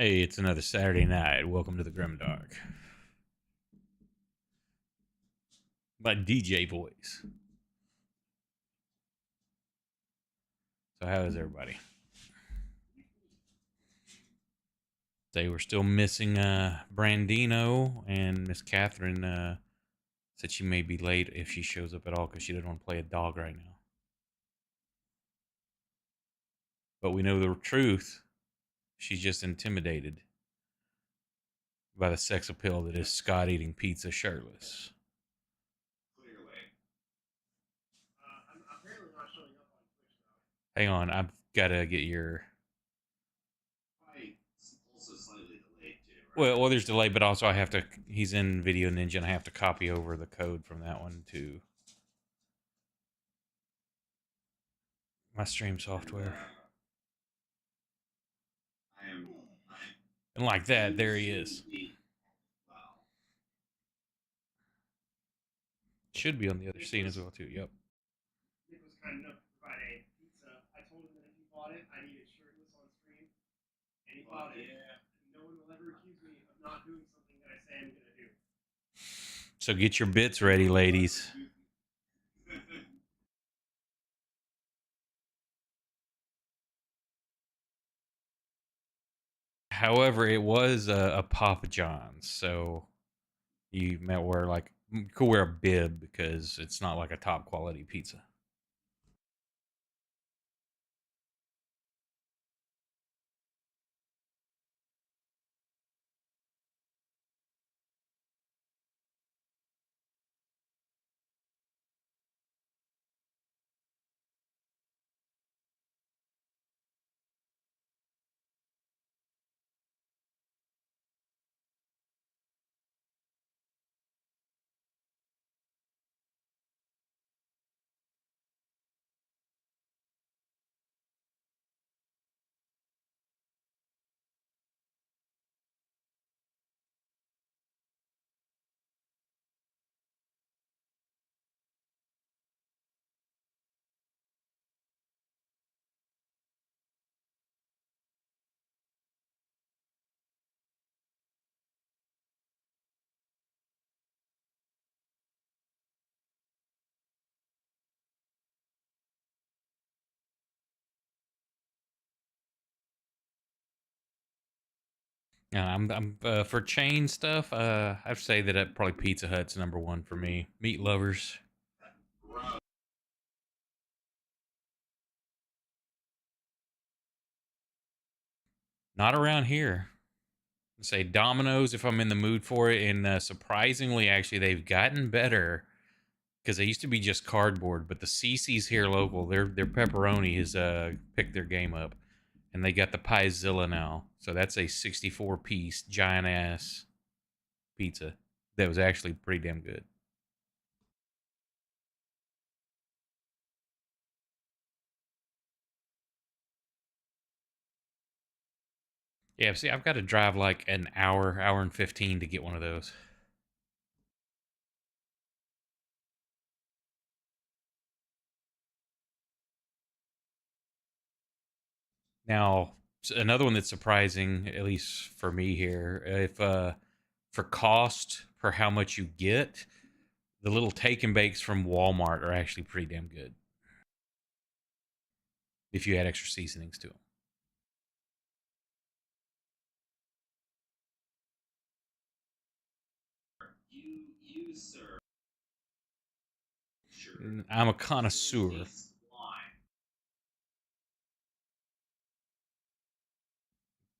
Hey, it's another Saturday night. Welcome to the GrimDark. My DJ voice. So how is everybody? They were still missing Brandino, and Miss Catherine said she may be late if she shows up at all because she doesn't want to play a dog right now. But we know the truth. She's just intimidated by the sex appeal that is Scott eating pizza shirtless. Hang on, I've got to get your. Well, there's delay, but also I have to. He's in Video Ninja, and I have to copy over the code from that one to my stream software. And like that, there he is. Should be on the other scene as well too. Yep. Nick was kind enough to provide a pizza. I told him that if he bought it, I'd eat it shirtless on stream, and he bought it. Yeah. No one will ever accuse me of not doing something that I say I'm gonna do. So get your bits ready, ladies. However, it was a Papa John's, so you might wear like you could wear a bib because it's not like a top quality pizza. Yeah, I'm for chain stuff. I'd say that probably Pizza Hut's number one for me. Meat lovers. Not around here. I'd say Domino's if I'm in the mood for it, and surprisingly, actually, they've gotten better because they used to be just cardboard. But the CC's here local, their pepperoni has picked their game up, and they got the Piezilla now. So that's a 64 piece giant ass pizza that was actually pretty damn good. Yeah, see, I've got to drive like an hour and 15 to get one of those. Now, another one that's surprising, at least for me here, if for cost per how much you get, the little take and bakes from Walmart are actually pretty damn good if you add extra seasonings to them. I'm a connoisseur.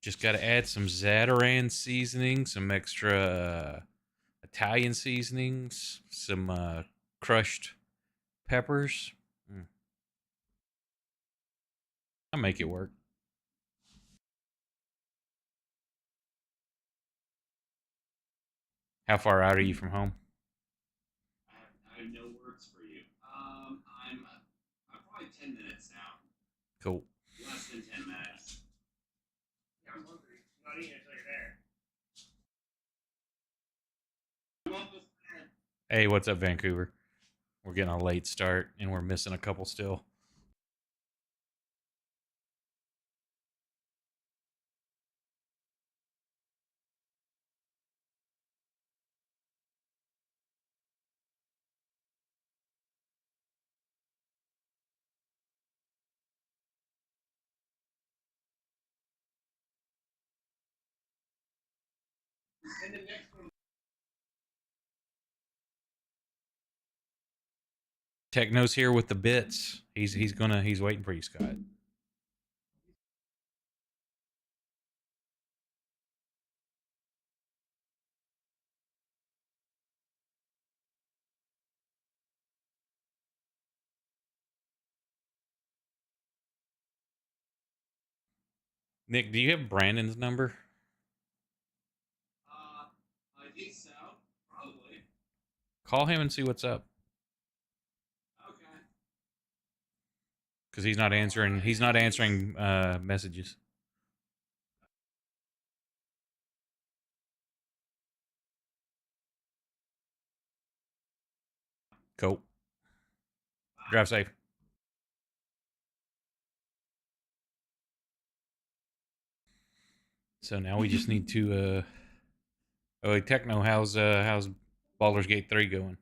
Just got to add some Zatarain seasoning, some extra Italian seasonings, some crushed peppers. Mm, I'll make it work. How far out are you from home? Cool. Hey, what's up, Vancouver? We're getting a late start and we're missing a couple still. Techno's here with the bits. He's waiting for you, Scott. Nick, do you have Brandon's number? Call him and see what's up. Because he's not answering. He's not answering messages. Cool. Drive safe. So now we just need to. Oh, Techno, how's Baldur's Gate 3 going?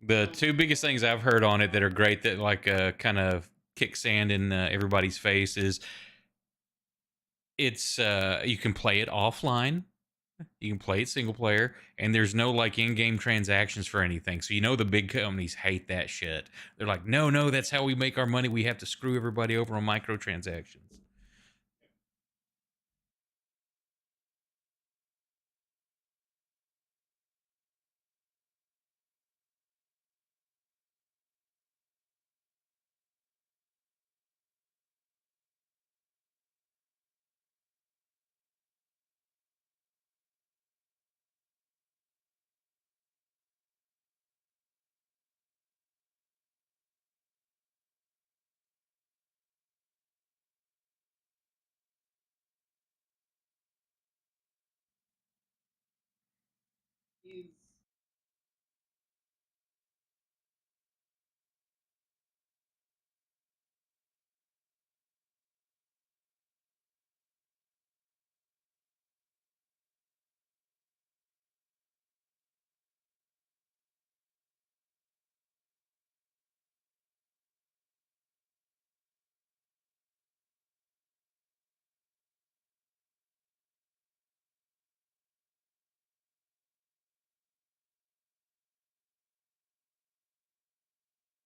The two biggest things I've heard on it that are great that like kind of kick sand in everybody's face is it's you can play it offline. You can play it single player, and there's no like in-game transactions for anything. So you know the big companies hate that shit. They're like, no, no, that's how we make our money. We have to screw everybody over on microtransactions.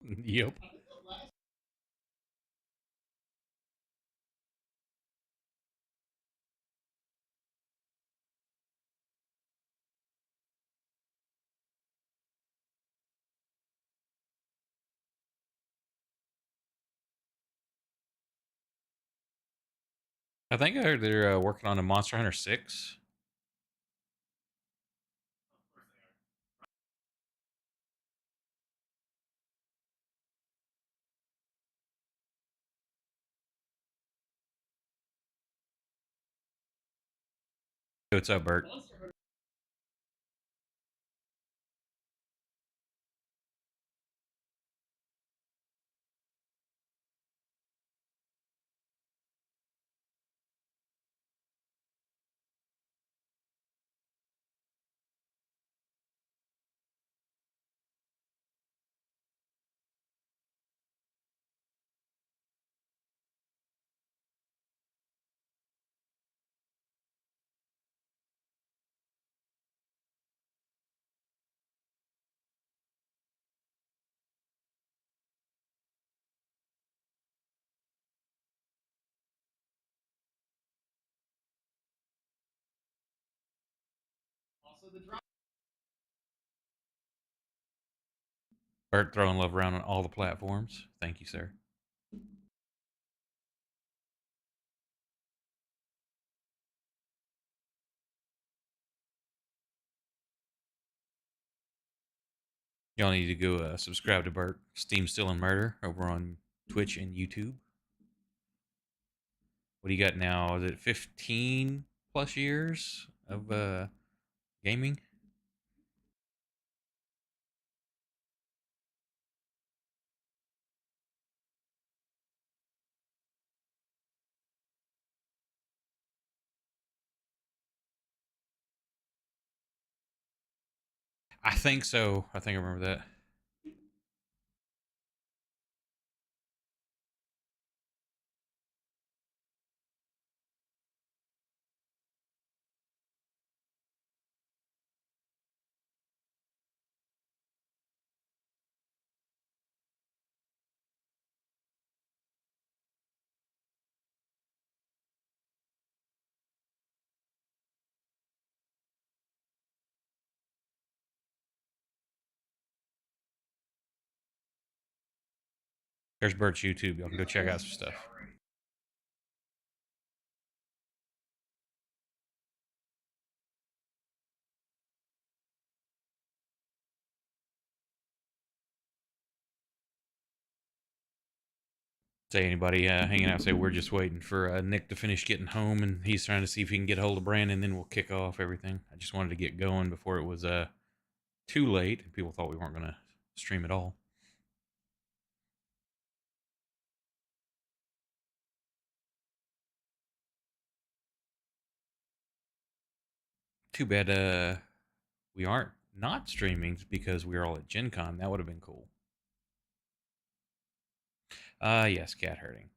Yep. I think I heard they're working on a Monster Hunter 6. What's up, Bert? Bert throwing love around on all the platforms. Thank you, sir. Y'all need to go subscribe to Bert Steam Still and Murder over on Twitch and YouTube. What do you got now? Is it 15 plus years of gaming? I think so. I think I remember that. There's Bert's YouTube. Y'all can go check out some stuff. Say anybody hanging out, say we're just waiting for Nick to finish getting home, and he's trying to see if he can get a hold of Brandon. Then we'll kick off everything. I just wanted to get going before it was too late and people thought we weren't going to stream at all. Too bad we aren't not streaming because we were all at Gen Con. That would have been cool. Yes, cat herding.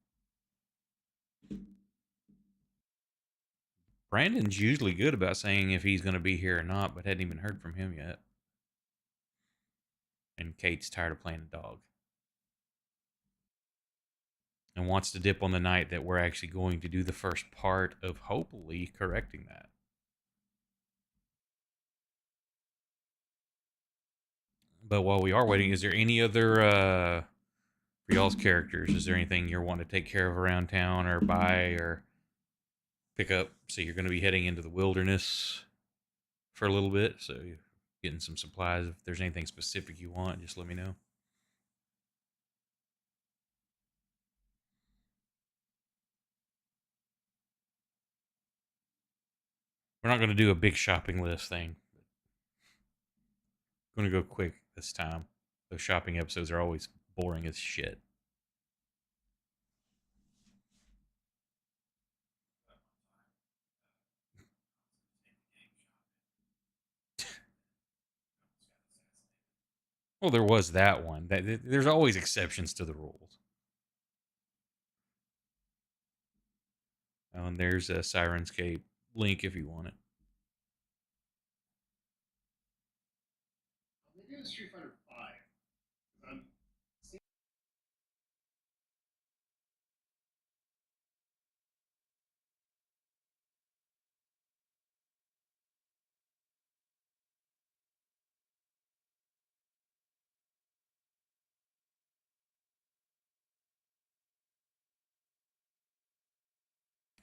Brandon's usually good about saying if he's going to be here or not, but hadn't even heard from him yet. And Kate's tired of playing a dog and wants to dip on the night that we're actually going to do the first part of hopefully correcting that. But while we are waiting, is there any other for y'all's characters? Is there anything you're wanting to take care of around town or buy or pick up? So you're going to be heading into the wilderness for a little bit, so you're getting some supplies. If there's anything specific you want, just let me know. We're not going to do a big shopping list thing. Going to go quick this time. Those shopping episodes are always boring as shit. Well, there was that one. There's always exceptions to the rules. Oh, and there's a Sirenscape link if you want it.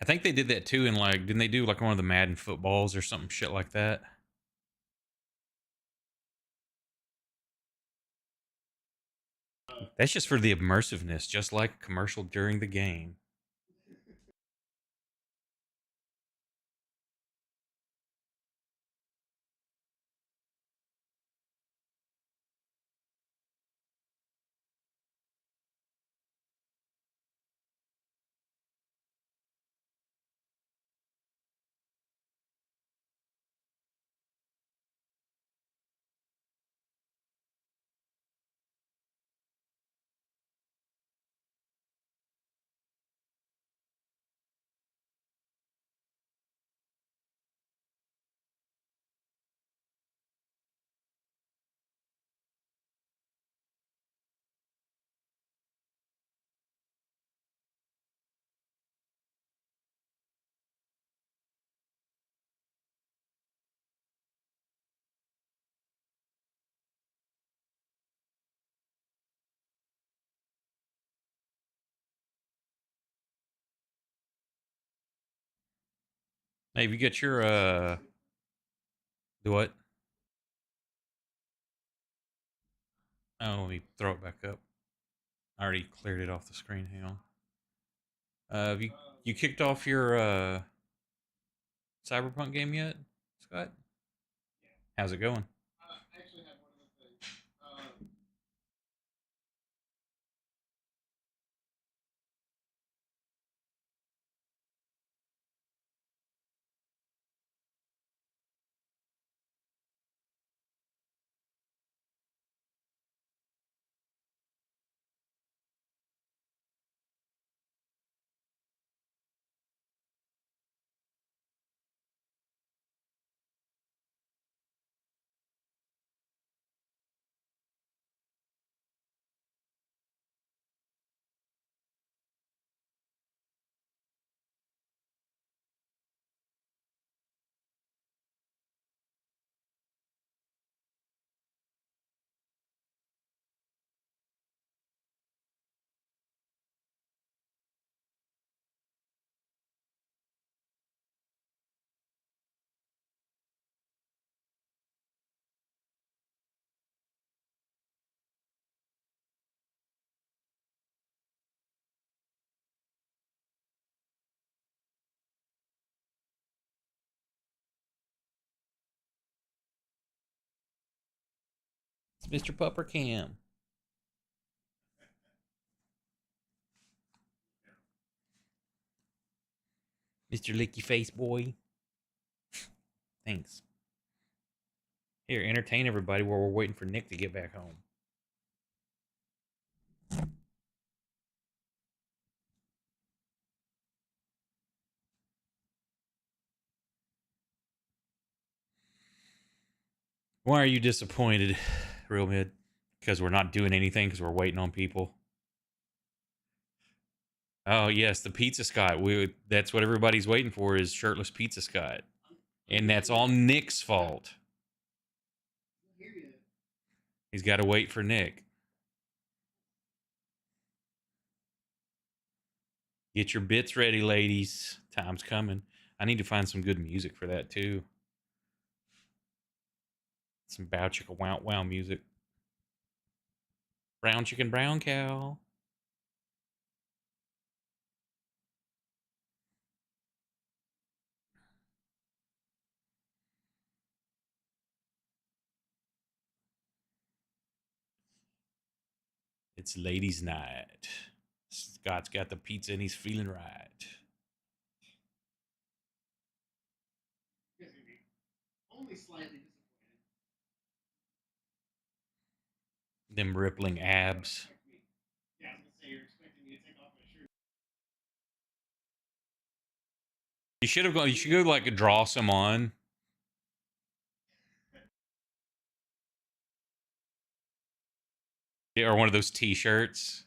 I think they did that too in like, didn't they do like one of the Madden footballs or something shit like that? That's just for the immersiveness, just like a commercial during the game. Hey, if you get your do what? Oh, let me throw it back up. I already cleared it off the screen. Hang on. Have you kicked off your Cyberpunk game yet, Scott? How's it going? It's Mr. Pupper Cam. Mr. Licky Face Boy. Thanks. Here, entertain everybody while we're waiting for Nick to get back home. Why are you disappointed, Real Mid? Because we're not doing anything because we're waiting on people. Oh yes, the Pizza Scott. That's what everybody's waiting for is shirtless Pizza Scott. And that's all Nick's fault. He's got to wait for Nick. Get your bits ready, ladies. Time's coming. I need to find some good music for that too. Some bow chicka wow wow music. Brown chicken, brown cow. It's ladies' night. Scott's got the pizza and he's feeling right. Them rippling abs. You should have gone. You should go like draw some on. Or one of those T-shirts.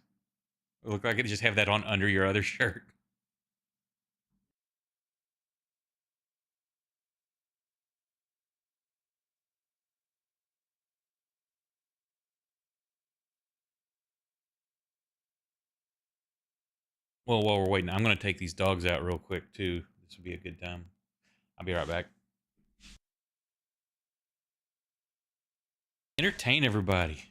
It look like it just have that on under your other shirt. Well, while we're waiting, I'm going to take these dogs out real quick too. This would be a good time. I'll be right back. Entertain everybody.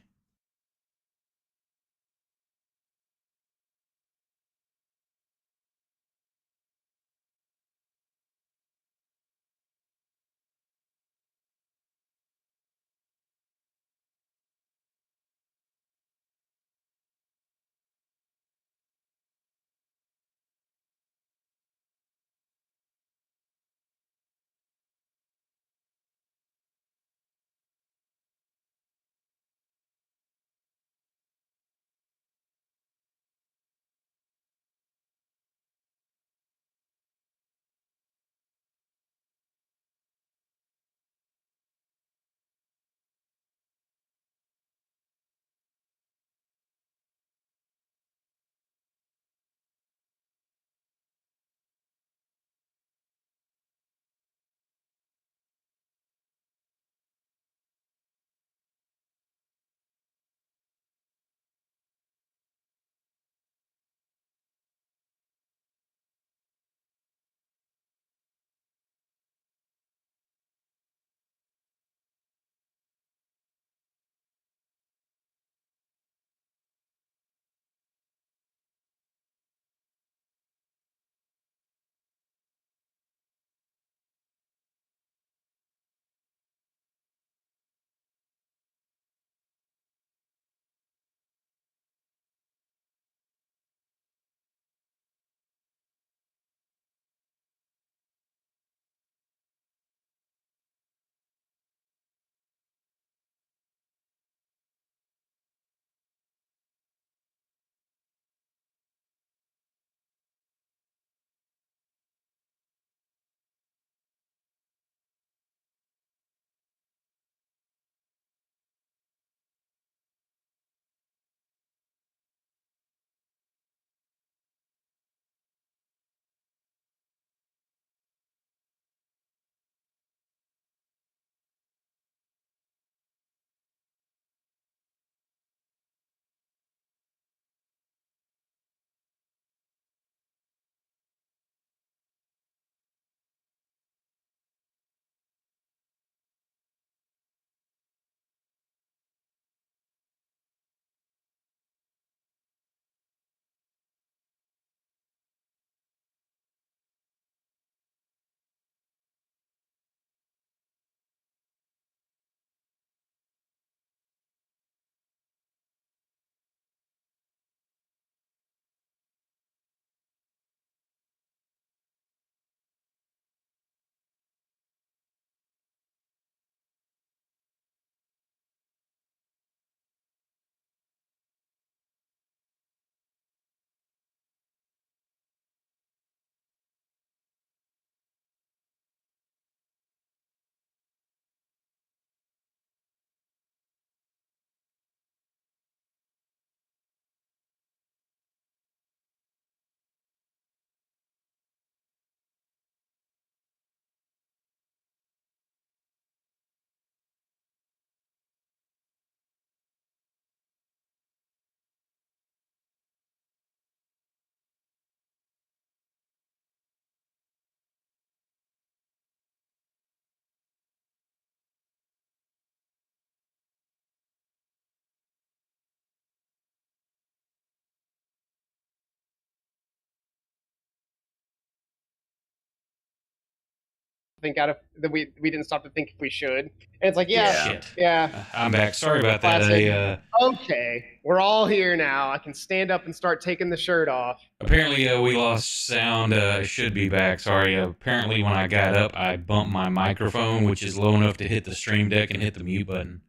think out of that we didn't stop to think if we should. And it's like, yeah, Shit. yeah. I'm back. Sorry about Classic. that. Okay, we're all here now. I can stand up and start taking the shirt off. Apparently, we lost sound. Should be back. Sorry. Apparently, when I got up, I bumped my microphone, which is low enough to hit the stream deck and hit the mute button.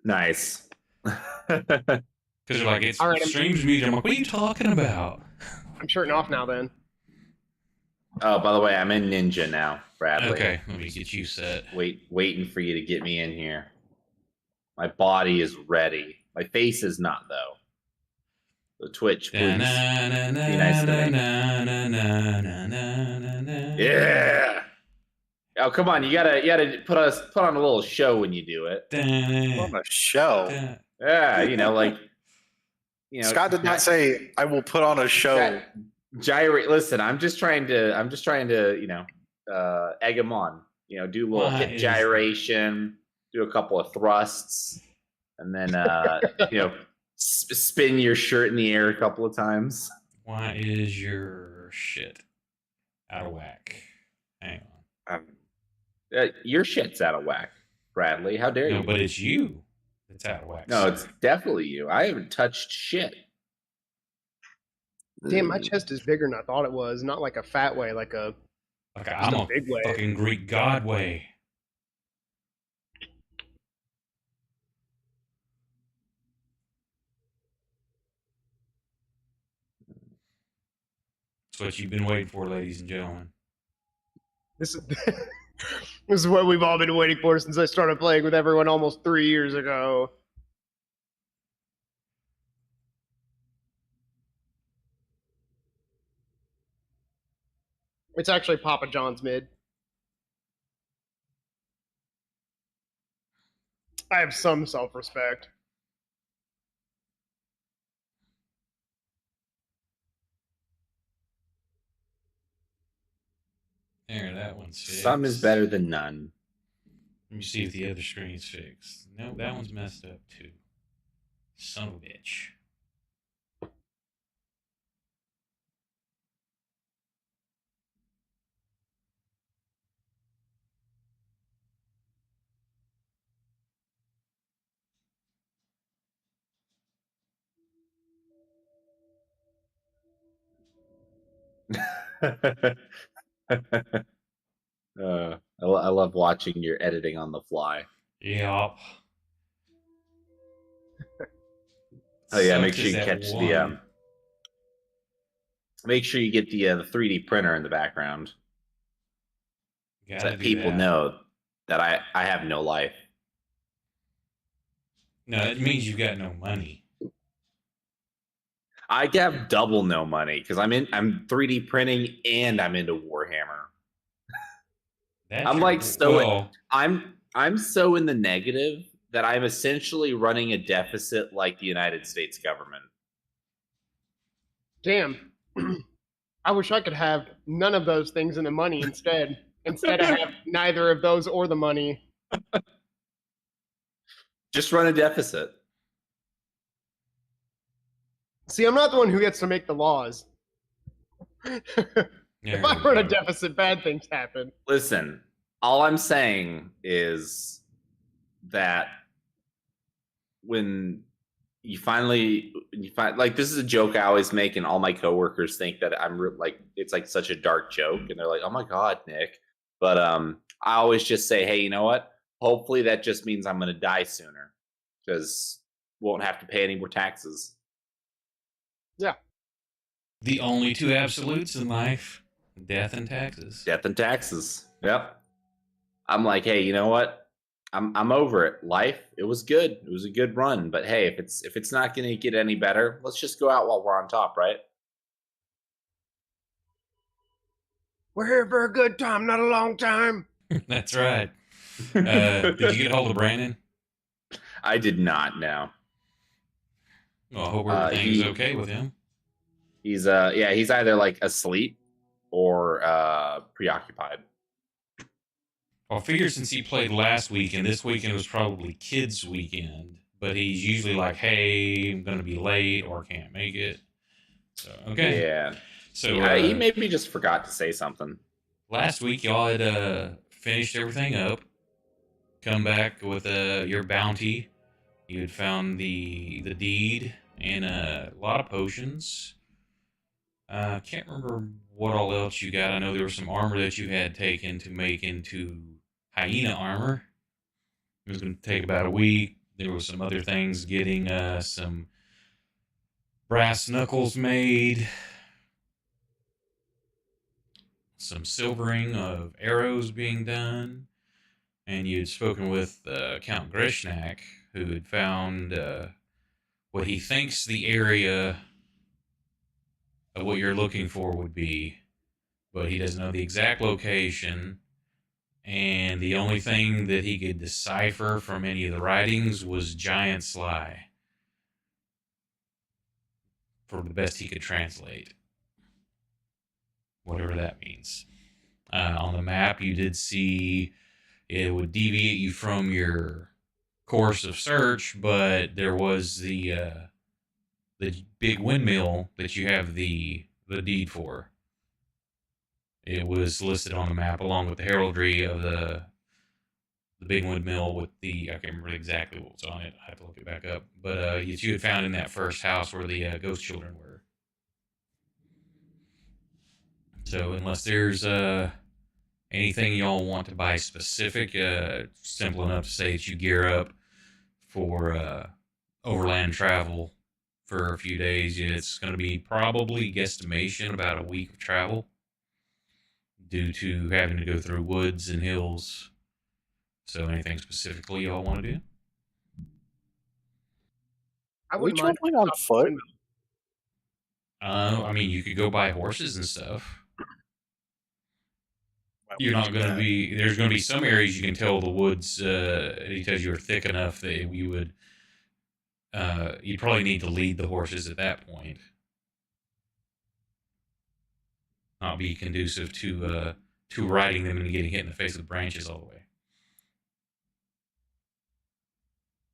Nice. Because they're like, it's All right, stream's muted. I'm like, what are you talking about? I'm shirting off now then. Oh, by the way, I'm in Ninja now, Bradley. Okay, let me get you set. Waiting for you to get me in here. My body is ready. My face is not, though. So Twitch, please. Be nice to me. Yeah. Oh, come on! You gotta put on a little show when you do it. On a show. Yeah, Scott did not say I will put on a show. Gyrate. Listen, I'm just trying to egg him on. Do a little hip gyration, do a couple of thrusts, and then spin your shirt in the air a couple of times. Why is your shit out of whack? Hang on. Your shit's out of whack, Bradley. How dare you? No, but it's you that's out of whack. No, it's definitely you. I haven't touched shit. Damn, my chest is bigger than I thought it was. Not like a fat way, like I'm a big way. Fucking Greek god way. That's what you've been waiting for, ladies and gentlemen. This is this is what we've all been waiting for since I started playing with everyone almost 3 years ago. It's actually Papa John's mid. I have some self-respect. There, that one's fixed. Some is better than none. Let me see if the other screen's fixed. No, that one's messed up too. Son of a bitch. I love watching your editing on the fly. Yup. Oh yeah, make sure you catch the make sure you get the 3D printer in the background. So that people know that I have no life. No, that means you've got no money. I have double no money because I'm 3D printing and I'm into Warhammer. I'm so in the negative that I'm essentially running a deficit like the United States government. Damn. I wish I could have none of those things and the money instead. Instead, I have neither of those or the money. Just run a deficit. See, I'm not the one who gets to make the laws. If I run a deficit, bad things happen. Listen, all I'm saying is that when you find like, this is a joke I always make, and all my coworkers think that it's like such a dark joke, and they're like, "Oh my God, Nick!" But I always just say, "Hey, you know what? Hopefully that just means I'm going to die sooner, because won't have to pay any more taxes." Yeah. The only two absolutes in life: death and taxes. Death and taxes. Yep. I'm like, hey, you know what? I'm over it. Life, it was good. It was a good run. But hey, if it's not going to get any better, let's just go out while we're on top, right? We're here for a good time, not a long time. That's right. Did you get a hold of Brandon? I did not. No. Well, I hope everything's okay with him. He's he's either like asleep or preoccupied. Well, I figured since he played last weekend, this weekend was probably kids' weekend. But he's usually like, "Hey, I'm gonna be late or can't make it." So okay. Yeah. So he maybe just forgot to say something. last week y'all had finished everything up, come back with your bounty. You had found the deed and a lot of potions. I can't remember what all else you got. I know there was some armor that you had taken to make into hyena armor. It was going to take about a week. There was some other things getting some brass knuckles made, some silvering of arrows being done, and you had spoken with Count Grishnak, who had found what he thinks the area of what you're looking for would be, but he doesn't know the exact location. And the only thing that he could decipher from any of the writings was Giant Sly, for the best he could translate, whatever that means. On the map, you did see it would deviate you from your course of search, but there was the big windmill that you have the deed for. It was listed on the map along with the heraldry of the big windmill with the, I can't remember exactly what was on it. I have to look it back up. But you had found in that first house where the ghost children were. So unless there's anything y'all want to buy specific, simple enough to say that you gear up for overland travel for a few days, it's going to be probably guesstimation about a week of travel due to having to go through woods and hills. So anything specifically y'all want to do? I We wouldn't mind. traveling on foot? I mean, you could go buy horses and stuff. Why You're would not we do going to that? be. There's going to be some areas you can tell the woods. He tells you are thick enough that you would. You probably need to lead the horses at that point. Not be conducive to riding them and getting hit in the face with branches all the way.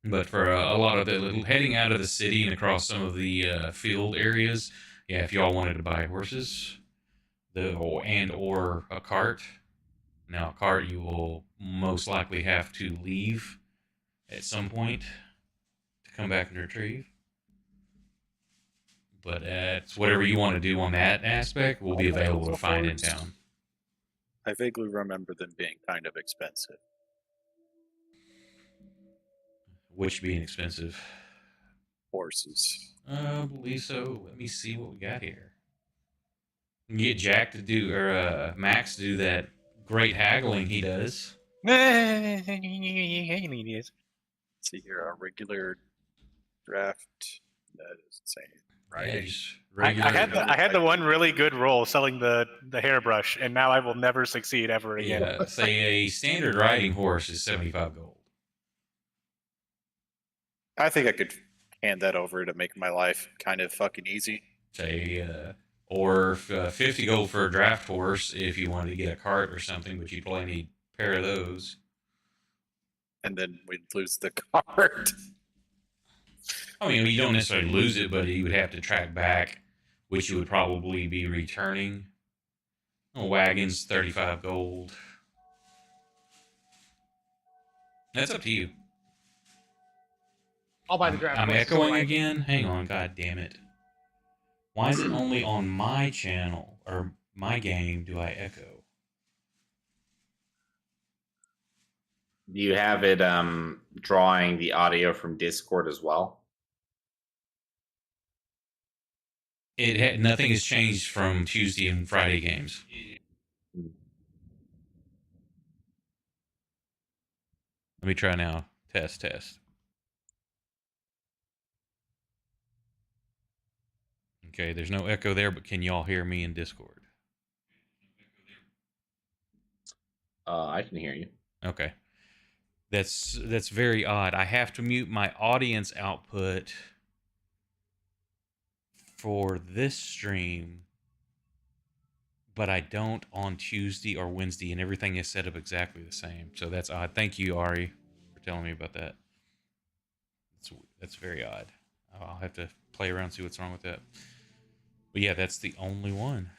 But for a lot of the heading out of the city and across some of the field areas, yeah, if y'all wanted to buy horses, or a cart. Now, a cart you will most likely have to leave at some point to come back and retrieve. But it's whatever you want to do on that aspect will be available to find in town. I vaguely remember them being kind of expensive. Which being expensive. Horses. I believe so. Let me see what we got here. You can get Jack to do, or Max to do that great haggling he does. See here, a regular draft. That is insane. Yeah, Right? just I regular. had the one really good roll selling the hairbrush, and now I will never succeed ever again. Yeah, say a standard riding horse is 75 gold. I think I could hand that over to make my life kind of fucking easy. Say, or 50 gold for a draft horse if you wanted to get a cart or something, but you'd probably need a pair of those. And then we'd lose the cart. I mean, you don't necessarily lose it, but you would have to track back, which you would probably be returning. A wagon's 35 gold. That's up to you. I'll buy the draft. I'm horse. echoing again. Hang on, god damn it. Why is it only on my channel or my game do I echo? Do you have it drawing the audio from Discord as well? Nothing has changed from Tuesday and Friday games. Let me try now. Test. Okay, there's no echo there, but can y'all hear me in Discord? I can hear you. Okay. That's very odd. I have to mute my audience output for this stream, but I don't on Tuesday or Wednesday, and everything is set up exactly the same. So that's odd. Thank you, Ari, for telling me about that. That's very odd. I'll have to play around and see what's wrong with that. But yeah, that's the only one.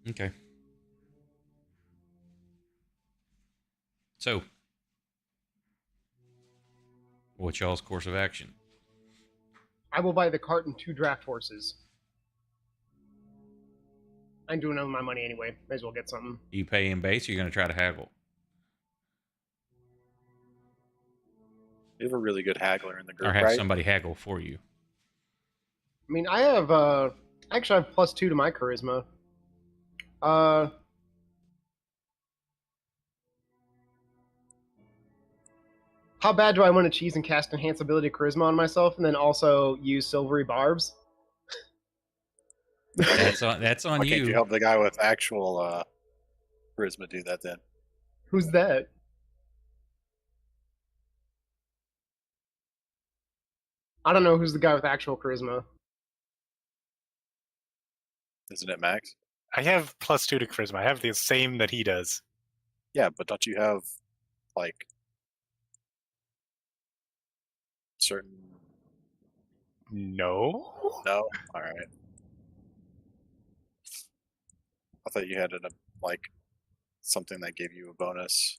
Okay. So, what's y'all's course of action? I will buy the cart and 2 draft horses. I'm doing it with my money anyway. May as well get something. You pay in base, or you're going to try to haggle? You have a really good haggler in the Or group, have right? somebody haggle for you? I mean, I have actually I have +2 to my charisma. How bad do I want to cheese and cast enhance ability charisma on myself, and then also use silvery barbs? That's on Why can't you you. help the guy with actual charisma do that then? Who's that? I don't know who's the guy with actual charisma. Isn't it Max? I have +2 to charisma. I have the same that he does. Yeah, but don't you have like certain? No. No. All right. I thought you had like something that gave you a bonus.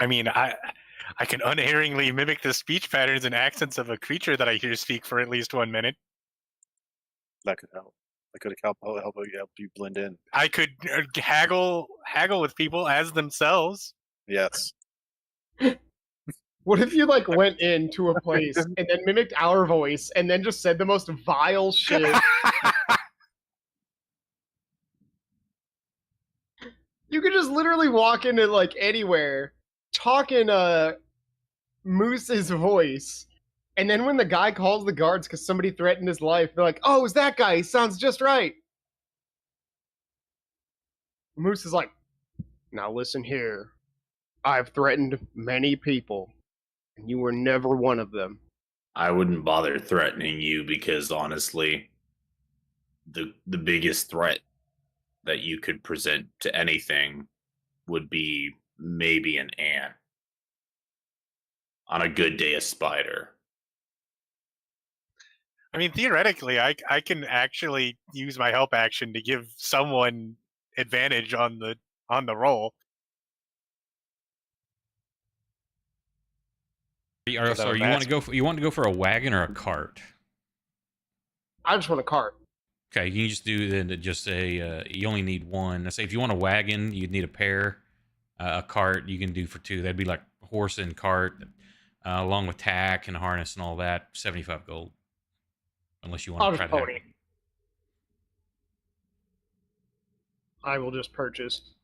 I mean, I can unerringly mimic the speech patterns and accents of a creature that I hear speak for at least 1 minute. That could help. That could help you blend in. I could haggle with people as themselves. Yes. What if you like went into a place and then mimicked our voice and then just said the most vile shit? You could just literally walk into like anywhere, talk in Moose's voice, and then when the guy calls the guards because somebody threatened his life, they're like, "Oh, it's that guy. He sounds just right." Moose is like, "Now listen here. I've threatened many people, and you were never one of them." I wouldn't bother threatening you because honestly, the biggest threat that you could present to anything would be maybe an ant. On a good day, a spider. I mean, theoretically, I can actually use my help action to give someone advantage on the roll. So you want to go for a wagon or a cart? I just want a cart. Okay, you can just do then just a you only need one. Let's say if you want a wagon, you'd need a pair. A cart you can do for 2. That'd be like horse and cart, along with tack and harness and all that. 75 gold. Unless you want I'll to try just to. pony. I will just purchase.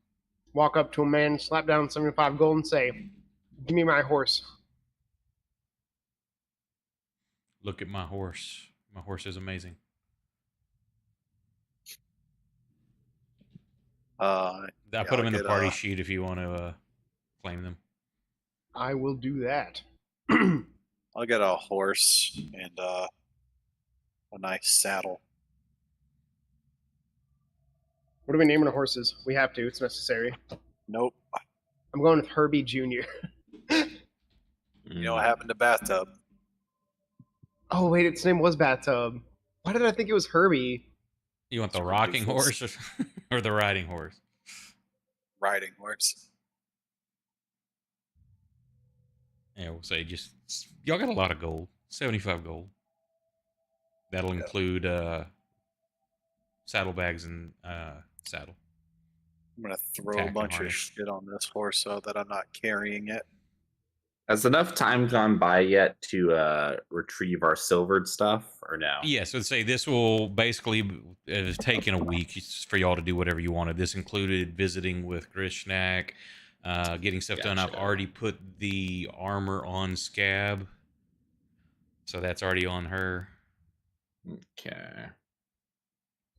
Walk up to a man, slap down 75 gold, and say, "Give me my horse." Look at my horse. My horse is amazing. I put them in the party sheet if you want to claim them. I will do that. I'll get a horse and a nice saddle. What are we naming the horses? We have to. It's necessary. Nope. I'm going with Herbie Jr. You know what happened to Bathtub? Oh, wait, its name was Bathtub. Why did I think it was Herbie? You want the It's rocking ridiculous. horse or the riding horse? Riding horse. Yeah, we'll say just y'all got a lot of gold. 75 gold. That'll include saddlebags and saddle. I'm gonna throw Tack a and bunch of harness. shit on this horse so that I'm not carrying it. Has enough time gone by yet to retrieve our silvered stuff, or no? Yeah, so say this will basically have taken a week for y'all to do whatever you wanted. This included visiting with Grishnak, getting stuff done. I've Gotcha. already put the armor on Scab, so that's already on her. Okay.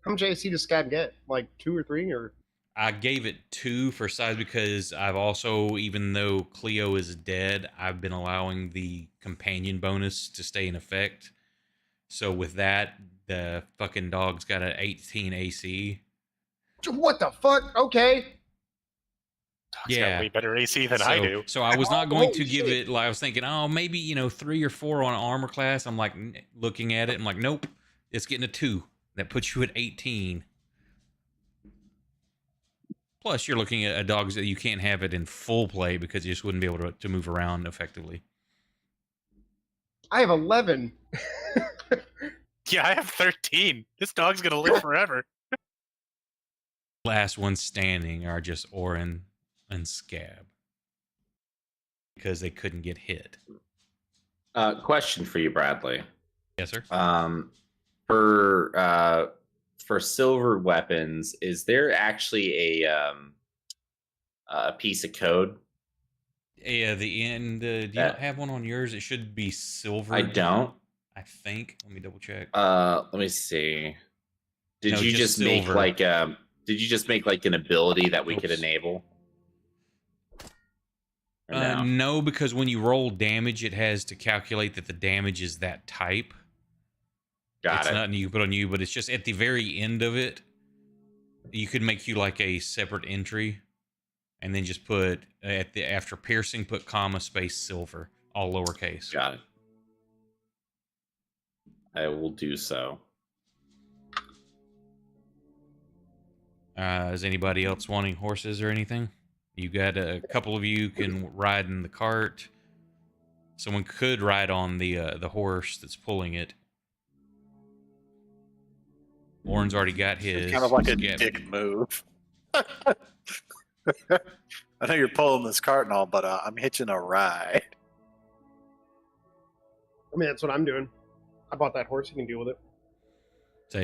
How much AC does Scab get? Like 2 or 3? Or I gave it 2 for size because I've also, even though Cleo is dead, I've been allowing the companion bonus to stay in effect. So with that, the fucking dog's got an 18 AC. what the fuck? Okay. He's got way better AC than so, I do. So I was not going Holy to give shit. it. Like, I was thinking, oh, maybe 3 or 4 on armor class. I'm like looking at it. I'm like, nope, it's getting a 2. That puts you at 18. Plus, you're looking at a dog that you can't have it in full play because you just wouldn't be able to move around effectively. I have 11. Yeah, I have 13. This dog's gonna live forever. Last ones standing are just Orin and Scab because they couldn't get hit. Question for you, Bradley. Yes, sir. For silver weapons, is there actually a piece of code? Yeah, the end. Do you not have one on yours? It should be silver. I don't. I think. Let me double check. Let me see. Did you just make like Did you just make like an ability that we could enable? No, because when you roll damage, it has to calculate that the damage is that type. It's nothing you can put on you, but it's just at the very end of it. You could make you like a separate entry, and then just put after piercing, put comma space silver, all lowercase. Got it. I will do so. Is anybody else wanting horses or anything? You got a couple of you can ride in the cart. Someone could ride on the horse that's pulling it. Orin's already got his. It's kind of like a dick move. I know you're pulling this cart and all, but I'm hitching a ride. I mean, that's what I'm doing. I bought that horse. You can deal with it.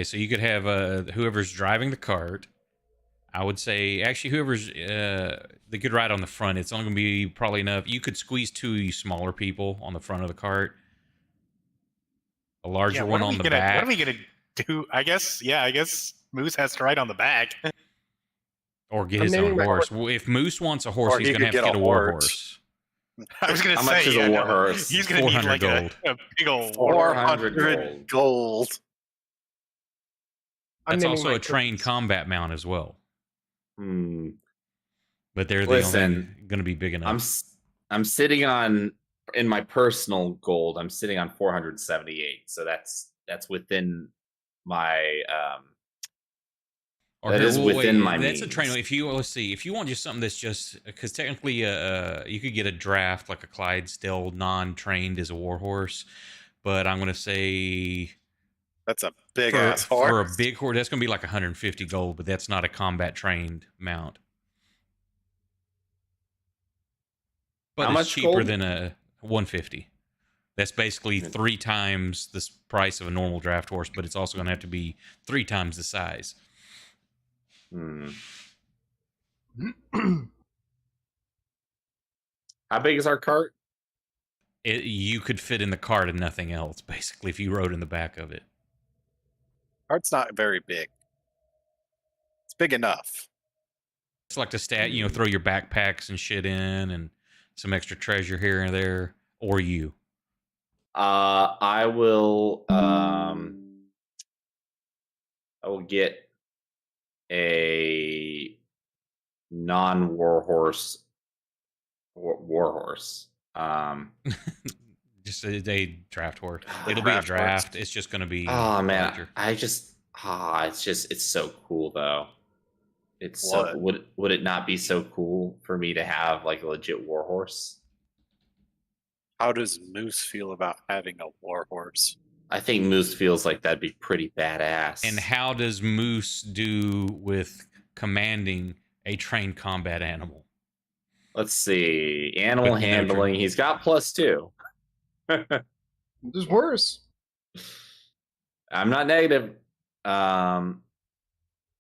So you could have whoever's driving the cart. I would say, actually, whoever's they could ride on the front. It's only going to be probably enough. You could squeeze 2 of you smaller people on the front of the cart. A larger one on the back. What are we gonna do? I guess Moose has to ride on the back. Or get his own horse. If Moose wants a horse, he's going to have to get a war horse. I was going to say, how much is a war horse? He's going to need like a big old 400 gold. That's also a trained combat mount as well. But they're the only going to be big enough. I'm sitting on, in my personal gold, I'm sitting on 478. So that's within my that is within my means. That's a train. If you let's see, if you want just something that's just because technically, you could get a draft like a Clydesdale non-trained as a warhorse, but I'm going to say that's a big ass horse. For a big horse, that's going to be like 150 gold, but that's not a combat trained mount. But how it's much cheaper gold? than a 150. That's basically 3 times the price of a normal draft horse, but it's also going to have to be 3 times the size. How big is our cart? You could fit in the cart and nothing else, basically, if you rode in the back of it. Cart's not very big. It's big enough. It's like to throw your backpacks and shit in, and some extra treasure here and there, or you. I will get a non-warhorse warhorse. Just a draft horse. It'll be a draft. It's just going to be. Oh man, it's so cool though. It's so would it not be so cool for me to have like a legit warhorse? How does Moose feel about having a warhorse? I think Moose feels like that'd be pretty badass. And how does Moose do with commanding a trained combat animal? Let's see. Animal handling. He's got +2. There's worse. I'm not negative.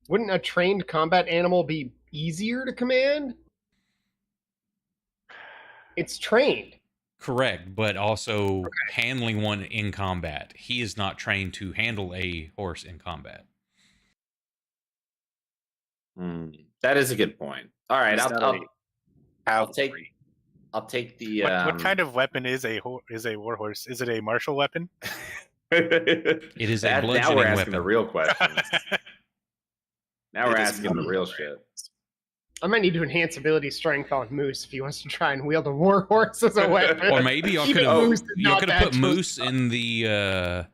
Wouldn't a trained combat animal be easier to command? It's trained. Correct, but also handling one in combat. He is not trained to handle a horse in combat. That is a good point. All right, I'll take the. What kind of weapon is a warhorse? Is it a martial weapon? It is a bludgeoning now we're asking weapon. the real questions. Now we're asking the real shit. I might need to enhance ability strength on Moose if he wants to try and wield a warhorse as a weapon. Or maybe y'all could Even have Moose is not that put trust- Moose in the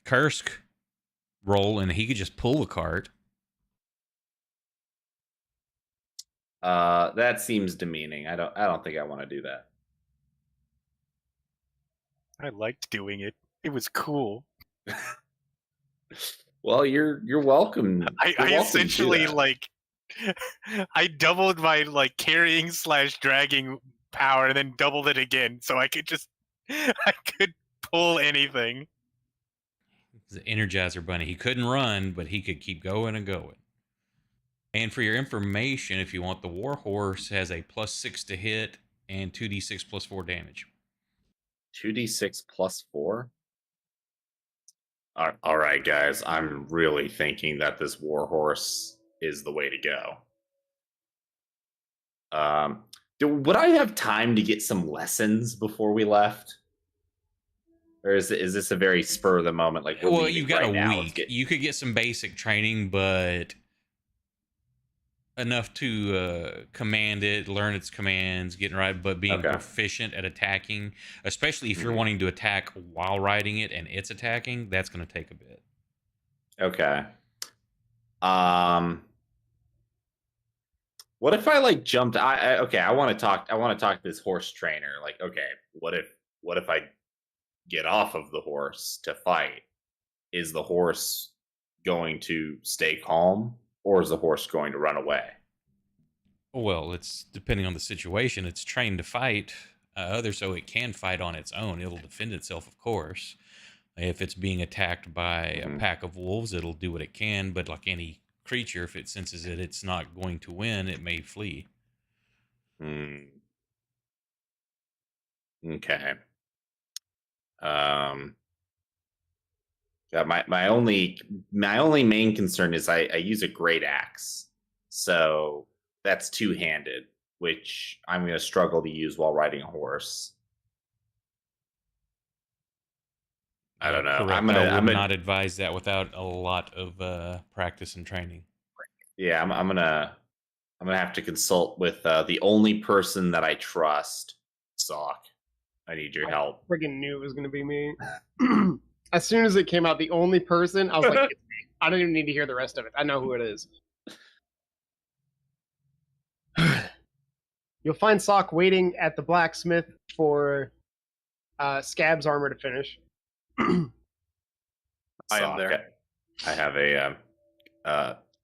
Kursk role, and he could just pull the cart. That seems demeaning. I don't think I want to do that. I liked doing it. It was cool. Well, you're welcome. I You're welcome to do essentially that. like I doubled my like carrying / dragging power and then doubled it again, so I could pull anything. He's an Energizer Bunny. He couldn't run, but he could keep going and going. And for your information, if you want, the Warhorse has a +6 to hit and 2d6 +4 damage. 2d6 +4. All right, guys. I'm really thinking that this Warhorse is the way to go. Would I have time to get some lessons before we left? Or is this a very spur of the moment? Like, we're Well, leaving you've got right a now, let's week. get- You could get some basic training, but enough to command it, learn its commands, getting right, but being Okay. proficient at attacking, especially if you're Mhm. wanting to attack while riding it and it's attacking, that's going to take a bit. Okay. What if I like jumped? Okay. I want to talk. I want to talk to this horse trainer. Like, okay, what if I get off of the horse to fight? Is the horse going to stay calm, or is the horse going to run away? Well, it's depending on the situation. It's trained to fight others, so it can fight on its own. It'll defend itself, of course. If it's being attacked by a pack of wolves, it'll do what it can. But like any creature, if it senses that it's not going to win, it may flee. Okay. Yeah, my only main concern is I use a great axe, so that's two-handed, which I'm going to struggle to use while riding a horse. I don't know. Correct. I'm would gonna not advise that without a lot of practice and training. yeah, I'm gonna have to consult with the only person that I trust, Sock. I need your help. Friggin' knew it was gonna be me. As soon as it came out, the only person I was like, it's me. I don't even need to hear the rest of it. I know who it is. You'll find Sock waiting at the blacksmith for Scab's armor to finish. I am Sock, there. I have a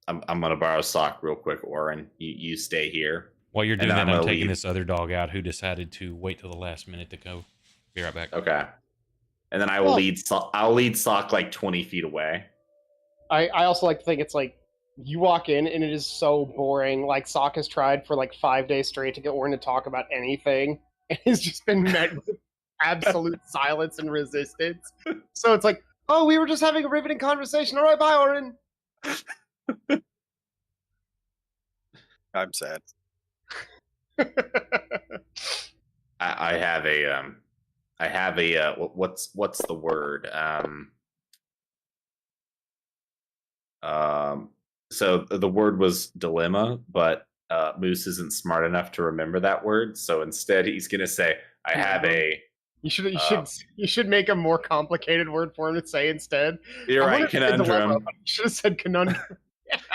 I'm gonna borrow Sock real quick, Oren. You stay here. While you're And doing then that, I'm I'm gonna taking leave. this other dog out who decided to wait till the last minute to go. Be right back. Okay. And then I will Well- I'll lead Sock like 20 feet away. I also like to think it's like you walk in and it is so boring. Like Sock has tried for like 5 days straight to get Orin to talk about anything, and he's just been met with absolute silence and resistance. So it's like, oh, we were just having a riveting conversation. All right, bye, Orin. I'm sad. I have a what's the word? So the word was dilemma, but Moose isn't smart enough to remember that word, so instead he's gonna say, "I have a." You should make a more complicated word for him to say instead. You're I right, wanted to say dilemma, conundrum. but you should have said conundrum.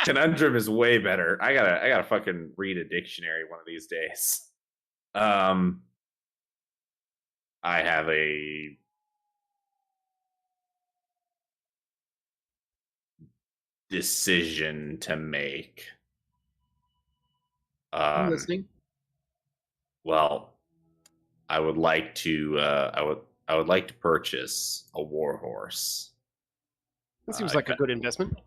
Conundrum is way better. I gotta fucking read a dictionary one of these days. I have a decision to make. I'm listening. Well, I would like to. I would like to purchase a warhorse. That seems like a good investment.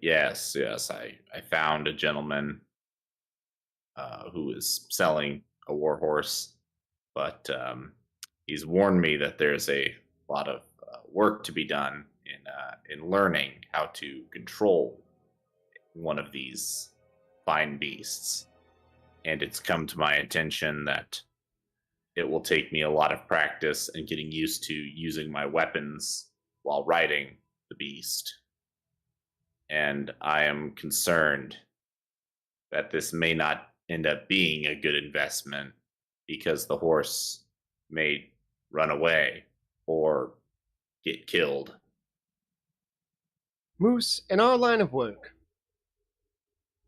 Yes. I found a gentleman who is selling a warhorse, but he's warned me that there's a lot of work to be done in learning how to control one of these fine beasts. And it's come to my attention that it will take me a lot of practice and getting used to using my weapons while riding the beast. And I am concerned that this may not end up being a good investment because the horse may run away or get killed. Moose, in our line of work,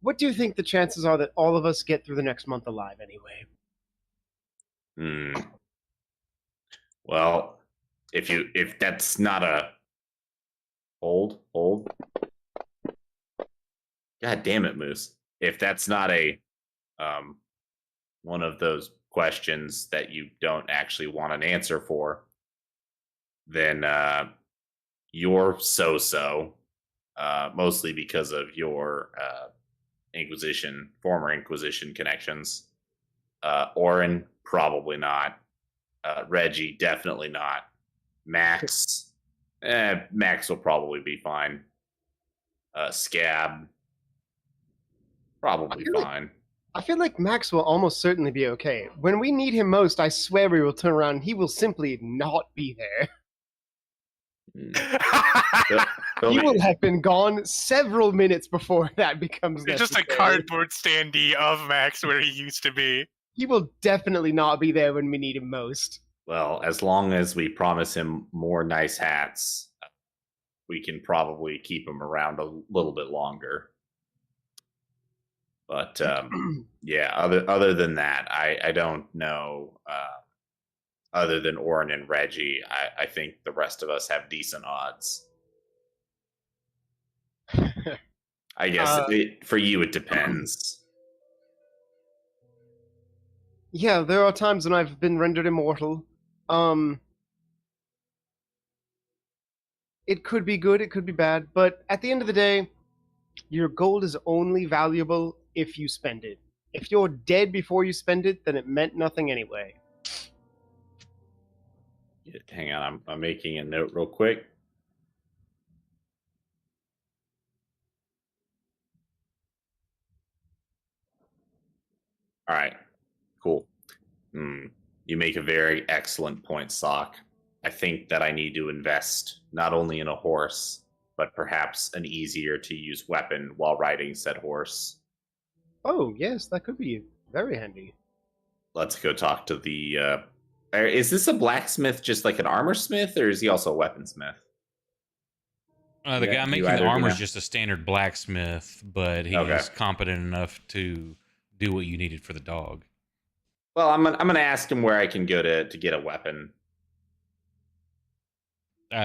what do you think the chances are that all of us get through the next month alive anyway? Well, if that's not a hold. God damn it, Moose. If that's not a one of those questions that you don't actually want an answer for, then you're so. Mostly because of your former Inquisition connections. Orin, probably not. Reggie, definitely not. Max, Max will probably be fine. Scab, probably fine. I feel like Max will almost certainly be okay. When we need him most, I swear we will turn around and he will simply not be there. He will have been gone several minutes before that becomes It's just a necessary. cardboard standee of Max where he used to be. He will definitely not be there when we need him most. Well, as long as we promise him more nice hats, we can probably keep him around a little bit longer. But yeah, other than that, I don't know. Other than Orin and Reggie, I think the rest of us have decent odds. I guess for you it depends. Yeah, there are times when I've been rendered immortal. It could be good, it could be bad, but at the end of the day, your gold is only valuable if you spend it. If you're dead before you spend it, then it meant nothing anyway. Hang on, I'm making a note real quick. All right, cool. You make a very excellent point, Sock. I think that I need to invest not only in a horse, but perhaps an easier to use weapon while riding said horse. Oh, yes, that could be very handy. Let's go talk to the. Is this a blacksmith, just like an armor smith, or is he also a weaponsmith? The Yeah, guy you making the either armor is gonna- just a standard blacksmith, but he's Okay. competent enough to do what you needed for the dog. Well, I'm gonna ask him where I can go to get a weapon.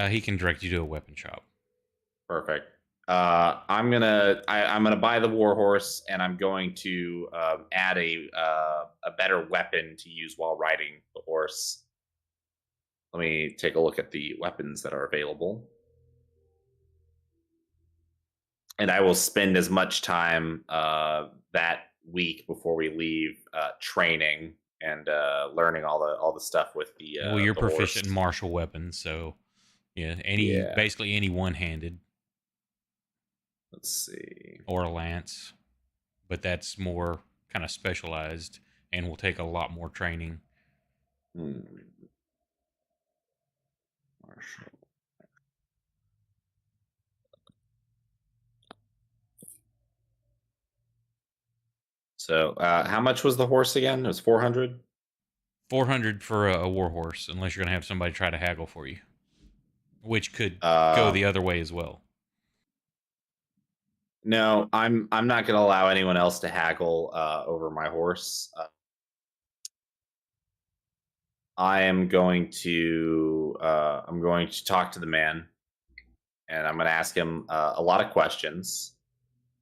He can direct you to a weapon shop. Perfect. I'm gonna buy the warhorse, and I'm going to add a better weapon to use while riding the horse. Let me take a look at the weapons that are available, and I will spend as much time that week before we leave training and learning all the stuff with the. Well, you're the proficient horse. in martial weapons, so yeah, basically any one-handed Let's see. or a lance, but that's more kind of specialized and will take a lot more training. Martial. So, how much was the horse again? It was 400. 400 for a warhorse, unless you're gonna have somebody try to haggle for you, which could go the other way as well. No, I'm not going to allow anyone else to haggle over my horse. I'm going to talk to the man, and I'm going to ask him a lot of questions,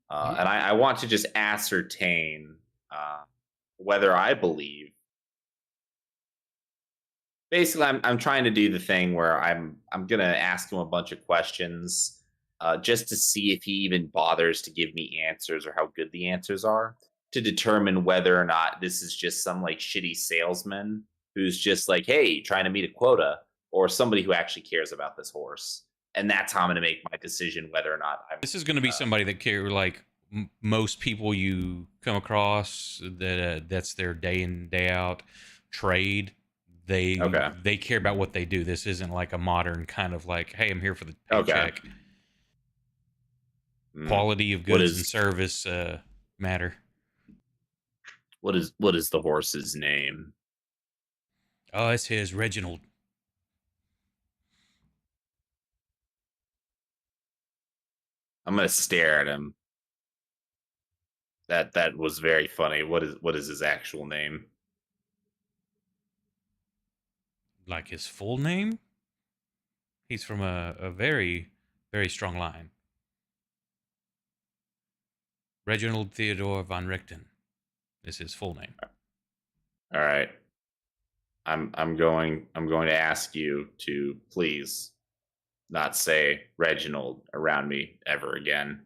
and I want to just ascertain whether I believe. Basically, I'm trying to do the thing where I'm going to ask him a bunch of questions. Just to see if he even bothers to give me answers or how good the answers are, to determine whether or not this is just some like shitty salesman who's just like, hey, trying to meet a quota, or somebody who actually cares about this horse. And that's how I'm going to make my decision whether or not I'm. This is going to be somebody that care like most people you come across that that's their day in day out trade. They care about what they do. This isn't like a modern kind of like, hey, I'm here for the paycheck. Quality of goods and service matter. What is the horse's name? Oh, it's his Reginald. I'm gonna stare at him. That was very funny. What is his actual name? Like his full name? He's from a very, very strong line. Reginald Theodore von Richten is his full name. All right. I'm going to ask you to please not say Reginald around me ever again.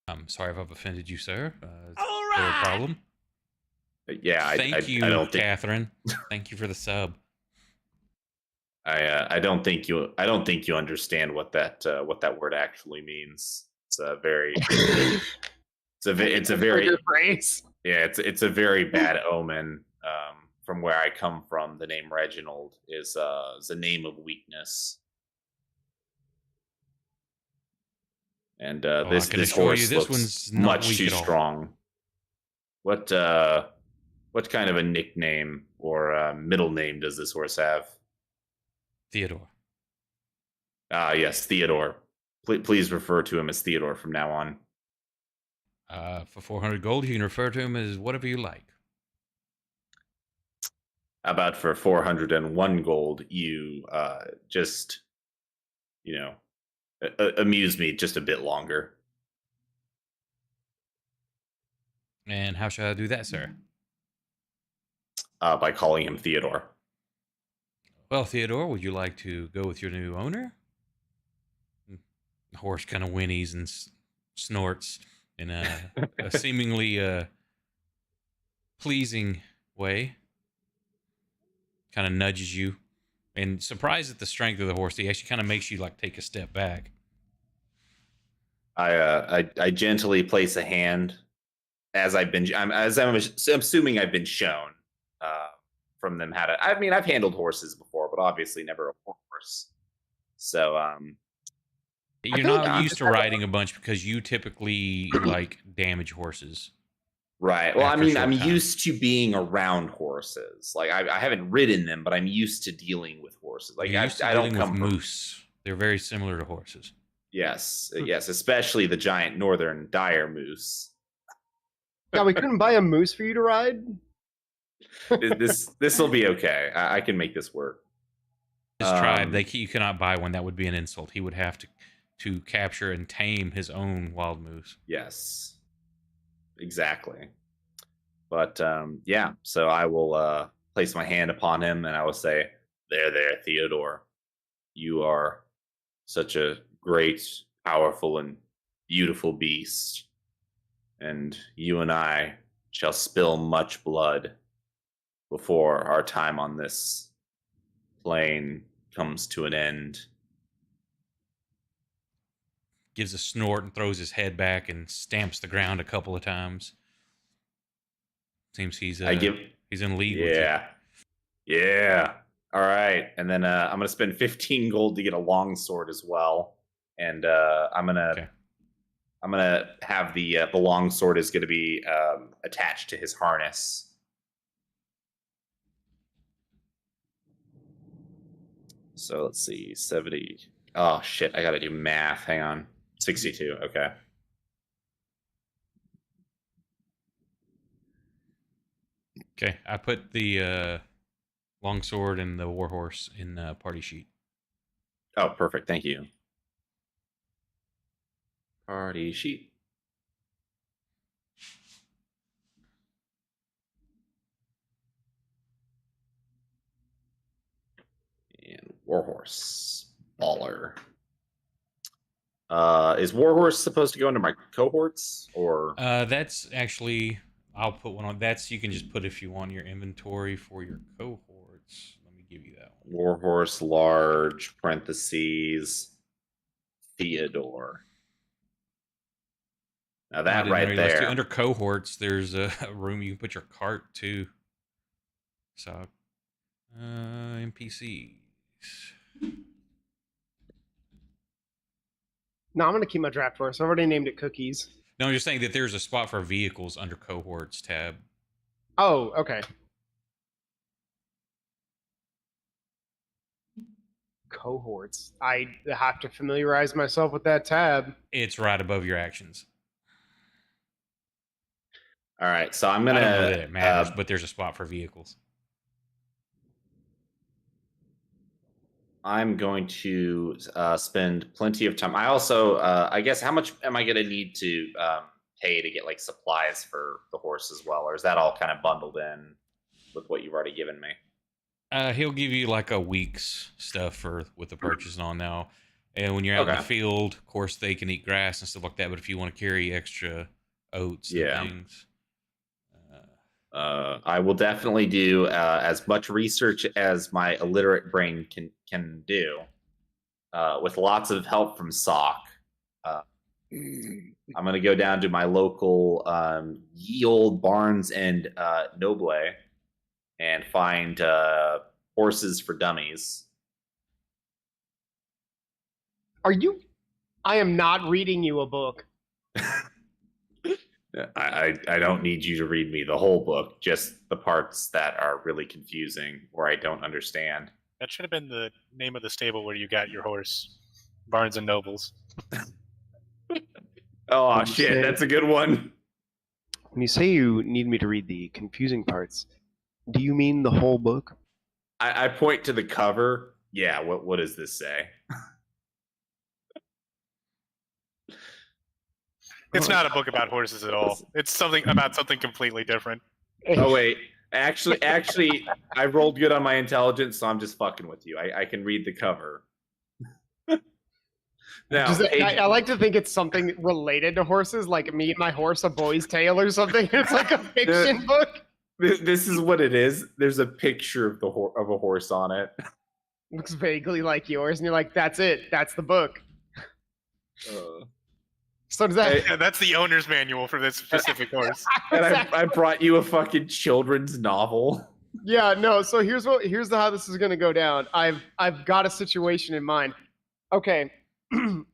I'm sorry if I've offended you, sir. Is All there a right. problem? Yeah, Thank you, I don't think Catherine. Thank you for the sub. I don't think you understand what that word actually means. It's a very it's a very Trigger phrase. yeah, it's a very bad omen. From where I come from, the name Reginald is a name of weakness, and Oh, I can this assure you horse this looks one's not much weak too at all. strong. What kind of a nickname or middle name does this horse have? Theodore. Yes, Theodore. Please refer to him as Theodore from now on. For 400 gold, you can refer to him as whatever you like. How about for 401 gold, you just, amuse me just a bit longer. And how shall I do that, sir? By calling him Theodore. Well, Theodore, would you like to go with your new owner? The horse kind of whinnies and snorts in a seemingly pleasing way. Kind of nudges you, and surprised at the strength of the horse, he actually kind of makes you like take a step back. I gently place a hand I'm assuming I've been shown from them how to. I mean, I've handled horses before, but obviously never a horse. So You're feel like not I'm used just to kinda- riding a bunch because you typically like damage horses. right. Well, I after a mean, short I'm time. used to being around horses. Like I haven't ridden them, but I'm used to dealing with horses. Like You're used to I don't dealing with come from. moose. They're very similar to horses. Yes, yes, especially the giant northern dire moose. Yeah, we couldn't buy a moose for you to ride. This will be okay. I can make this work. His tribe, you cannot buy one. That would be an insult. He would have to capture and tame his own wild moose. Yes, exactly. But yeah, so I will place my hand upon him and I will say, there, Theodore. You are such a great, powerful, and beautiful beast. And you and I shall spill much blood before our time on this plane comes to an end. Gives a snort and throws his head back and stamps the ground a couple of times. Seems he's he's in league with you. Yeah. All right, and then I'm gonna spend 15 gold to get a longsword as well, and I'm gonna have the longsword is gonna be attached to his harness. So let's see, 70. Oh shit, I gotta do math. Hang on, 62. Okay. Okay, I put the longsword and the warhorse in party sheet. Oh, perfect. Thank you. Party sheet. And Warhorse. Baller. Is Warhorse supposed to go into my cohorts or? That's actually, I'll put one on. That's you can just put if you want your inventory for your cohorts. Let me give you that one. Warhorse large parentheses Theodore. Now I that didn't right realize, too. there. Under cohorts, there's a room you can put your cart too. So, NPCs. No, I'm gonna keep my draft horse. I already named it Cookies. No, I'm just saying that there's a spot for vehicles under cohorts tab. Oh, okay. Cohorts. I have to familiarize myself with that tab. It's right above your actions. All right, so I'm I don't know that gonna it matters, but there's a spot for vehicles. I'm going to spend plenty of time. I also, I guess, how much am I going to need to pay to get like supplies for the horse as well, or is that all kind of bundled in with what you've already given me? He'll give you like a week's stuff for with the purchasing on now. And when you're out in the Okay. field, of course, they can eat grass and stuff like that. But if you want to carry extra oats and Yeah. things, I will definitely do as much research as my illiterate brain can do, with lots of help from Sock. I'm going to go down to my local ye old Barnes and Noble and find horses for dummies. Are you? I am not reading you a book. I don't need you to read me the whole book, just the parts that are really confusing or I don't understand. That should have been the name of the stable where you got your horse, Barnes and Nobles. Oh, When you shit, say- that's a good one. When you say you need me to read the confusing parts, do you mean the whole book? I point to the cover. Yeah, what does this say? It's not a book about horses at all. It's something about something completely different. Oh, wait. Actually, I rolled good on my intelligence, so I'm just fucking with you. I can read the cover. Now, I like to think it's something related to horses, like Me and My Horse, A Boy's Tale or something. It's like a fiction book. this is what it is. There's a picture of of a horse on it. Looks vaguely like yours, and you're like, that's it. That's the book. So does that... Yeah, that's the owner's manual for this specific horse. And I brought you a fucking children's novel. Yeah, no. So here's how this is going to go down. I've got a situation in mind. Okay,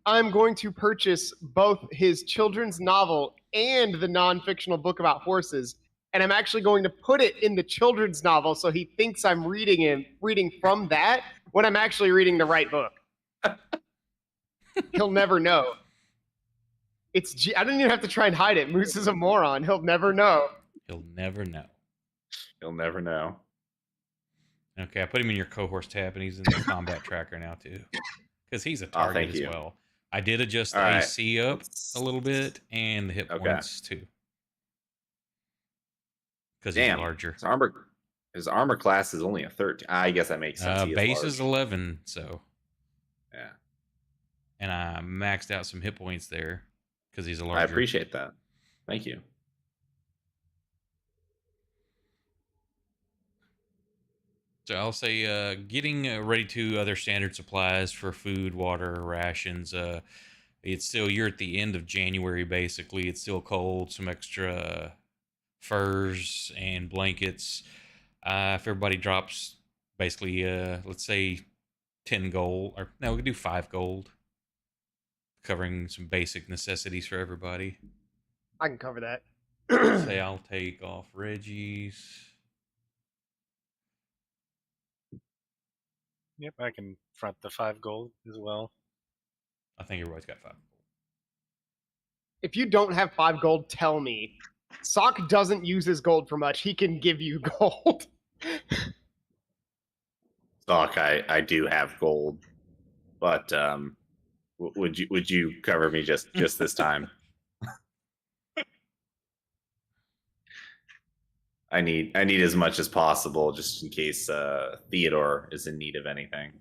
I'm going to purchase both his children's novel and the non-fictional book about horses, and I'm actually going to put it in the children's novel so he thinks I'm reading from that when I'm actually reading the right book. He'll never know. I don't even have to try and hide it. Moose is a moron. He'll never know. he'll never know. You'll never know. Okay, I put him in your cohorts tab, and he's in the combat tracker now too, because he's a target thank as you. well. I did adjust the All right. AC up a little bit and the hit Okay. points too, because he's Damn. larger. His armor class is only a 13. I guess that makes sense. He Base is large. 11, so Yeah, and I maxed out some hit points there because he's a I larger. appreciate that. Thank you. So I'll say getting ready to other standard supplies for food, water, rations. It's still, you're at the end of January basically. It's still cold. Some extra furs and blankets. If everybody drops basically, let's say 10 gold, or no, we could do 5 gold, covering some basic necessities for everybody. I can cover that. Say I'll take off Reggie's. Yep, I can front the 5 gold as well. I think everybody's got 5 gold. If you don't have 5 gold, tell me. Sock doesn't use his gold for much. He can give you gold. Doc, I do have gold, but would you cover me just this time? I need as much as possible just in case Theodore is in need of anything.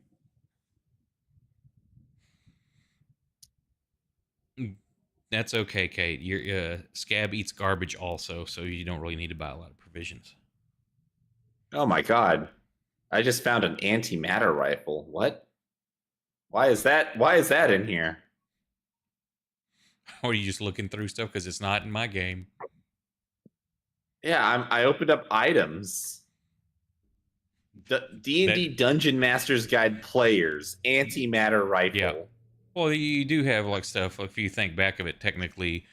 That's okay, Kate. Your Scab eats garbage also, so you don't really need to buy a lot of provisions. Oh my god. I just found an antimatter rifle. What? Why is that in here? Or are you just looking through stuff because it's not in my game? Yeah, I opened up items. D&D Dungeon Master's Guide players antimatter rifle. Yeah. Well, you do have like stuff. If you think back of it, technically,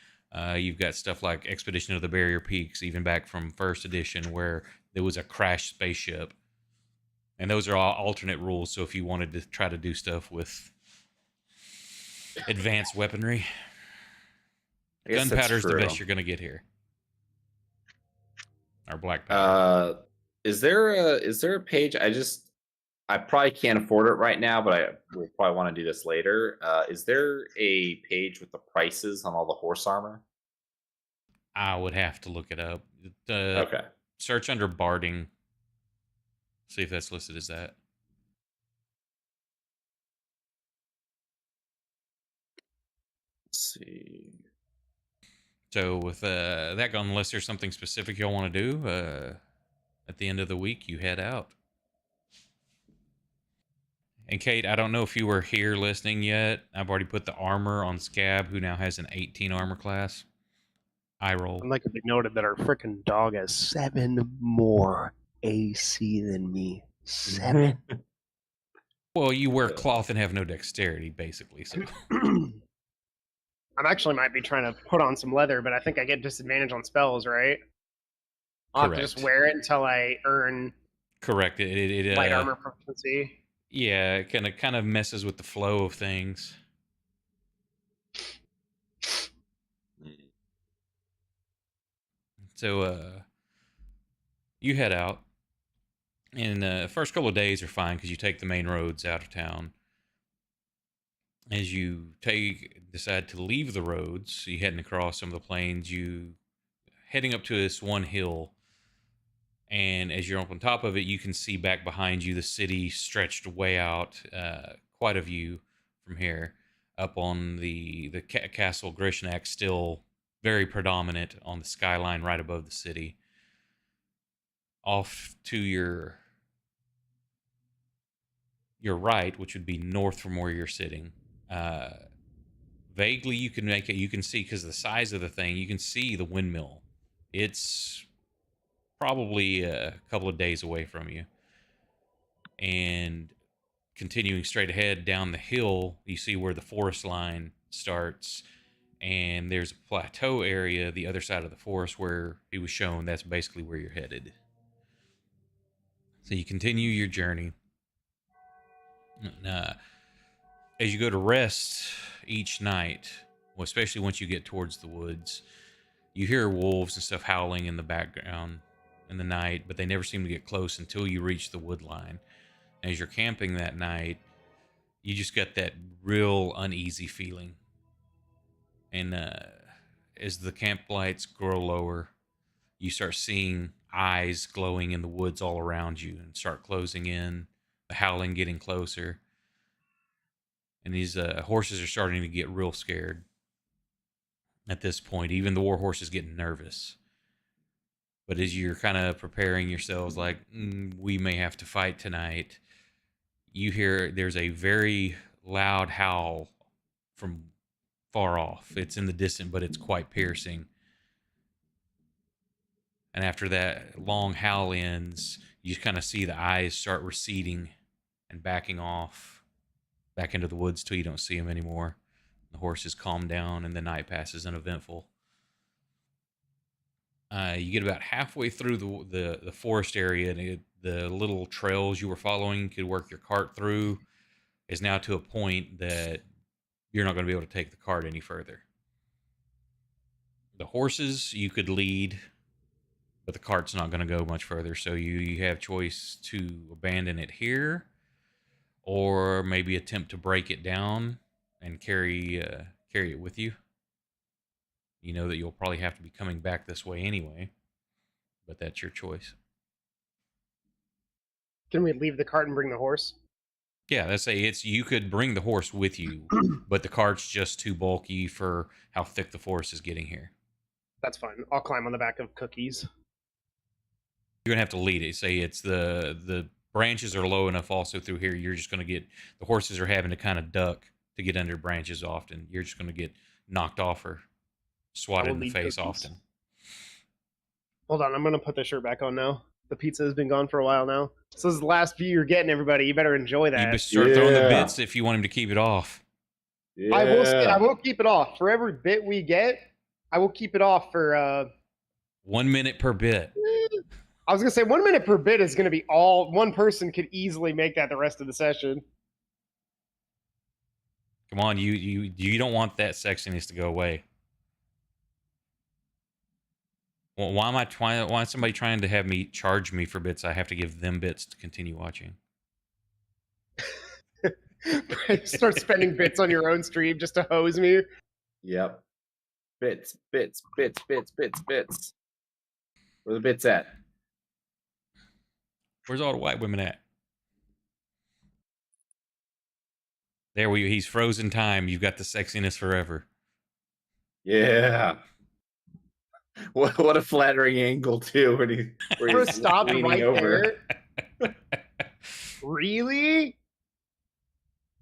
You've got stuff like Expedition of the Barrier Peaks, even back from first edition, where there was a crashed spaceship. And those are all alternate rules. So if you wanted to try to do stuff with advanced weaponry, I guess that's gunpowder's the true. best you're going to get here. Or black powder. Is there a page? I probably can't afford it right now, but I will probably want to do this later. Is there a page with the prices on all the horse armor? I would have to look it up. Okay. Search under barding. See if that's listed as that. Let's see. So with that gone, unless there's something specific y'all want to do, at the end of the week, you head out. And Kate, I don't know if you were here listening yet. I've already put the armor on Scab, who now has an 18 armor class. I roll. I'd like to be noted that our frickin' dog has 7 more AC than me. 7. Well, you wear cloth and have no dexterity, basically. So I actually might be trying to put on some leather, but I think I get disadvantage on spells, right? I'll have to just wear it until I earn correct. It light armor proficiency. Yeah, it kind of messes with the flow of things. So you head out, and the first couple of days are fine because you take the main roads out of town. As you decide to leave the roads, you heading across some of the plains, you heading up to this one hill, and as you're up on top of it, you can see back behind you the city stretched way out, quite a view from here. Up on the castle Grishnak, still very predominant on the skyline right above the city. Off to your right, which would be north from where you're sitting. Vaguely, you can make it. You can see, because of the size of the thing, you can see the windmill. It's probably a couple of days away from you. And continuing straight ahead down the hill, you see where the forest line starts, and there's a plateau area the other side of the forest where it was shown. That's basically where you're headed. So you continue your journey. And, as you go to rest each night, well, especially once you get towards the woods, you hear wolves and stuff howling in the background in the night, but they never seem to get close until you reach the wood line. As you're camping that night, you just got that real uneasy feeling. And as the camp lights grow lower, you start seeing eyes glowing in the woods all around you and start closing in, the howling getting closer. And these horses are starting to get real scared at this point. Even the war horse is getting nervous. But as you're kind of preparing yourselves, like, we may have to fight tonight, you hear there's a very loud howl from far off. It's in the distance, but it's quite piercing. And after that long howl ends, you kind of see the eyes start receding and backing off back into the woods till you don't see them anymore. The horses calm down and the night passes uneventful. You get about halfway through the forest area, and the little trails you were following you could work your cart through is now to a point that you're not going to be able to take the cart any further. The horses you could lead, but the cart's not going to go much further. So you have choice to abandon it here, or maybe attempt to break it down and carry it with you. You know that you'll probably have to be coming back this way anyway, but that's your choice. Can we leave the cart and bring the horse? Yeah, let's say you could bring the horse with you, but the cart's just too bulky for how thick the forest is getting here. That's fine. I'll climb on the back of Cookies. You're gonna have to lead it. Say it's the branches are low enough also through here. You're just gonna get, the horses are having to kind of duck to get under branches often. You're just gonna get knocked off or swatted in the face often. Hold on, I'm gonna put the shirt back on now. The pizza has been gone for a while now. So this is the last view you're getting, everybody. You better enjoy that. You best start throwing the bits if you want him to keep it off. Yeah. I will keep it off. For every bit we get, I will keep it off for 1 minute per bit. I was gonna say 1 minute per bit is gonna be all one person could easily make that the rest of the session. Come on, you don't want that sexiness to go away. Well, why am I trying? Why is somebody trying to have me charge me for bits? I have to give them bits to continue watching. Start spending bits on your own stream just to hose me. Yep. Bits. Where the bits at? Where's all the white women at? There he's frozen time. You've got the sexiness forever. Yeah. What a flattering angle too where First he's stop leaning right over. there. Really?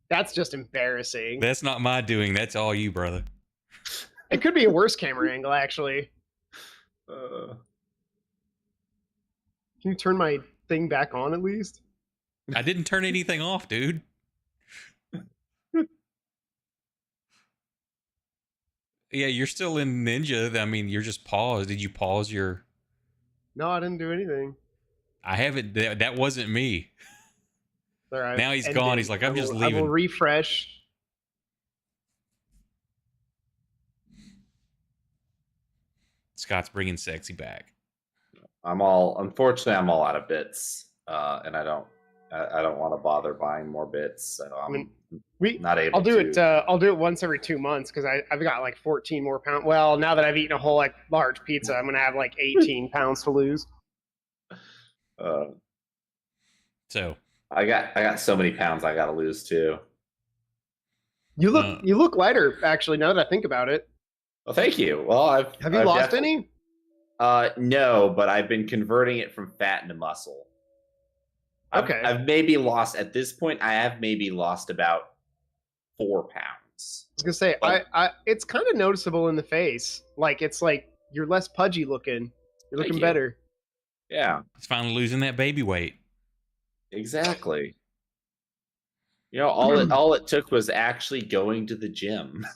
That's just embarrassing. That's not my doing. That's all you, brother. It could be a worse camera angle, actually. Can you turn my thing back on at least? I didn't turn anything off, dude. Yeah, you're still in Ninja. I mean, you're just paused. Did you pause your... No, I didn't do anything. I haven't... That wasn't me. All right. Now he's gone. He's like, I'm just I leaving. will refresh. Scott's bringing sexy back. Unfortunately, I'm all out of bits, and I don't want to bother buying more bits, so I'm not able. I'll do it once every 2 months because I've got like 14 more pounds. Well, now that I've eaten a whole like large pizza, I'm gonna have like 18 pounds to lose. So I got so many pounds I got to lose too. You look lighter actually. Now that I think about it. Well, thank you. Well, have you lost any? No, but I've been converting it from fat into muscle. Okay. I've maybe lost at this point. I have maybe lost about 4 pounds. I was gonna say, I it's kind of noticeable in the face. Like it's like you're less pudgy looking. You're looking better. Yeah, it's finally losing that baby weight. Exactly. You know, all it took was actually going to the gym.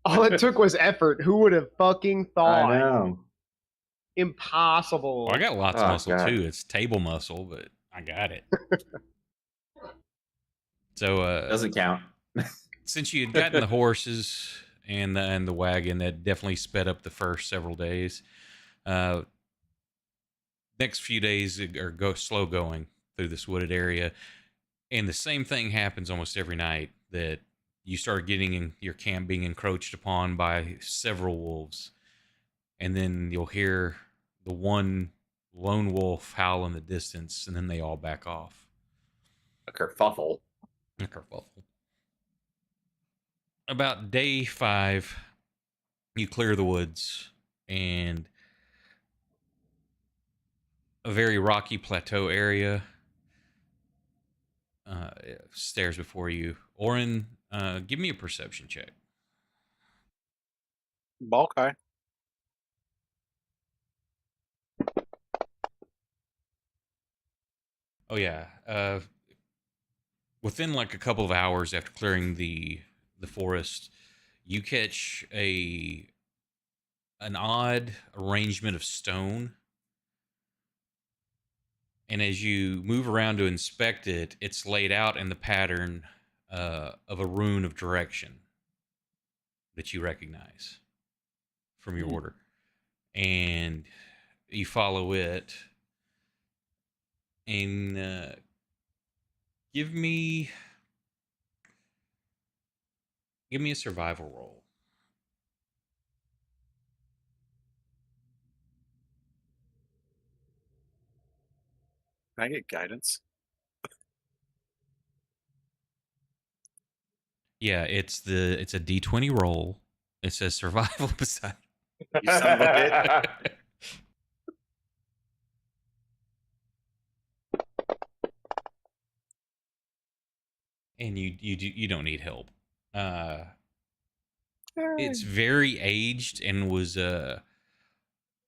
All it took was effort. Who would have fucking thought? I know. Impossible. Well, I got lots of muscle too. It's table muscle, but I got it. So doesn't count. Since you had gotten the horses and the wagon, that definitely sped up the first several days. Next few days are slow going through this wooded area, and the same thing happens almost every night. That you start getting your camp being encroached upon by several wolves, and then you'll hear the one lone wolf howl in the distance, and then they all back off. A kerfuffle. A kerfuffle. About day 5, you clear the woods, and a very rocky plateau area stares before you. Oren, give me a perception check. Okay. Oh yeah. Within like a couple of hours after clearing the forest, you catch an odd arrangement of stone. And as you move around to inspect it, it's laid out in the pattern of a rune of direction that you recognize from your order. And you follow it. And give me a survival roll. Can I get guidance? Yeah, it's a D20 roll. It says survival beside. You son of a bitch. And you don't need help. It's very aged and was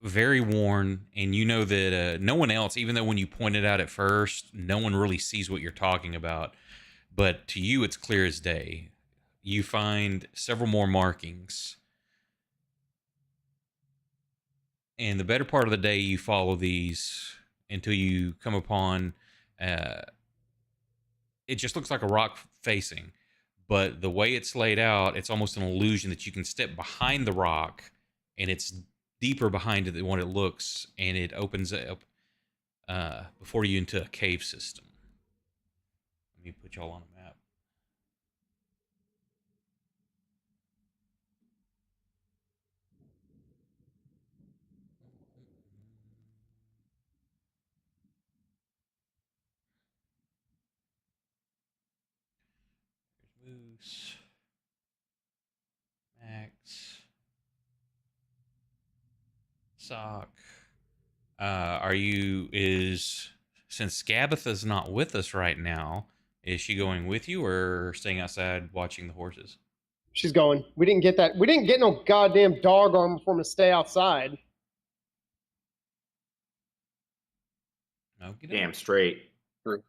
very worn, and you know that no one else, even though when you pointed out at first, no one really sees what you're talking about, but to you it's clear as day. You find several more markings, And the better part of the day, you follow these until you come upon. It just looks like a rock facing, but the way it's laid out, it's almost an illusion that you can step behind the rock, and it's deeper behind it than what it looks, and it opens up before you into a cave system. Let me put y'all on a map. There's Moose, Max, Sock. Are you is since Skabatha's not with us right now? Is she going with you or staying outside watching the horses? She's going. We didn't get that. We didn't get no goddamn dog armor for him to stay outside. No, get Damn straight. True.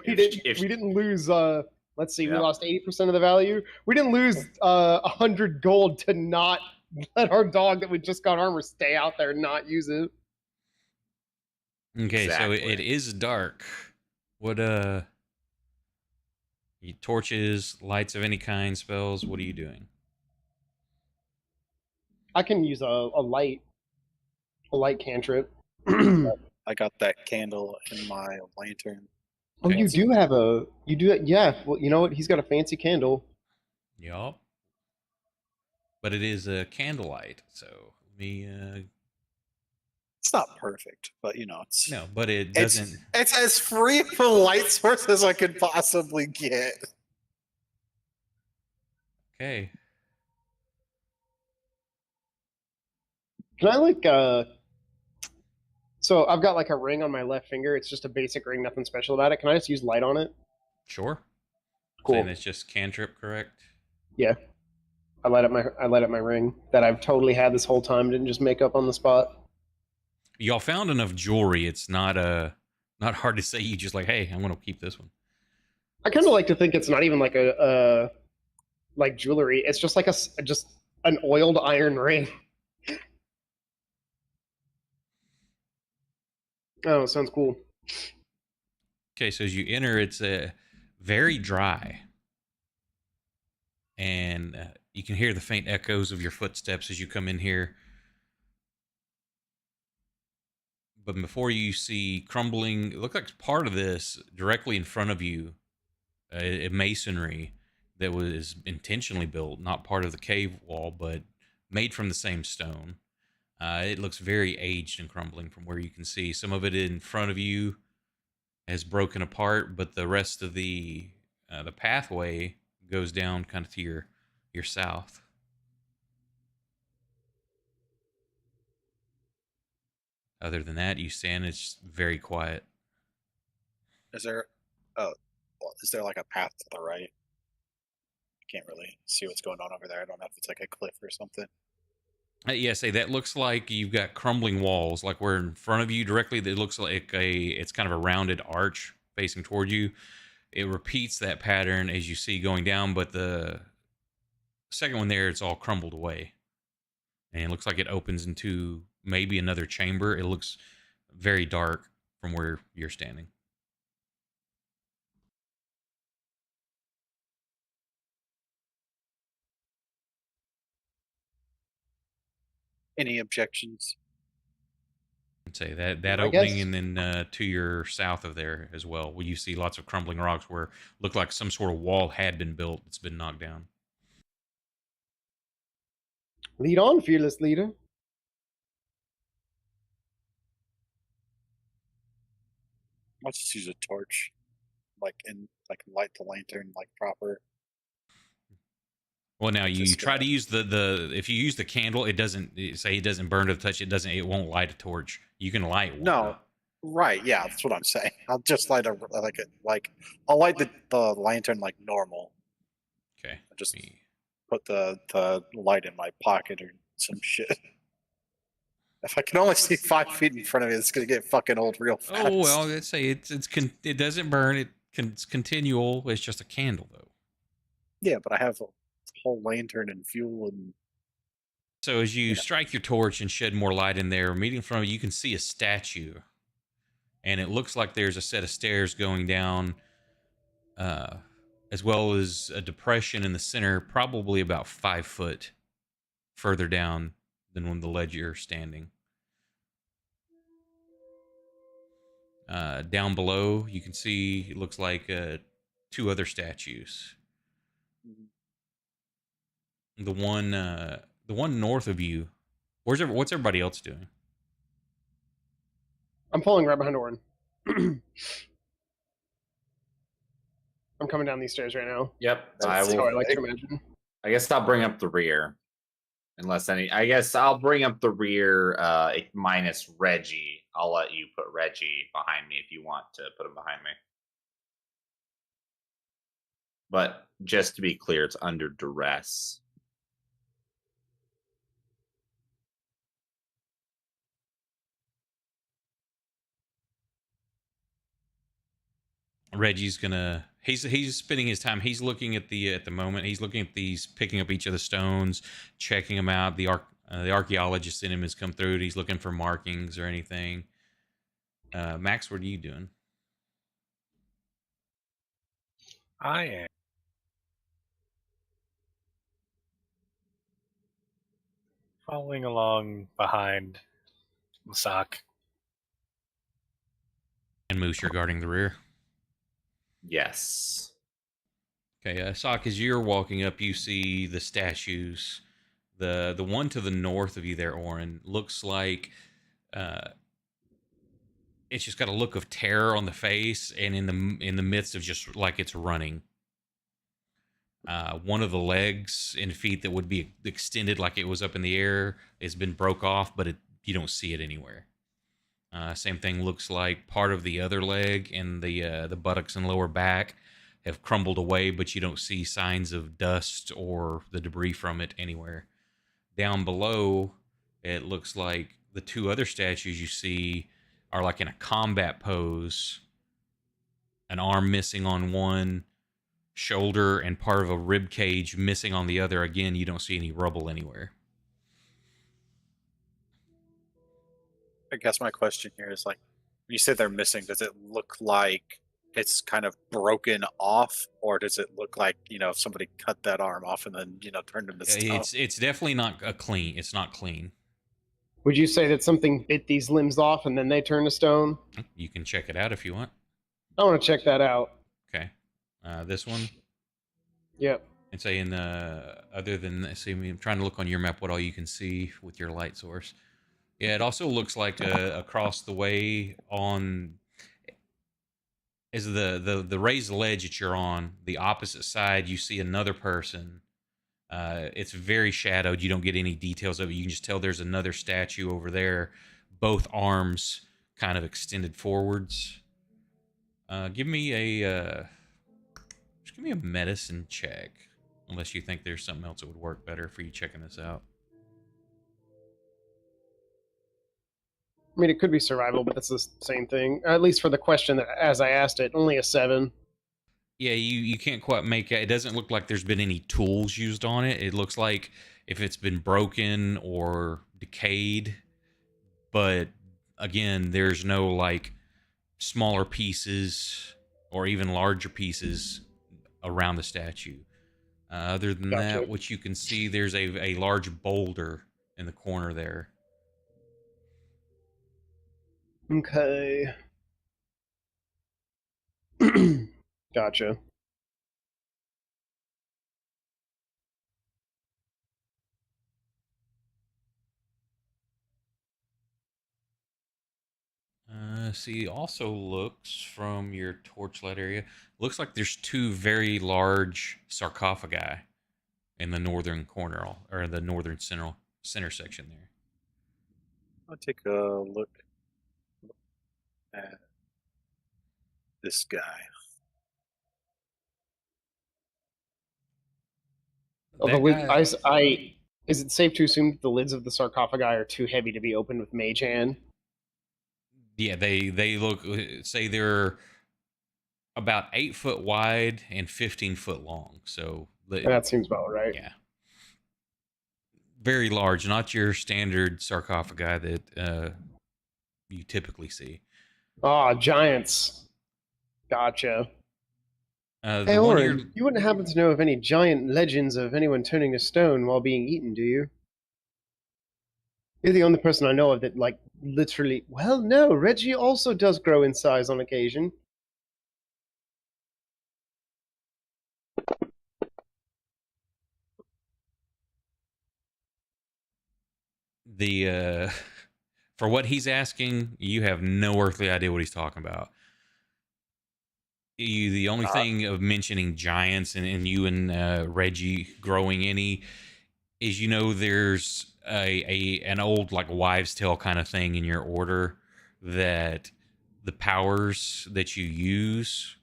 We didn't lose. Let's see. We Yeah. lost 80% of the value. We didn't lose 100 gold to not let our dog that we just got armor stay out there and not use it. Okay, Exactly. so it is dark. What torches, lights of any kind, spells, what are you doing? I can use a light cantrip. I got that candle in my lantern. Oh, you do have you do it. Yeah. Well, you know what? He's got a fancy candle. Yup. But it is a candlelight, so let me It's not perfect, but it's no, but it doesn't It's as free of a light source as I could possibly get. okay. Can I so I've got like a ring on my left finger. It's just a basic ring, nothing special about it. Can I just use light on it? Sure. Cool. Saying it's just cantrip, correct? Yeah. I light up my ring that I've totally had this whole time. Didn't just make up on the spot. Y'all found enough jewelry. It's not not hard to say you just like, hey, I'm gonna keep this one. I kind of like to think it's not even like a like jewelry. It's just like just an oiled iron ring. Oh, sounds cool. Okay, so as you enter, it's very dry, and you can hear the faint echoes of your footsteps as you come in here. But before you see crumbling, it looks like part of this directly in front of you, a masonry that was intentionally built, not part of the cave wall, but made from the same stone. It looks very aged and crumbling from where you can see. Some of it in front of you has broken apart, but the rest of the pathway goes down kind of to your south. Other than that, you stand. It's very quiet. Is there like a path to the right? I can't really see what's going on over there. I don't know if it's like a cliff or something. Yeah, say that looks like you've got crumbling walls, like where in front of you directly. That looks like it's kind of a rounded arch facing toward you. It repeats that pattern as you see going down, but the second one there, it's all crumbled away, and it looks like it opens into maybe another chamber. It looks very dark from where you're standing. Any objections? I'd say that I opening, guess. and then to your south of there as well, where you see lots of crumbling rocks where look like some sort of wall had been built. It's been knocked down. Lead on, fearless leader. I'll just use a torch, like light the lantern like proper. Well, now you Just, try to use the if you use the candle, it doesn't say it doesn't burn to the touch. It won't light a torch. You can light one. No, right? Yeah, that's what I'm saying. I'll just light I'll light the lantern like normal. Okay. I'll just me- put the light in my pocket or some shit. If I can only see 5 feet in front of me, it's gonna get fucking old real fast. Oh well, let's say it doesn't burn. It's continual. It's just a candle though. Yeah, but I have a whole lantern and fuel and So as you strike your torch and shed more light in there, immediately in front of you, you can see a statue. And it looks like there's a set of stairs going down, as well as a depression in the center, probably about 5 foot further down than when the ledge you're standing. Down below, you can see it looks like 2 other statues. The one north of you. What's everybody else doing? I'm pulling right behind Orin. I'm coming down these stairs right now. Yep. That's how I like to imagine. I guess I'll bring up the rear. I guess I'll bring up the rear minus Reggie. I'll let you put Reggie behind me if you want to put him behind me. But just to be clear, it's under duress. Reggie's gonna he's spending his time. He's looking at the moment. He's looking at these, picking up each of the stones, checking them out. The archaeologist in him has come through. He's looking for markings or anything. Max, what are you doing? I am following along behind Masak. And Moose, you're guarding the rear. Yes. Okay, Sock, as you're walking up, you see the statues. The one to the north of you there, Orin, looks like it's just got a look of terror on the face, and in the midst of just like it's running. One of the legs and feet that would be extended like it was up in the air has been broke off, but you don't see it anywhere. Same thing looks like part of the other leg and the buttocks and lower back have crumbled away, but you don't see signs of dust or the debris from it anywhere. Down below, it looks like the 2 other statues you see are like in a combat pose. An arm missing on one shoulder and part of a rib cage missing on the other. Again, you don't see any rubble anywhere. I guess my question here is like, when you say they're missing, does it look like it's kind of broken off, or does it look like, if somebody cut that arm off and then, turned into stone? It's definitely not clean. It's not clean. Would you say that something bit these limbs off and then they turn to stone? You can check it out if you want. I want to check that out. Okay. This one? Yep. And say other than, see, I'm trying to look on your map what all you can see with your light source. Yeah, it also looks like across the way on is the raised ledge that you're on, the opposite side, you see another person. It's very shadowed. You don't get any details of it. You can just tell there's another statue over there, both arms kind of extended forwards. Give me a medicine check, unless you think there's something else that would work better for you checking this out. I mean, it could be survival, but that's the same thing. At least for the question that, as I asked it, only a 7. Yeah, you can't quite make it. It doesn't look like there's been any tools used on it. It looks like if it's been broken or decayed, but again, there's no like smaller pieces or even larger pieces around the statue. Other than that, what you can see, there's a large boulder in the corner there. Okay. Gotcha. See, also looks from your torchlight area, looks like there's 2 very large sarcophagi in the northern corner, or the northern center section there. I'll take a look at this guy. Although is it safe to assume that the lids of the sarcophagi are too heavy to be opened with mage hand? Yeah, they look, say they're about 8 foot wide and 15 foot long. So that seems about right. Yeah. Very large, not your standard sarcophagi that you typically see. Ah, giants. Gotcha. Hey, The one you're Oren, you wouldn't happen to know of any giant legends of anyone turning to stone while being eaten, do you? You're the only person I know of that, like, literally. Well, no, Reggie also does grow in size on occasion. the for what he's asking, you have no earthly idea what he's talking about. The only thing of mentioning giants and you and Reggie growing any is there's an old like wives' tale kind of thing in your order that the powers that you use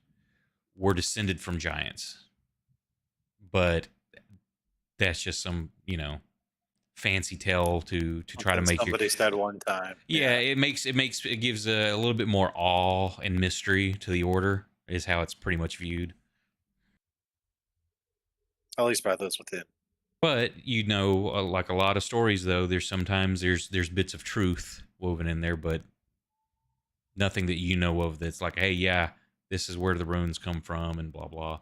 were descended from giants, but that's just some fancy tale to try to Something make you. somebody said one time. Yeah, it gives a little bit more awe and mystery to the order is how it's pretty much viewed. At least by those within. But like a lot of stories though, there's bits of truth woven in there, but nothing that you know of that's like, hey, yeah, this is where the runes come from and blah blah.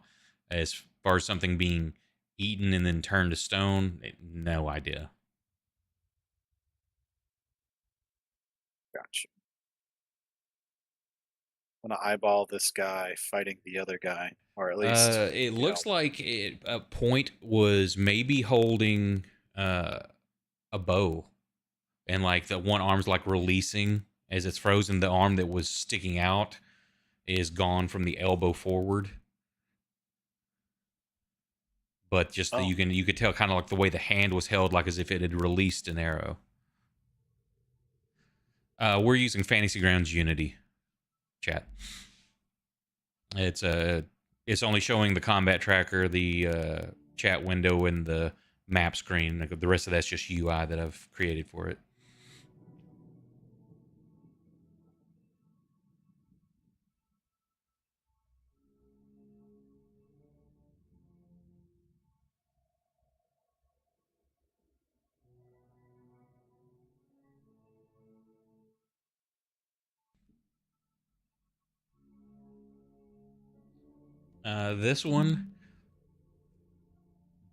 As far as something being eaten and then turned to stone, no idea. Gotcha. I'm gonna eyeball this guy fighting the other guy, or at least It looks like a point was maybe holding a bow, and like the one arm's like releasing as it's frozen. The arm that was sticking out is gone from the elbow forward, but just Oh. you could tell kind of like the way the hand was held, like as if it had released an arrow. We're using Fantasy Grounds Unity chat. It's only showing the combat tracker, the chat window, and the map screen. The rest of that's just UI that I've created for it. This one,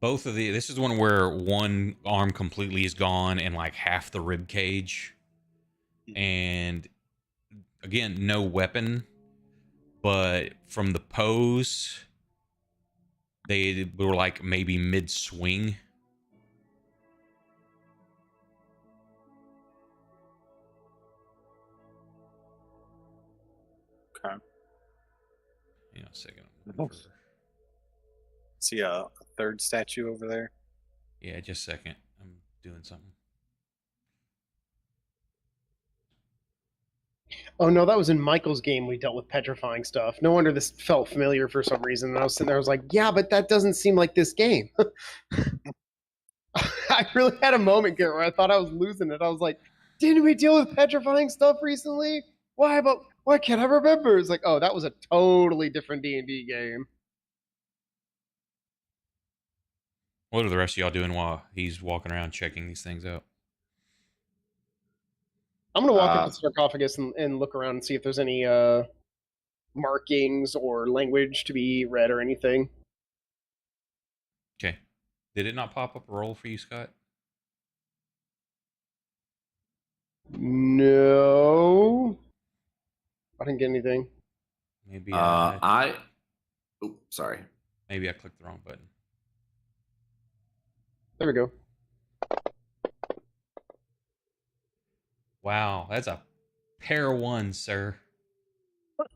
this is one where one arm completely is gone and like half the rib cage, and again, no weapon, but from the pose, they were like maybe mid swing. Okay. Hang on a second. See a third statue over there? Yeah, just a second. I'm doing something. Oh no, that was in Michael's game. We dealt with petrifying stuff. No wonder this felt familiar for some reason. And I was sitting there, I was like, yeah, but that doesn't seem like this game. I really had a moment here where I thought I was losing it. I was like, didn't we deal with petrifying stuff recently? Why can't I remember? It's like, oh, that was a totally different D&D game. What are the rest of y'all doing while he's walking around checking these things out? I'm gonna walk up to the sarcophagus and look around and see if there's any markings or language to be read or anything. Okay. Did it not pop up a roll for you, Scott? No, I didn't get anything. Maybe sorry. maybe I clicked the wrong button. There we go. Wow, that's a pair of ones, sir.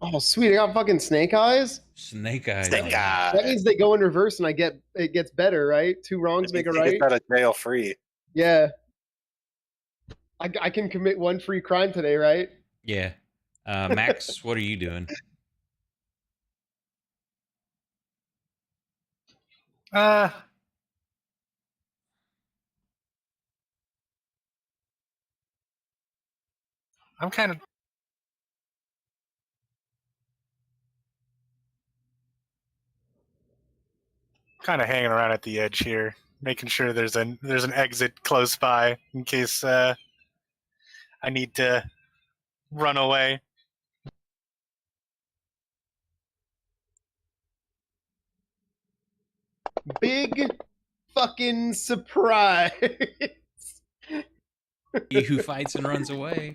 Oh, sweet! I got fucking snake eyes. Snake eyes. Snake eye. That means they go in reverse, and it gets better, right? Two wrongs make a You right. get out of jail free. Yeah. I can commit one free crime today, right? Yeah. Max, what are you doing? I'm kind of hanging around at the edge here. making sure there's an exit close by in case I need to run away. Big fucking surprise. He who fights and runs away.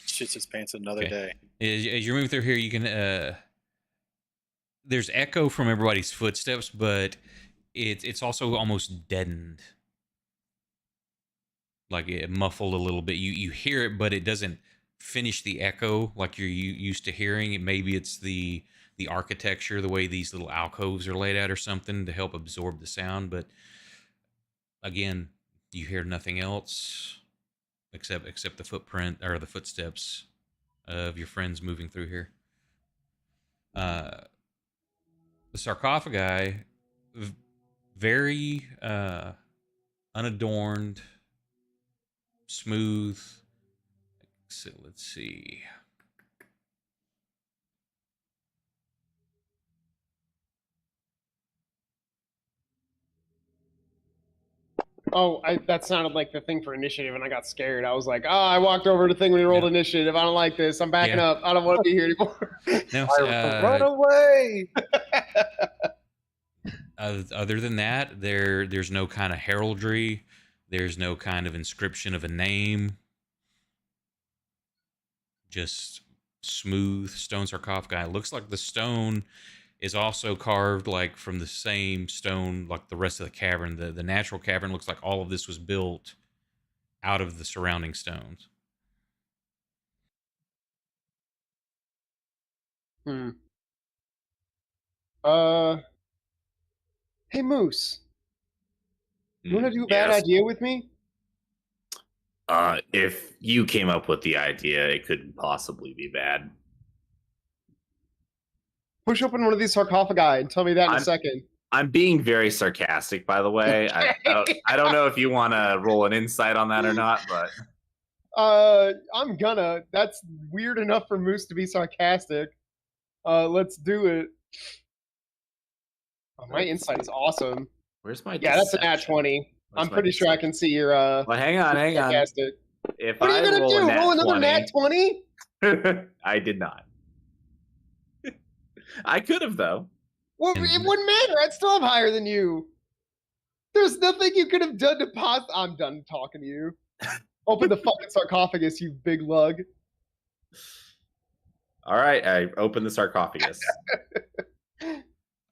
Shits his pants another Okay. day. As you're moving through here, you can there's echo from everybody's footsteps, but it's also almost deadened, like it muffled a little bit. You hear it, but it doesn't finish the echo like you're used to hearing. Maybe it's the architecture, the way these little alcoves are laid out, or something to help absorb the sound. But again, you hear nothing else except the footprint or the footsteps of your friends moving through here. The sarcophagi, very unadorned, smooth. So let's see. Oh, that sounded like the thing for initiative, and I got scared. I was like, oh, I walked over to the thing when he rolled initiative. I don't like this. I'm backing Yeah. up. I don't want to be here anymore. No, Run away! other than that, there's no kind of heraldry. There's no kind of inscription of a name. Just smooth stone sarcophagi. It looks like the stone is also carved like from the same stone like the rest of the cavern. The natural cavern looks like all of this was built out of the surrounding stones. Hey Moose, you want to do a Yes. bad idea with me? If you came up with the idea, it couldn't possibly be bad. Push open one of these sarcophagi and tell me that in a second. I'm being very sarcastic, by the way. I don't know if you want to roll an insight on that or not, but I'm gonna. That's weird enough for Moose to be sarcastic. Let's do it. Oh, my insight is awesome. where's my Yeah, that's a nat deception? 20. Where's I'm my pretty sure I can see your Well, hang on. sarcastic. If What are you I gonna roll do? a nat Roll another 20, nat 20? I did not. I could have though. Well, it wouldn't matter. I'd still have higher than you. There's nothing you could have done to pause. I'm done talking to you. Open the fucking sarcophagus, you big lug. All right, I opened the sarcophagus.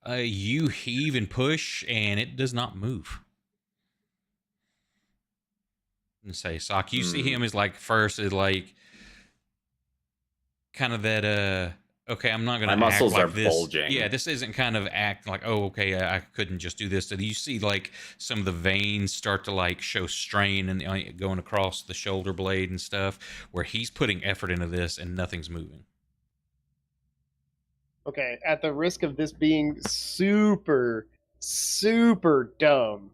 You heave and push, and it does not move. And say, Sock, you see him as like first is like kind of that okay, I'm not gonna My act muscles like are this. bulging. Yeah, this isn't kind of act like, oh, okay, I couldn't just do this. So you see like some of the veins start to like show strain and going across the shoulder blade and stuff, where he's putting effort into this and nothing's moving. Okay, at the risk of this being super, super dumb,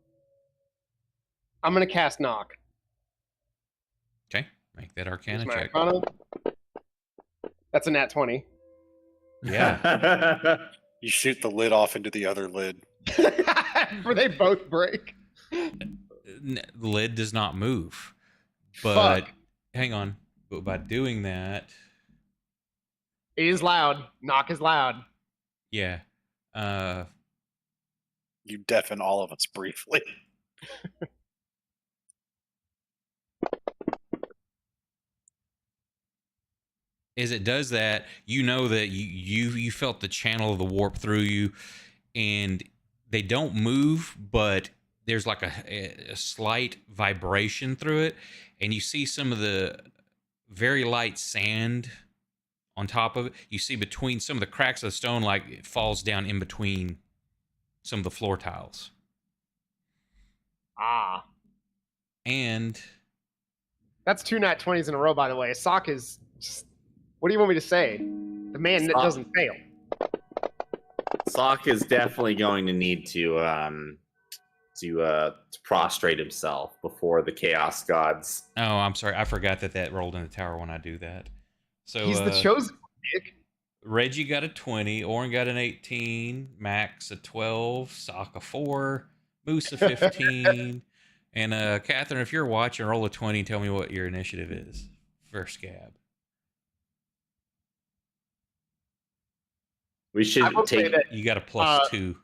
I'm gonna cast Knock. Okay, make that Arcana Here's my check. Arcana. That's a nat 20. Yeah. You shoot the lid off into the other lid. Where they both break. The lid does not move, but Fuck. hang on. But by doing that, It is loud. Knock is loud. yeah, You deafen all of us briefly. as it does that, you know that you felt the channel of the warp through you, and they don't move, but there's like a slight vibration through it, and you see some of the very light sand on top of it. You see between some of the cracks of the stone, like it falls down in between some of the floor tiles. Ah. And That's 2 nat 20s in a row, by the way. Sock is just, what do you want me to say? The man that Sock. doesn't fail. Sock is definitely going to need to prostrate himself before the chaos gods. oh, I'm sorry, I forgot that rolled in the tower when I do that. So He's the chosen one, Nick. Reggie got a 20, Oren got an 18, Max a 12, Sock a 4, Moose a 15, and Catherine, if you're watching, roll a 20. Tell me what your initiative is for Scab. We I should will say take. that You got a plus 2.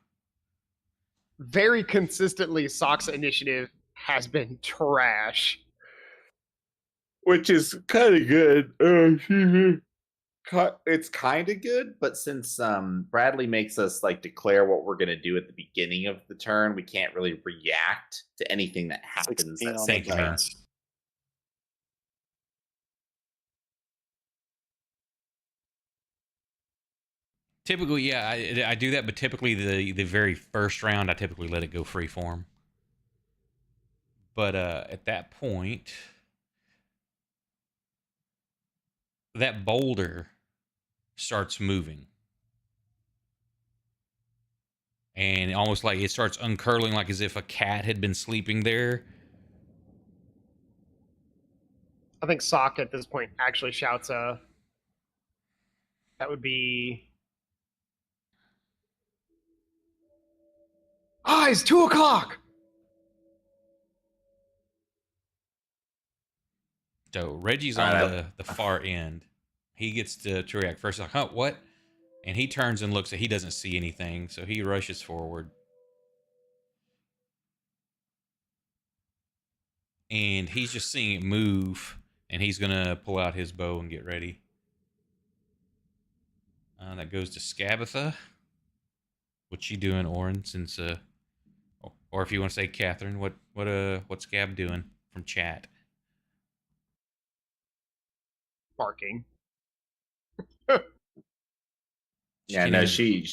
very consistently, Sock's initiative has been trash. Which is kind of good. It's kind of good, but since Bradley makes us like declare what we're gonna do at the beginning of the turn, we can't really react to anything that happens 16 that on the Thank you, man. dice. Typically, yeah, I do that, but typically the very first round, I typically let it go free form. But at that point, that boulder starts moving. And almost like it starts uncurling, like as if a cat had been sleeping there. I think Sock at this point actually shouts that would be it's 2:00. So Reggie's All on right. the far end. He gets to react first. Like, huh, what? And he turns and looks. He doesn't see anything, so he rushes forward. And he's just seeing it move, and he's gonna pull out his bow and get ready. That goes to Scabatha. What you doing, Oren? Since or if you want to say Catherine, what's Scab doing from chat? Barking. Yeah, no, Getting-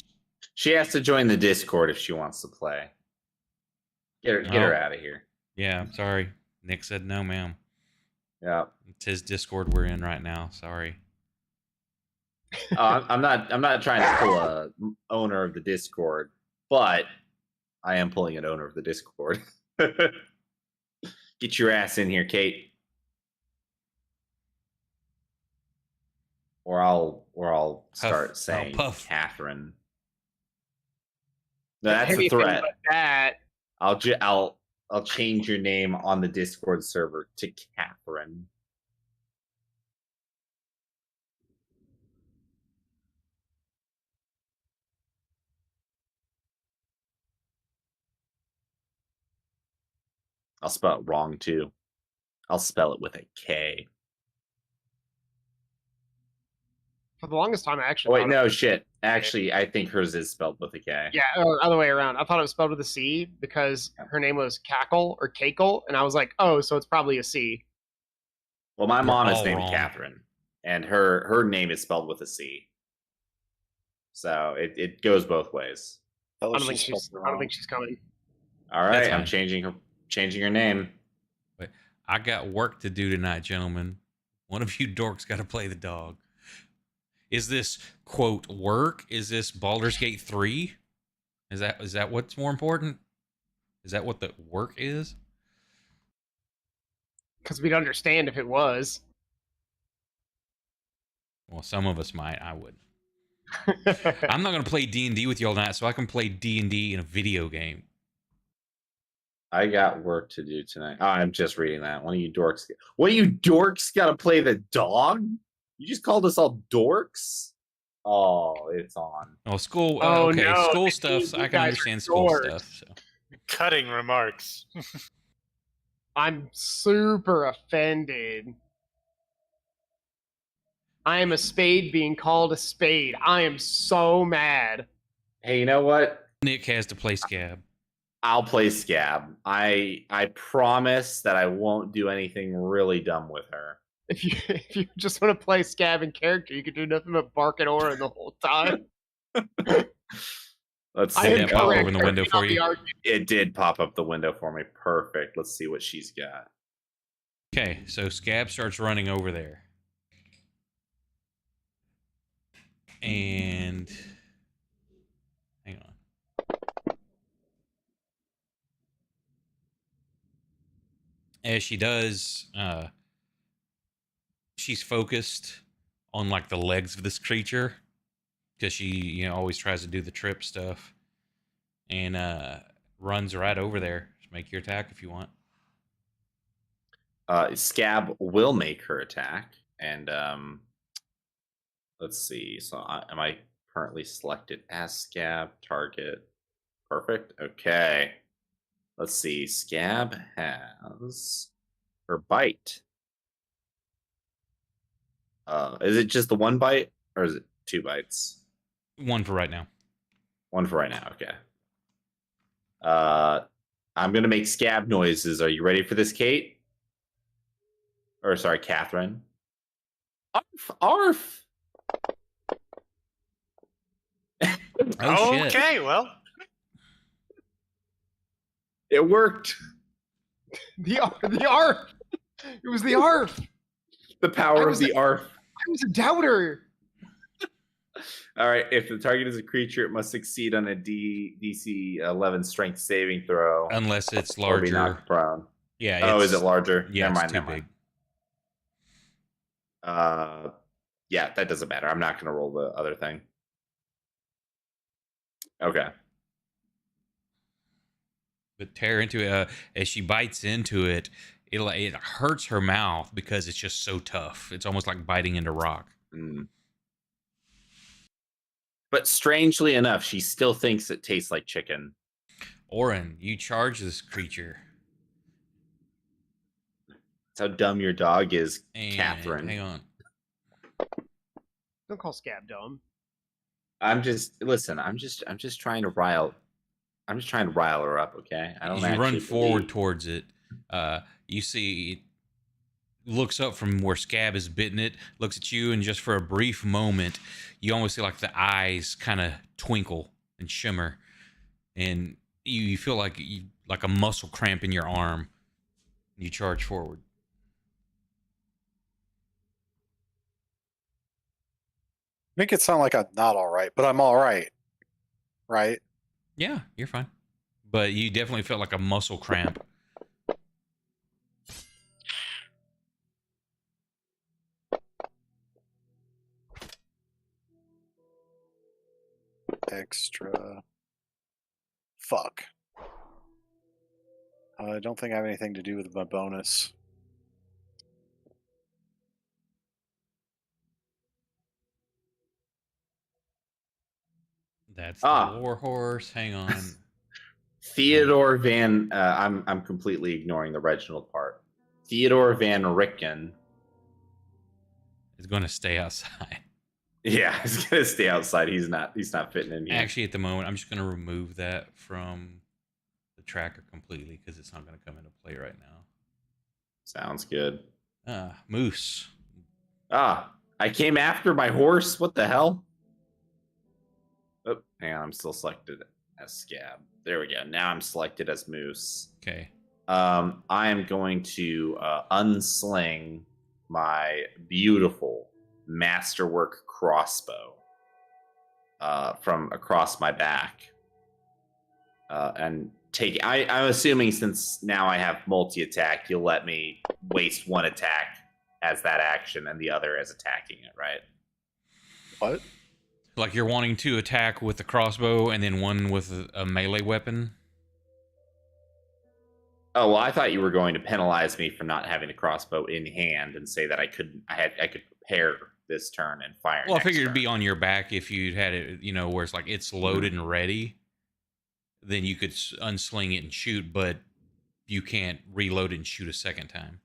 she has to join the Discord if she wants to play. Get her out of here. Yeah, sorry. Nick said no, ma'am. Yeah. It's his Discord we're in right now. Sorry. I'm not trying to pull a owner of the Discord, but I am pulling an owner of the Discord. Get your ass in here, Kate. Or I'll start saying Puff. Catherine. No, that's a Anything threat. but that. I'll change your name on the Discord server to Catherine. I'll spell it wrong too. I'll spell it with a K. For the longest time, I actually. Oh wait, thought no shit. Actually, I think hers is spelled with a K. Yeah, or other way around. I thought it was spelled with a C because her name was Cackle or Cakel, and I was like, oh, so it's probably a C. Well, my mom is all named wrong. Catherine, and her name is spelled with a C. So it goes both ways. I don't think she's coming. All That's right, I'm fine. changing her name. But I got work to do tonight, gentlemen. One of you dorks got to play the dog. Is this quote work? Is this Baldur's Gate 3? Is that what's more important? Is that what the work is? Because we'd understand if it was. Well, some of us might. I would. I'm not going to play D&D with you all night, so I can play D&D in a video game. I got work to do tonight. Oh, I'm just reading that. One of you dorks got to play the dog? You just called us all dorks? Oh, it's on. Oh, school. Oh, Okay, no, school the stuff. D&D I can guys are understand school dorks. stuff. So. Cutting remarks. I'm super offended. I am a spade being called a spade. I am so mad. Hey, you know what? Nick has to play Scab. I'll play Scab. I promise that I won't do anything really dumb with her. If you just want to play Scab in character, you could do nothing but bark at Oren the whole time. Let's I see. Did am that pop correct. open the window for you? It did pop up the window for me. Perfect. Let's see what she's got. Okay, so Scab starts running over there. And hang on. As she does, she's focused on like the legs of this creature, because she always tries to do the trip stuff and runs right over there. Just make your attack if you want. Scab will make her attack, and let's see. So, am I currently selected as Scab target? Perfect. Okay. Let's see. Scab has her bite. Is it just the one bite, or is it 2 bites? One for right now. One for right now. Okay. I'm gonna make scab noises. Are you ready for this, Kate? Or sorry, Catherine. Arf, arf. Oh shit! Okay, well, It worked. The ARF. It was the ARF. The power of the arf. I was a doubter. All right. If the target is a creature, it must succeed on a DC 11 Strength saving throw, Unless it's or be larger. knocked prone. Yeah. Oh, is it larger? Yeah, never mind. it's too Never big. mind. Yeah, that doesn't matter. I'm not going to roll the other thing. Okay. But tear into it as she bites into it. It hurts her mouth because it's just so tough. It's almost like biting into rock. Mm. But strangely enough, she still thinks it tastes like chicken. Oren, you charge this creature. That's how dumb your dog is, And Catherine. hang on. Don't call Scab dumb. I'm just trying to rile. I'm just trying to rile her up, okay? I don't. As you run actually forward believe- towards it, you see it looks up from where Scab is bitten it, looks at you, and just for a brief moment, you almost see like the eyes kind of twinkle and shimmer, and you feel like a muscle cramp in your arm. You charge forward. Make it sound like I'm not all right, but I'm all right. Right? Yeah, you're fine. But you definitely felt like a muscle cramp. Extra. Fuck. I don't think I have anything to do with my bonus. That's the war horse. Hang on. Theodore Van. I'm completely ignoring the Reginald part. Theodore Van Richten. Is going to stay outside. Yeah, he's gonna stay outside. He's not fitting in here. Actually, at the moment, I'm just going to remove that from the tracker completely because it's not going to come into play right now. Sounds good. Moose. I came after my horse. What the hell? Oh, hang on. I'm still selected as Scab. There we go. Now I'm selected as Moose. Okay. I am going to unsling my beautiful masterwork crossbow from across my back, and take. I'm assuming since now I have multi-attack, you'll let me waste one attack as that action and the other as attacking it, right? What? Like you're wanting to attack with the crossbow and then one with a melee weapon? Oh, well, I thought you were going to penalize me for not having the crossbow in hand and say that I could prepare this turn and fire. Well, I next figured it'd turn. be on your back if you had it, where it's like it's loaded and ready. Then you could unsling it and shoot, but you can't reload it and shoot a second time.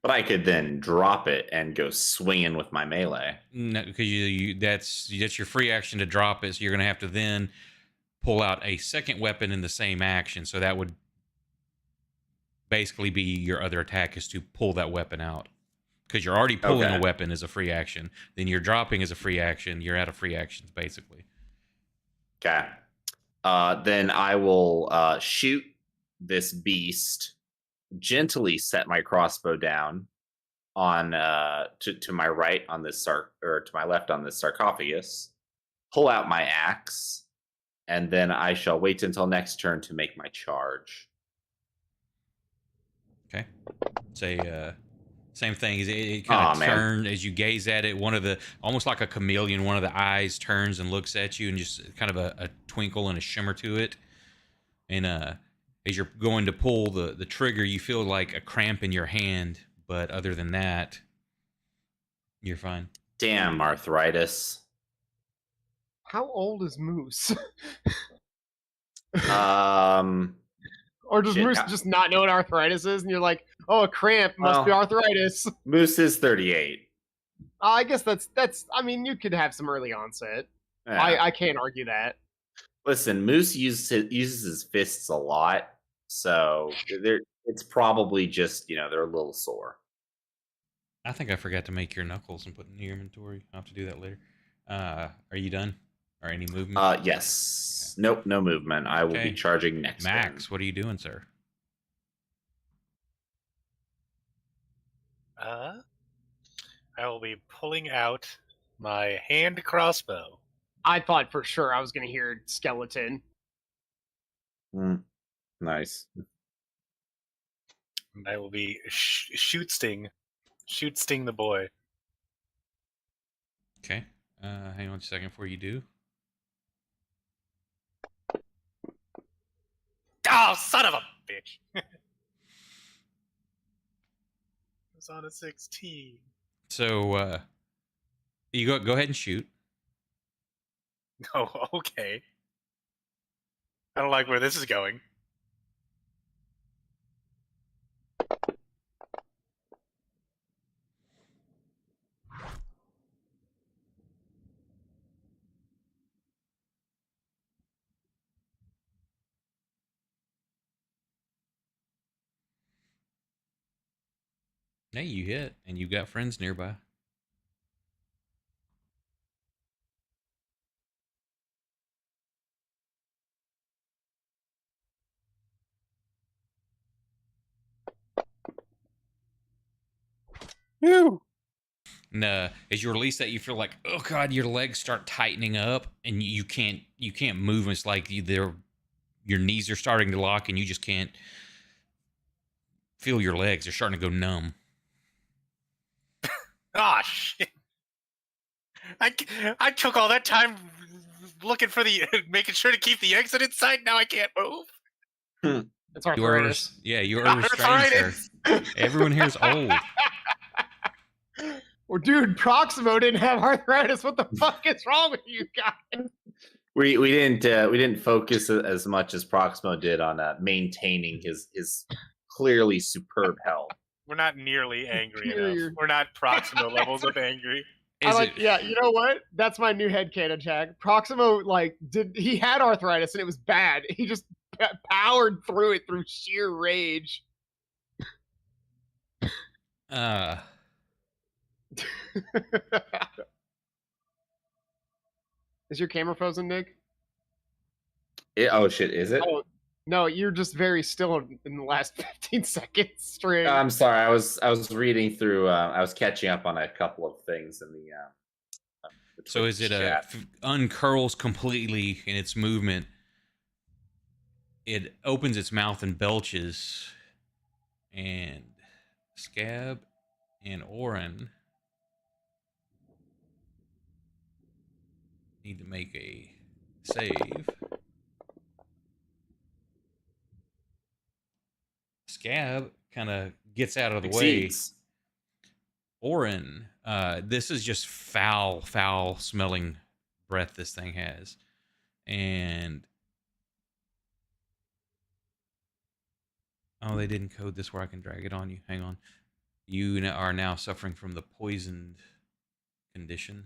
But I could then drop it and go swinging with my melee. No, because that's your free action to drop it. So you're gonna have to then pull out a second weapon in the same action. So that would basically be your other attack is to pull that weapon out. Because you're already pulling a weapon as a free action. Then you're dropping as a free action. You're out of free actions, basically. Okay. Then I will shoot this beast, gently set my crossbow down on to my right on this to my left on this sarcophagus, pull out my axe, and then I shall wait until next turn to make my charge. Okay. It's a Same thing. It kind Aw, of man. turned as you gaze at it. One of the almost like a chameleon. One of the eyes turns and looks at you, and just kind of a twinkle and a shimmer to it. And as you're going to pull the trigger, you feel like a cramp in your hand. But other than that, you're fine. Damn arthritis. How old is Moose? Or Or does Moose just not know what arthritis is, and you're like, oh, a cramp must be Well- arthritis? Moose is 38. I guess that's. I mean, you could have some early onset. Yeah. I can't argue that. Listen, Moose uses his fists a lot, so it's probably just they're a little sore. I think I forgot to make your knuckles and put in the inventory. I'll have to do that later. Are you done? Or any movement? Yes. Nope, no movement. I will Okay. be charging next. Max, what are you doing, sir? I will be pulling out my hand crossbow. I thought for sure I was going to hear skeleton. Nice. And I will be shoot sting the boy. Okay. Hang on a second before you do. Oh, son of a bitch! It was on a 16. So you go ahead and shoot. Oh, okay. I don't like where this is going. Hey, you hit, and you've got friends nearby. Whew. And as you release that, you feel like, oh god, your legs start tightening up, and you can't move. And it's like your knees are starting to lock, and you just can't feel your legs. They're starting to go numb. Ah, shit. I took all that time looking for making sure to keep the exit in sight. Now I can't move. It's arthritis. You are restrained, sir. Everyone here is old. Well, dude, Proximo didn't have arthritis. What the fuck is wrong with you guys? We didn't focus as much as Proximo did on maintaining his clearly superb health. We're not nearly angry Superior. enough. We're not Proximo levels of angry. Yeah, you know what? That's my new headcanon, Jack. Proximo, he had arthritis and it was bad. He just powered through it through sheer rage. Is your camera frozen, Nick? Oh shit, is it? Oh, no, you're just very still in the last 15 seconds straight. I'm sorry. I was reading through. I was catching up on a couple of things in the. So is it chat. uncurls completely in its movement? It opens its mouth and belches, and Scab and Orin need to make a save. Scab kind of gets out of the Exceeds. way. Orin, this is just foul smelling breath this thing has. And oh, they didn't code this where I can drag it on you. Hang on. You are now suffering from the poisoned condition.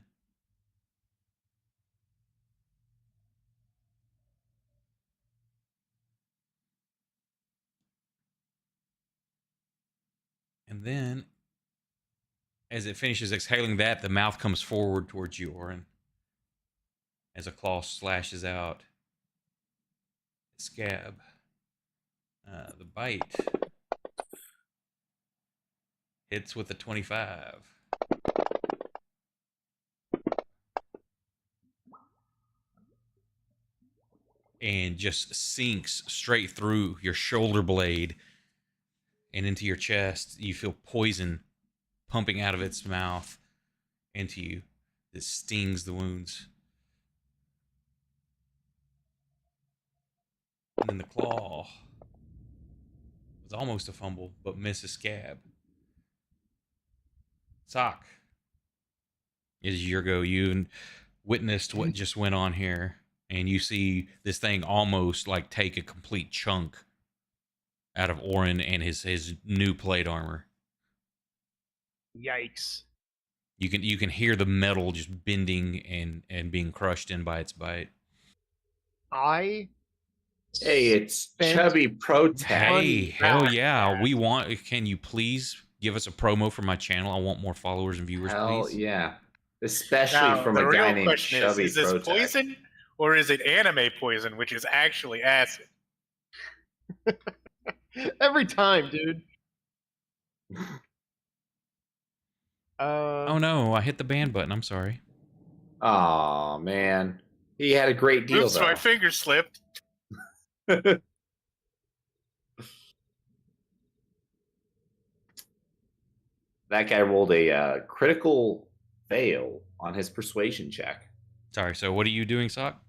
And then, as it finishes exhaling that, the mouth comes forward towards you, Orin. As a claw slashes out. Scab. The bite hits with a 25. And just sinks straight through your shoulder blade and into your chest. You feel poison pumping out of its mouth into you. It stings the wounds. And then the claw was almost a fumble, but misses Scab. Sock. Is your go. You witnessed what just went on here, and you see this thing almost like take a complete chunk out of Orin and his new plate armor. Yikes. You can hear the metal just bending and being crushed in by its bite. I Hey, it's spent Chubby Protect. Hey, hell yeah. that. We want, can you please give us a promo for my channel? I want more followers and viewers, Hell please. yeah. Especially Now, from the a guy real named question Chubby is this Protect. poison or is it anime poison, which is actually acid? Every time, dude. Oh no, I hit the ban button. I'm sorry. Oh man. He had a great deal Oops, my though. finger slipped. That guy rolled a critical fail on his persuasion check. Sorry. So what are you doing, Sock?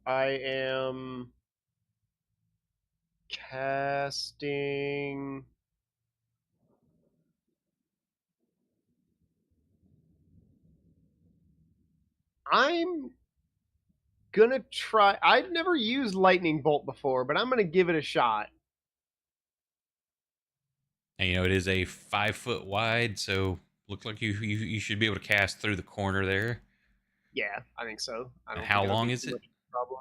I am casting. I'm gonna try. I've never used lightning bolt before, but I'm gonna give it a shot. And you know, it is a 5 foot wide, so looks like you should be able to cast through the corner there. Yeah, I think so. I And don't how think it'll long be is too it? much of a problem.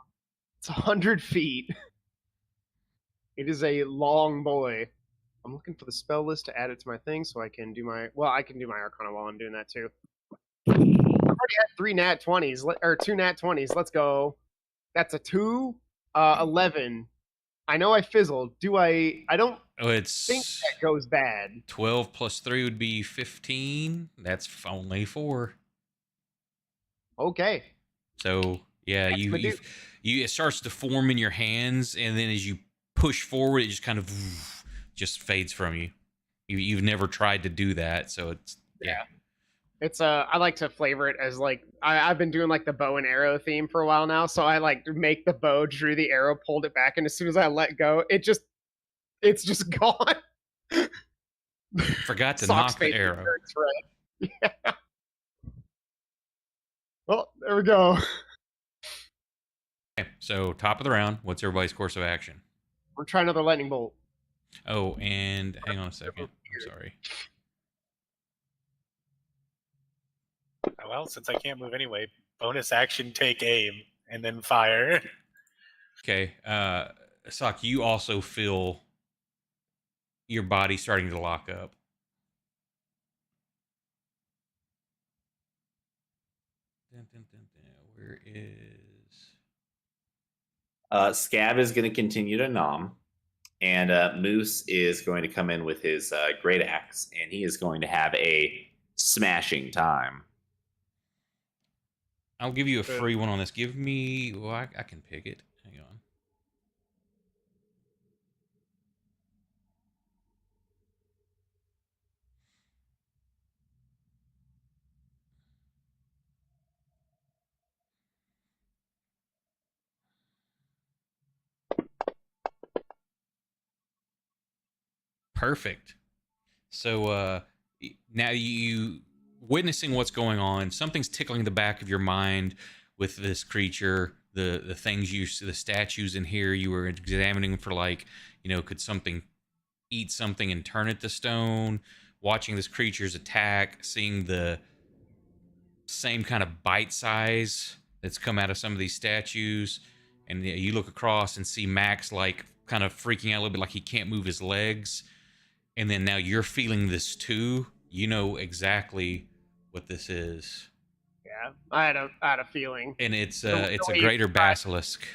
It's 100 feet. It is a long boy. I'm looking for the spell list to add it to my thing so I can do my. Well, I can do my Arcana while I'm doing that too. I've already had 3 nat 20s, or 2 nat 20s. Let's go. That's a 2, 11. I know I fizzled. Do I? I don't Oh, it's think that goes bad. 12 plus 3 would be 15. That's only 4. Okay. So yeah, That's my dude. it starts to form in your hands, and then as you push forward, it just kind of just fades from you. You've never tried to do that, so it's yeah. It's I like to flavor it as like I've been doing like the bow and arrow theme for a while now, so I like make the bow, drew the arrow, pulled it back, and as soon as I let go, it's just gone. Forgot to Sock's knock the face arrow. turns red. Yeah. Well, there we go. Okay, so top of the round. What's everybody's course of action? We're trying another lightning bolt. Oh, and hang on a second. I'm sorry. Well, since I can't move anyway, bonus action, take aim, and then fire. Okay, Sock, you also feel your body starting to lock up. Where is? Scab is going to continue to nom, and Moose is going to come in with his great axe, and he is going to have a smashing time. I'll give you a free one on this. Give me. Well, I can pick it. Hang on. Perfect. So now you witnessing what's going on, something's tickling the back of your mind with this creature. The things you see, the statues in here, you were examining for like, could something eat something and turn it to stone? Watching this creature's attack, seeing the same kind of bite size that's come out of some of these statues, and you look across and see Max like kind of freaking out a little bit, like he can't move his legs. And then now you're feeling this too. You know exactly what this is. Yeah, I had a feeling. And it's The a way you greater described- basilisk.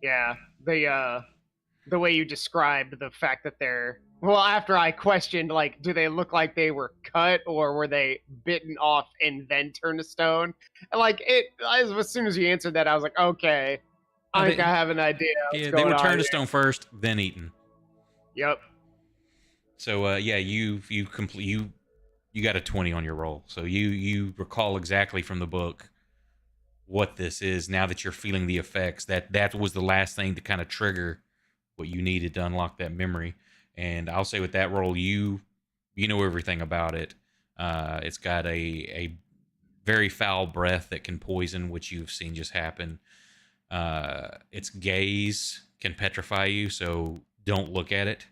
Yeah, the way you described the fact that they're well, after I questioned, like, do they look like they were cut or were they bitten off and then turned to stone? And like as soon as you answered that, I was like, okay, I think I have an idea. Yeah, they were turned to stone first, then eaten. Yep. So yeah, you got a 20 on your roll. So you recall exactly from the book what this is. Now that you're feeling the effects, that was the last thing to kind of trigger what you needed to unlock that memory. And I'll say with that roll, you know everything about it. It's got a very foul breath that can poison, which you've seen just happen. Its gaze can petrify you, so don't look at it.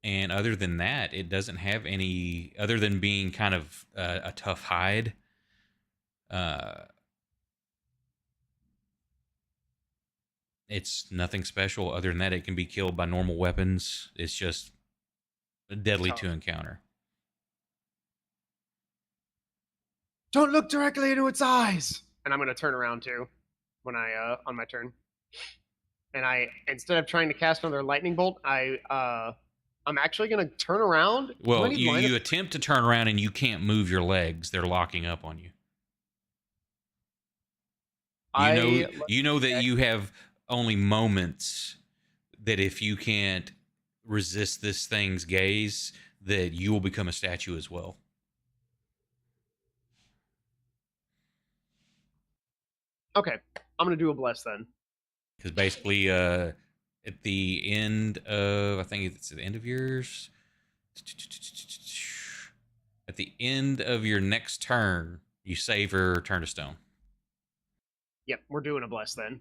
And other than that, it doesn't have any, other than being kind of a tough hide. It's nothing special. Other than that, it can be killed by normal weapons. It's just deadly to encounter. Don't look directly into its eyes. And I'm gonna turn around too, when I on my turn. And I, instead of trying to cast another lightning bolt, I'm actually gonna turn around. Do I Well, need you line of- attempt to turn around and you can't move your legs. They're locking up on you. You know that you have only moments that if you can't resist this thing's gaze, that you will become a statue as well. Okay, I'm gonna do a bless then. Because basically, at the end of, I think it's at the end of yours. At the end of your next turn, you save her turn to stone. Yep, we're doing a bless then.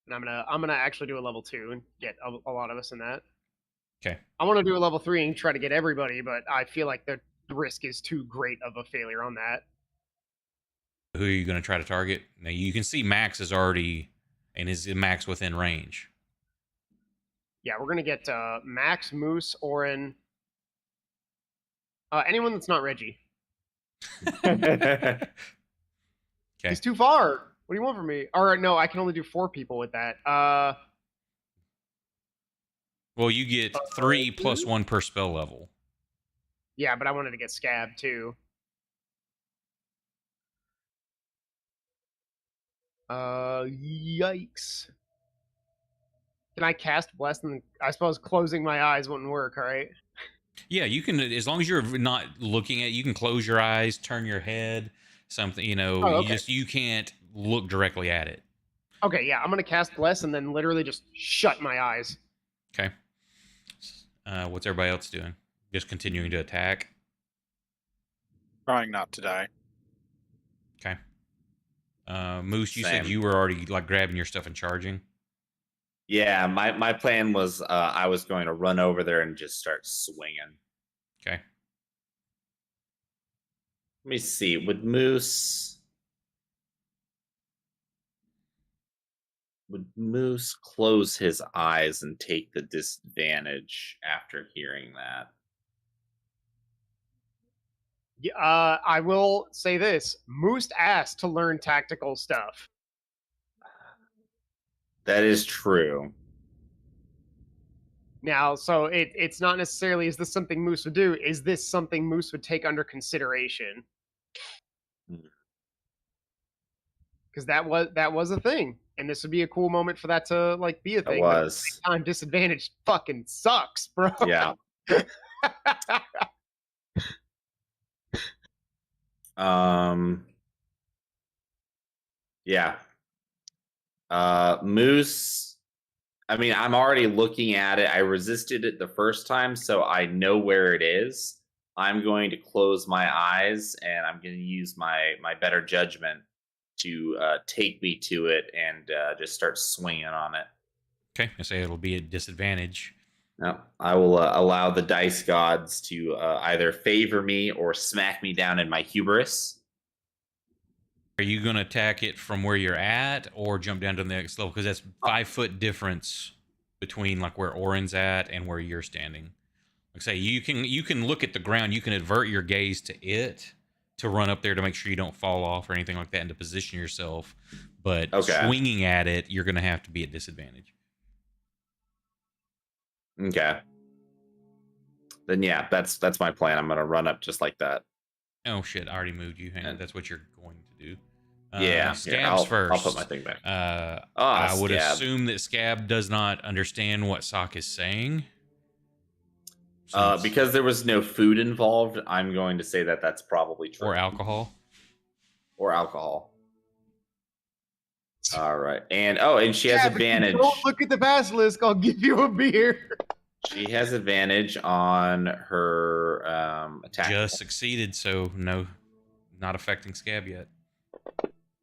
And I'm gonna actually do a level 2 and get a lot of us in that. Okay. I want to do a level 3 and try to get everybody, but I feel like the risk is too great of a failure on that. Who are you going to try to target? Now you can see Max is already, and is Max within range. Yeah, we're gonna get Max, Moose, Orin, anyone that's not Reggie. Okay. He's too far. What do you want from me? All right, no, I can only do 4 people with that. Well, you get 3 plus 1 per spell level. Yeah, but I wanted to get Scab too. Yikes. Can I cast Bless? And I suppose closing my eyes wouldn't work, right? Yeah, you can, as long as you're not looking at, you can close your eyes, turn your head, something, Oh, okay. you can't look directly at it. Okay, yeah, I'm gonna cast Bless and then literally just shut my eyes. Okay. What's everybody else doing? Just continuing to attack? Trying not to die. Okay. Moose, you said Same. you were already like grabbing your stuff and charging. Yeah, my plan was I was going to run over there and just start swinging. Okay. Let me see. Would Moose close his eyes and take the disadvantage after hearing that? Yeah, I will say this: Moose asked to learn tactical stuff. That is true. Now, so it's not necessarily is this something Moose would do? Is this something Moose would take under consideration? Because that was a thing, and this would be a cool moment for that to like be a thing. It But at the was. same time, disadvantage fucking sucks, bro. Yeah. Yeah. Moose. I mean, I'm already looking at it. I resisted it the first time, so I know where it is. I'm going to close my eyes, and I'm going to use my better judgment to take me to it and just start swinging on it. Okay. I say it'll be a disadvantage. No, I will allow the dice gods to either favor me or smack me down in my hubris. Are you going to attack it from where you're at or jump down to the next level? Because that's 5-foot difference between like where Orin's at and where you're standing. Like say you can look at the ground. You can avert your gaze to it to run up there to make sure you don't fall off or anything like that and to position yourself. But swinging at it, you're going to have to be at disadvantage. Okay. Then yeah, that's my plan. I'm going to run up just like that. Oh shit! I already moved you. Hang on, that's what you're going to do. Yeah, here, Scab's first. I'll put my thing back. I would Scab. assume that Scab does not understand what Sock is saying. Because there was no food involved, I'm going to say that that's probably true. Or alcohol. Or alcohol. All right, and she has advantage. Don't look at the basilisk. I'll give you a beer. She has advantage on her attack. Just succeeded, so no, not affecting Scab yet.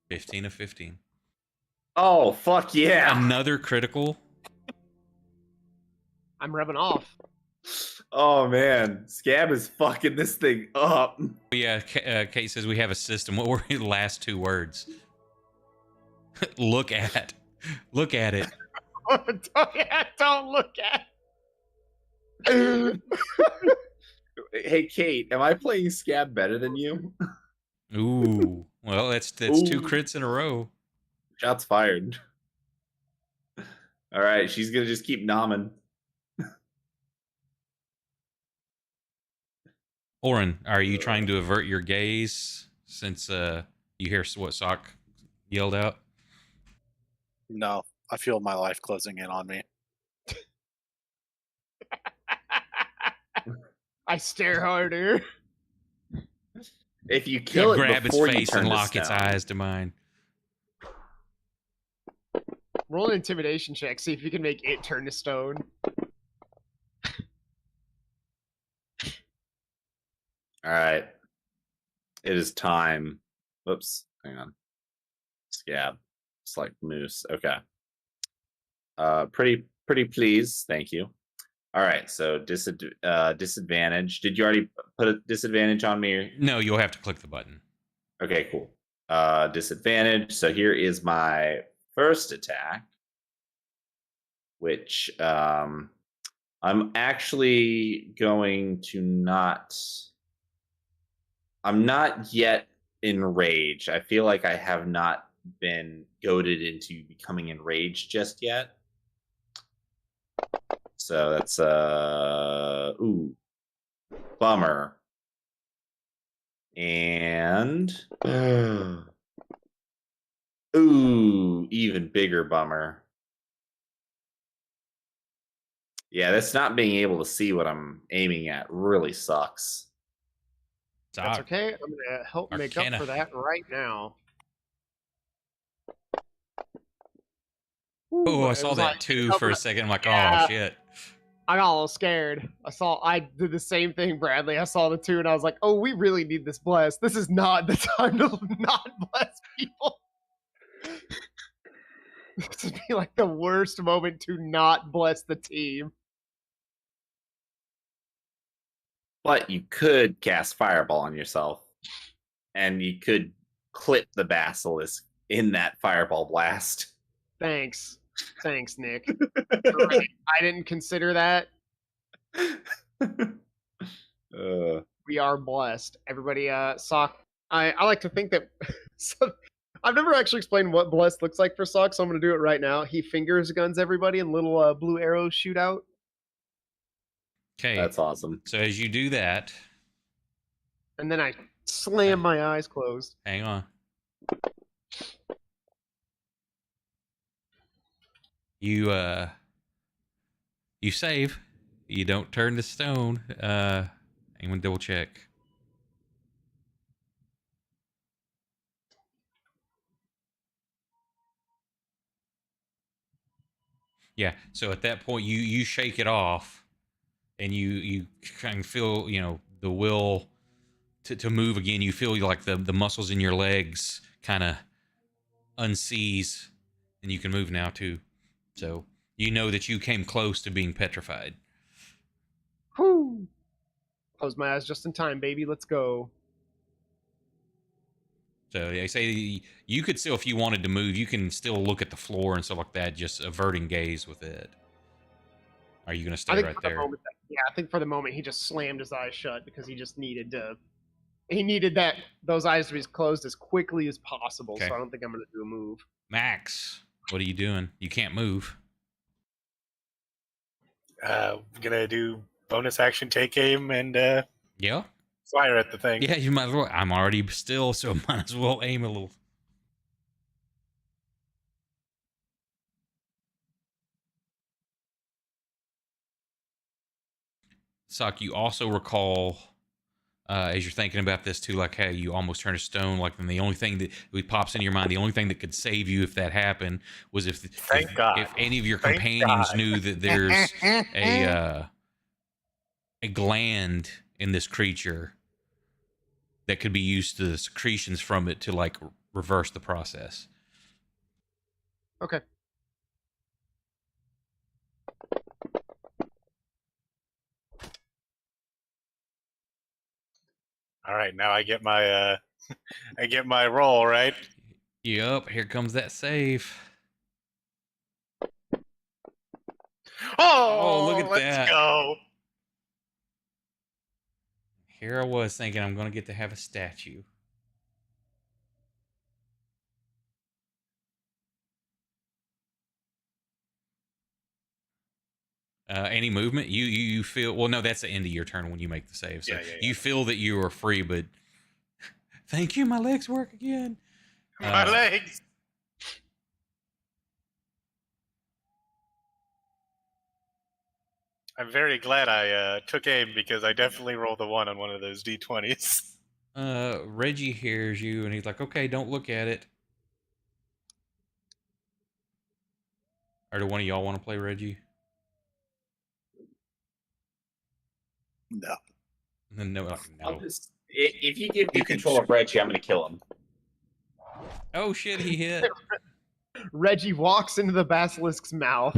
15 of 15. Oh, fuck yeah! Another critical. I'm rubbing off. Oh man, Scab is fucking this thing up. Yeah, Kate says we have a system. What were the last 2 words? Look at. Look at it. Don't look at. Hey Kate, am I playing Scab better than you? Ooh. Well, that's 2 crits in a row. Shots fired. All right, she's gonna just keep nomming. Oren, are you trying to avert your gaze since you hear what Sock yelled out? No, I feel my life closing in on me. I stare harder. If you kill it grab its before you face turn and to lock its stone. eyes to mine. Roll an intimidation check. See if you can make it turn to stone. All right, it is time. Whoops, hang on. Scab, select moose. Okay. Pretty please. Thank you. All right, so disadvantage. Did you already put a disadvantage on me? No, you'll have to click the button. Okay, cool. Disadvantage. So here is my first attack, which I'm actually going to not. I'm not yet enraged. I feel like I have not been goaded into becoming enraged just yet. So that's bummer. And even bigger bummer. Yeah, that's not being able to see what I'm aiming at really sucks. That's okay. I'm gonna help make up for that right now. Oh, I saw that 2 for a second. I'm like, oh shit. I got a little scared. I did the same thing, Bradley. I saw the 2 and I was like, oh, we really need this bless. This is not the time to not bless people. This would be like the worst moment to not bless the team. But you could cast Fireball on yourself, and you could clip the basilisk in that Fireball blast. Thanks, Nick. I didn't consider that. We are blessed. Everybody, Sock. I like to think that. I've never actually explained what blessed looks like for Sock, so I'm going to do it right now. He fingers guns everybody, and little blue arrows shoot out. Okay. That's awesome. So as you do that, and then I slam my eyes closed. Hang on. You save. You don't turn to stone. I'm gonna double check. Yeah. So at that point, you shake it off, and you kind of feel the will to move again. You feel like the muscles in your legs kind of unseize, and you can move now too. So you know that you came close to being petrified. Whew. Close my eyes just in time, baby. Let's go. So they say you could still, if you wanted to move, you can still look at the floor and stuff like that, just averting gaze with it. Are you going to stay right there? I think for the moment he just slammed his eyes shut because he just needed to. He needed those eyes to be closed as quickly as possible. Okay. So I don't think I'm going to do a move. Max, what are you doing? You can't move. Gonna do bonus action, take aim, and yeah, fire at the thing. Yeah, you might as well. I'm already still, so might as well aim a little. Sock, you also recall, as you're thinking about this too, like how you almost turned to stone. Like, then the only thing that pops into your mind, the only thing that could save you if that happened, was Thank God. if any of your Thank companions God. knew that there's a gland in this creature that could be used to the secretions from it to like reverse the process. Okay. All right, now I get my I get my roll, right? Yup, here comes that save. Oh, look at let's that. go. Here I was thinking I'm going to get to have a statue. Any movement? You feel, well, no, that's the end of your turn when you make the save. So Yeah. you feel that you are free, but thank you, my legs work again. My legs. I'm very glad I took aim because I definitely rolled a 1 on one of those d20s. Reggie hears you and he's like, okay, don't look at it. Or do one of y'all want to play Reggie? No. No, like, no. If you give me control of Reggie, I'm going to kill him. Oh shit, he hit. Reggie walks into the basilisk's mouth.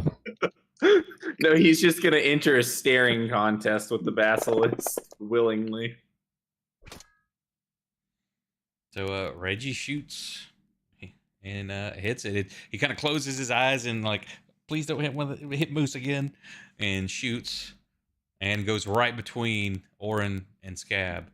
No, he's just going to enter a staring contest with the basilisk willingly. So Reggie shoots and hits it. He kind of closes his eyes and like, please don't hit Moose again, and shoots and goes right between Orin and Scab.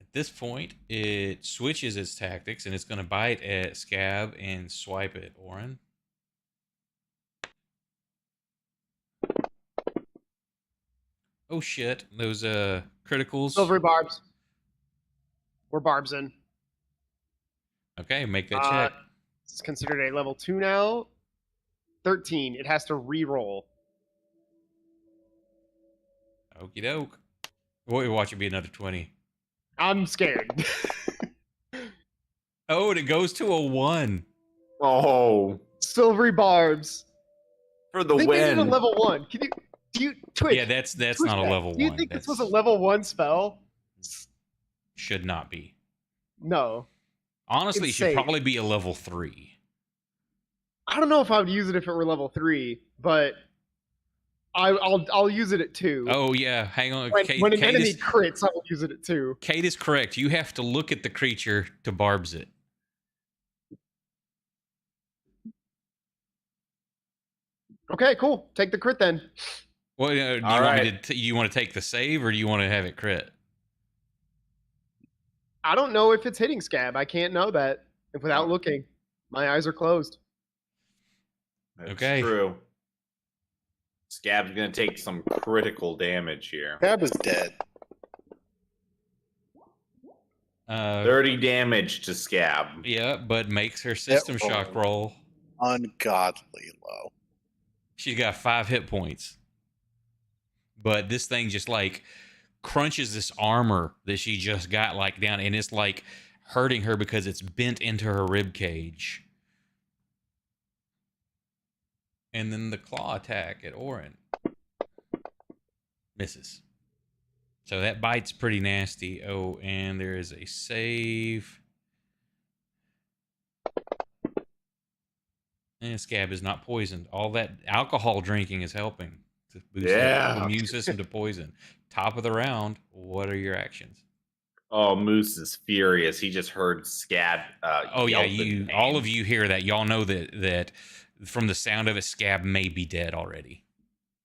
At this point, it switches its tactics and it's going to bite at Scab and swipe at Orin. Oh shit, those criticals. Silvery barbs. We're barbs in. Okay, make that check. It's considered a level 2 now. 13. It has to re-roll. Okie doke. Watch it be another 20. I'm scared. Oh, and it goes to a 1. Oh, Silvery barbs. for the They made it a win. level 1. Do you Twitch? Yeah, that's Twitch not a that. level 1. Do you think That's, this was a level 1 spell? should not be. No. Honestly, it It's should safe. probably be a level 3. I don't know if I would use it if it were level 3, but I'll use it at 2. Oh yeah, hang on. When an enemy crits, I will use it at 2. Kate is correct. You have to look at the creature to barbs it. Okay, cool. Take the crit then. Well, do you want me to? You want to take the save, or do you want to have it crit? I don't know if it's hitting Scab. I can't know that without looking. My eyes are closed. That's Okay. true. Scab's going to take some critical damage here. Scab is dead. 30 damage to Scab. Yeah, but makes her system shock roll. Ungodly low. She's got 5 hit points. But this thing just like crunches this armor that she just got like down, and it's like hurting her because it's bent into her rib cage. And then the claw attack at Orin misses. So that bite's pretty nasty. Oh, and there is a save. And Scab is not poisoned. All that alcohol drinking is helping to boost the immune system to poison. Top of the round, what are your actions? Oh, Moose is furious. He just heard Scab. Oh yeah, yelp at all pain. of you hear that. Y'all know that from the sound of it, Scab may be dead already.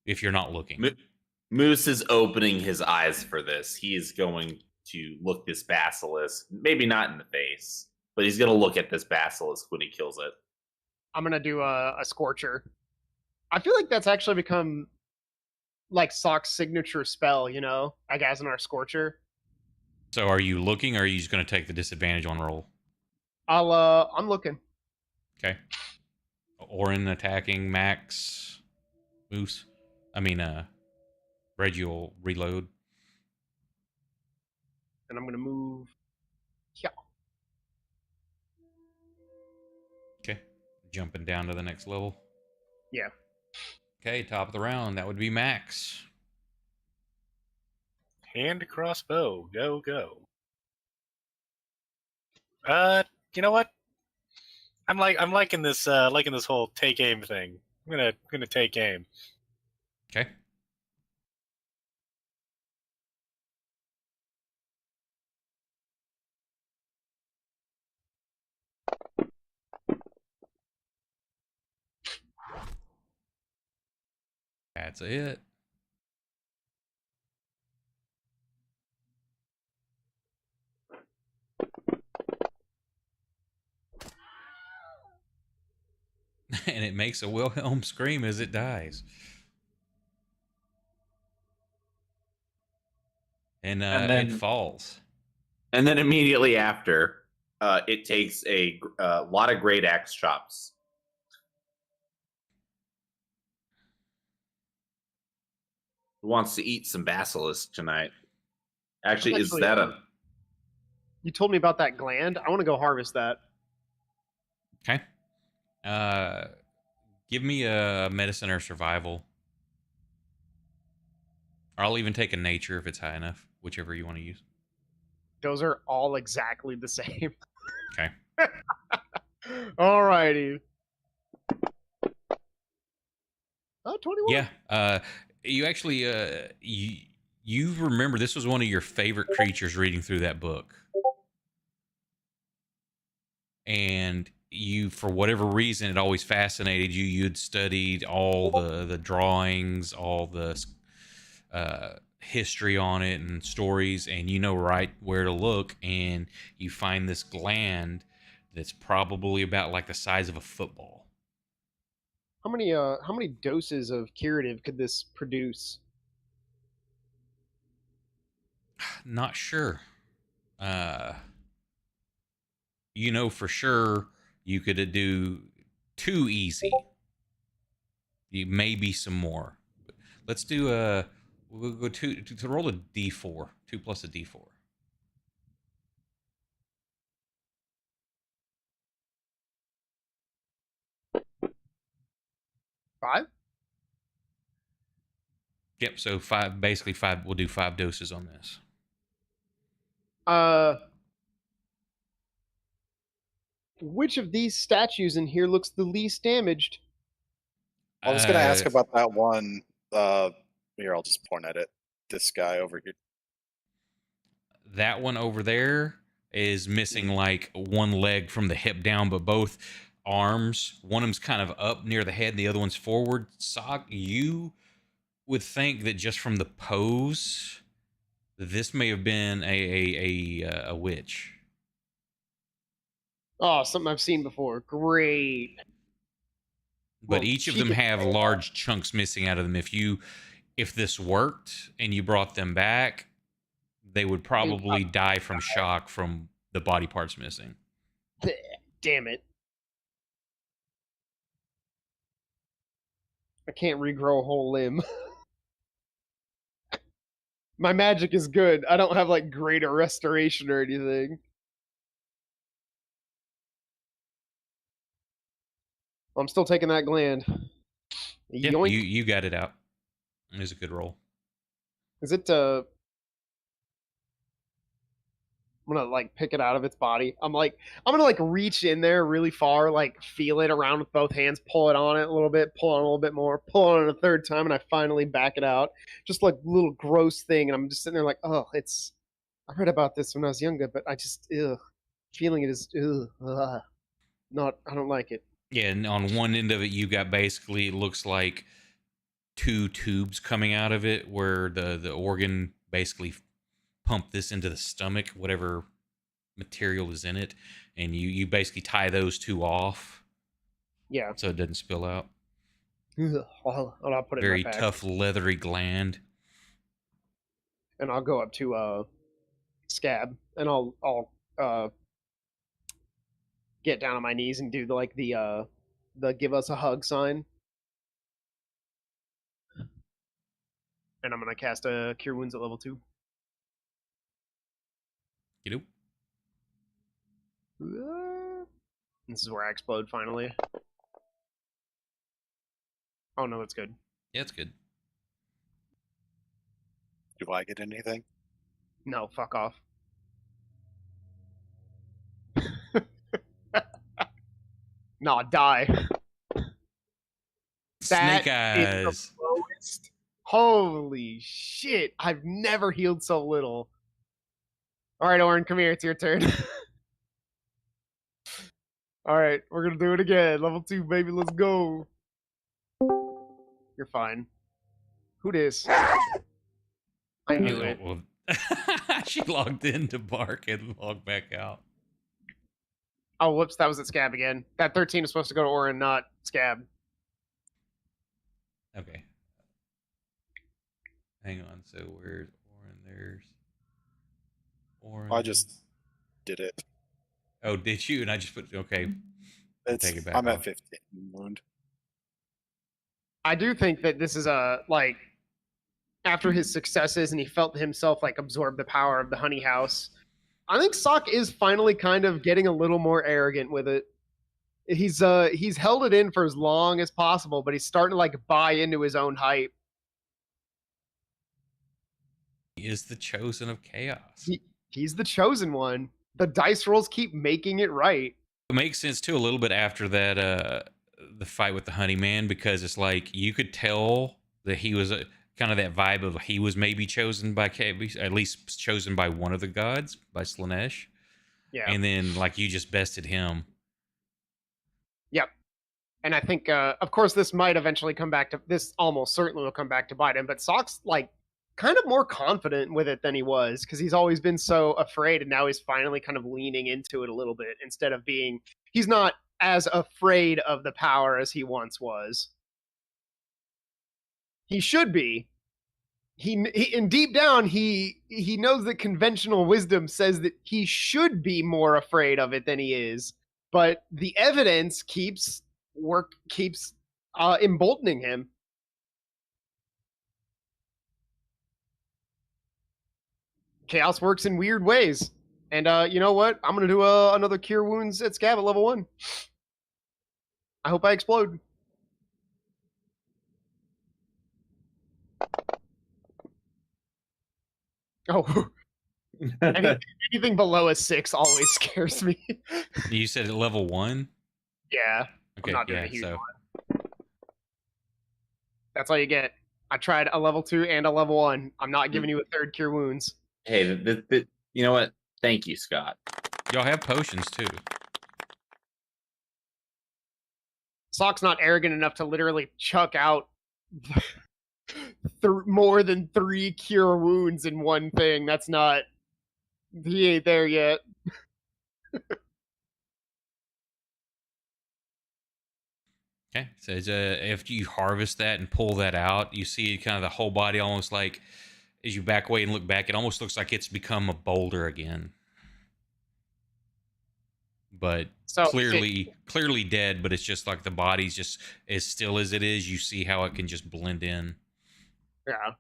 If you're not looking. Moose is opening his eyes for this. He is going to look this basilisk, maybe not in the face, but he's going to look at this basilisk when he kills it. I'm gonna do a scorcher. I feel like that's actually become like Sock's signature spell, you know, like as in our scorcher. So are you looking, or are you just going to take the disadvantage on roll? I'm looking. Okay. Orin attacking Max Moose. I mean, Reggie will reload. And I'm gonna move. Yeah. Okay. Jumping down to the next level. Yeah. Okay, top of the round. That would be Max. Hand crossbow, go go. You know what? I'm liking this whole take aim thing. I'm gonna take aim. Okay. That's it. And it makes a Wilhelm scream as it dies. And And it then falls. and then immediately after, it takes a lot of great axe chops. Who wants to eat some basilisk tonight? Actually, is Actually, that a You told me about that gland. I want to go harvest that. Okay. Give me a medicine or survival. Or I'll even take a nature if it's high enough, whichever you want to use. Those are all exactly the same. Okay. Alrighty. Oh, 21. Yeah. You actually you remember this was one of your favorite creatures reading through that book. And you, for whatever reason, it always fascinated you. You'd studied all the drawings, all the history on it and stories, and you know right where to look. And you find this gland that's probably about like the size of a football. How many doses of curative could this produce? Not sure. You know for sure you could do 2 easy. You maybe some more. Let's do a. We'll go to roll a d4. 2 plus a d4. Five? Yep. So five, basically five. We'll do 5 doses on this. Which of these statues in here looks the least damaged? I was going to ask about that one. Here, I'll just point at it. This guy over here. That one over there is missing like one leg from the hip down, but both arms. One of them's kind of up near the head, and the other one's forward. Sock, you would think that just from the pose, this may have been a witch. Oh, something I've seen before. Great. But Well, each of she them can have pull it large chunks missing out of them. If this worked and you brought them back, they would probably die from shock from the body parts missing. Damn it. I can't regrow a whole limb. My magic is good. I don't have like greater restoration or anything. I'm still taking that gland. Yeah, Yoink. you got it out. It was a good roll. Is it I'm gonna like pick it out of its body. I'm gonna like reach in there really far, like feel it around with both hands, pull it on it a little bit, pull on a little bit more, pull on it a third time, and I finally back it out. Just like little gross thing, and I'm just sitting there like, oh, it's. I read about this when I was younger, but I just feeling it is not. I don't like it. Yeah, and on one end of it, you got basically it looks like 2 tubes coming out of it, where the organ basically pump this into the stomach, whatever material is in it, and you basically tie those 2 off. Yeah. So it doesn't spill out. I'll put it Very in my pack. tough, leathery gland. And I'll go up to Scab, and I'll get down on my knees and do the the give us a hug sign. And I'm gonna cast a Cure Wounds at level 2. You know? This is where I explode finally. Oh no, that's good. Yeah, it's good. Do I get anything? No, fuck off. Nah, die. Snake That is the eyes. lowest. Holy shit! I've never healed so little. All right, Oren, come here. It's your turn. All right, we're gonna do it again. Level 2, baby. Let's go. You're fine. Who dis? I knew it. Well, she logged in to bark and logged back out. Oh, whoops, that was at Scab again. That 13 is supposed to go to Oren, not Scab. Okay. Hang on. So where's Oren? There's Oren. I just did it. Oh, did you? And I just put okay. Take it back I'm off. at 15 wound. I do think that this is a, like, after his successes and he felt himself, like, absorb the power of the honey house, I think Sock is finally kind of getting a little more arrogant with it. He's held it in for as long as possible, but he's starting to, like, buy into his own hype. He is the chosen of chaos. He's the chosen one. The dice rolls keep making it right. It makes sense too a little bit after that the fight with the honey man, because it's like you could tell that he was kind of that vibe of he was maybe chosen by at least chosen by one of the gods, by Slanesh. Yeah. And then like you just bested him. Yep. And I think of course this might eventually come back to this, almost certainly will come back to bite him, but Sock's like kind of more confident with it than he was, because he's always been so afraid, and now he's finally kind of leaning into it a little bit instead of being, he's not as afraid of the power as he once was. He should be. He and deep down he knows that conventional wisdom says that he should be more afraid of it than he is, but the evidence keeps emboldening him. Chaos works in weird ways. And you know what? I'm going to do another Cure Wounds at Scab at level 1. I hope I explode. Oh. Anything below a 6 always scares me. You said at level 1? Yeah. Okay, not doing yeah, a huge so one. That's all you get. I tried a level 2 and a level 1. I'm not giving you a third Cure Wounds. Hey, you know what? Thank you, Scott. y'all have potions too. Sock's not arrogant enough to literally chuck out more than 3 Cure Wounds in one thing. That's not... He ain't there yet. Okay, so if you harvest that and pull that out, you see kind of the whole body almost like, as you back away and look back, it almost looks like it's become a boulder again. But So clearly dead, but it's just like the body's just as still as it is. You see how it can just blend in. Yeah.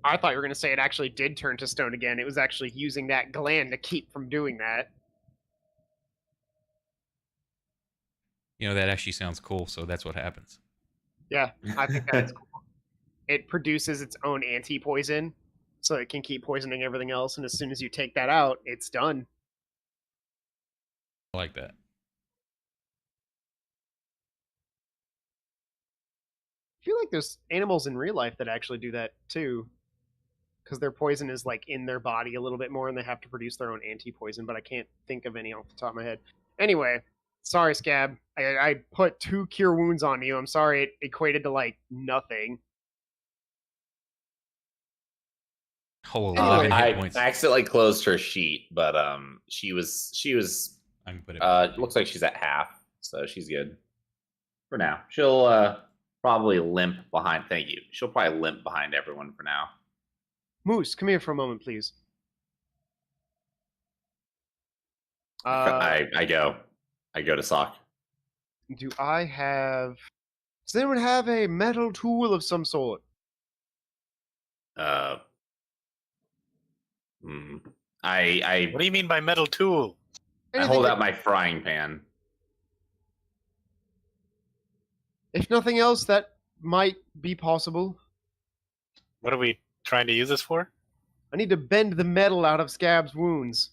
I thought you were going to say it actually did turn to stone again. It was actually using that gland to keep from doing that. You know, that actually sounds cool, so that's what happens. Yeah, I think that's cool. It produces its own anti-poison, so it can keep poisoning everything else, and as soon as you take that out, it's done. I like that. I feel like there's animals in real life that actually do that, too. Because their poison is, like, in their body a little bit more, and they have to produce their own anti-poison, but I can't think of any off the top of my head. Anyway, sorry, Scab. I put 2 Cure Wounds on you. I'm sorry it equated to, like, nothing. Whole 11 hit I points. accidentally closed her sheet, but she was I can put it. looks like she's at half, so she's good for now. She'll probably limp behind. Thank you. She'll probably limp behind everyone for now. Moose, come here for a moment, please. I go to Sock. Do I have? Does anyone have a metal tool of some sort? Uh, hmm. I What do you mean by metal tool? I Anything hold that, out my frying pan. if nothing else, that might be possible. What are we trying to use this for? I need to bend the metal out of Scab's wounds.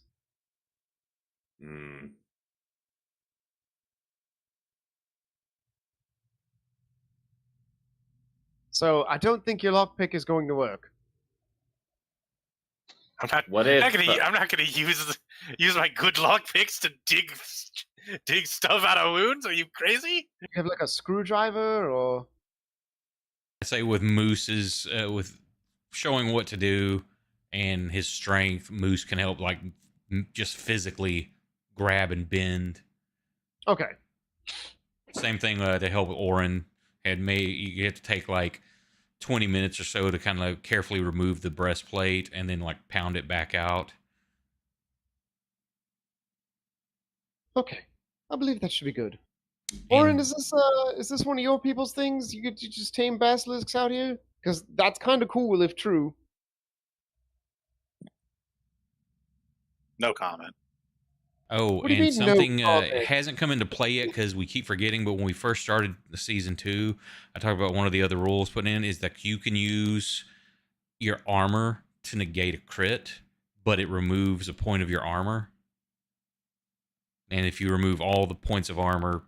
Hmm. So I don't think your lockpick is going to work. I'm not. What I'm if? not gonna use my good lock picks to dig stuff out of wounds. Are you crazy? You have like a screwdriver, or I say with Moose's with showing what to do and his strength, Moose can help like just physically grab and bend. okay. Same thing to help Orin had made. You have to take like 20 minutes or so to kind of carefully remove the breastplate and then like pound it back out. Okay, I believe that should be good. Orin, And is this one of your people's things? You just tame basilisks out here? Because that's kind of cool if true. No comment. oh, What do you and mean, no something comment? hasn't come into play yet because we keep forgetting. But when we first started the season 2, I talked about one of the other rules put in is that you can use your armor to negate a crit, but it removes a point of your armor. And if you remove all the points of armor,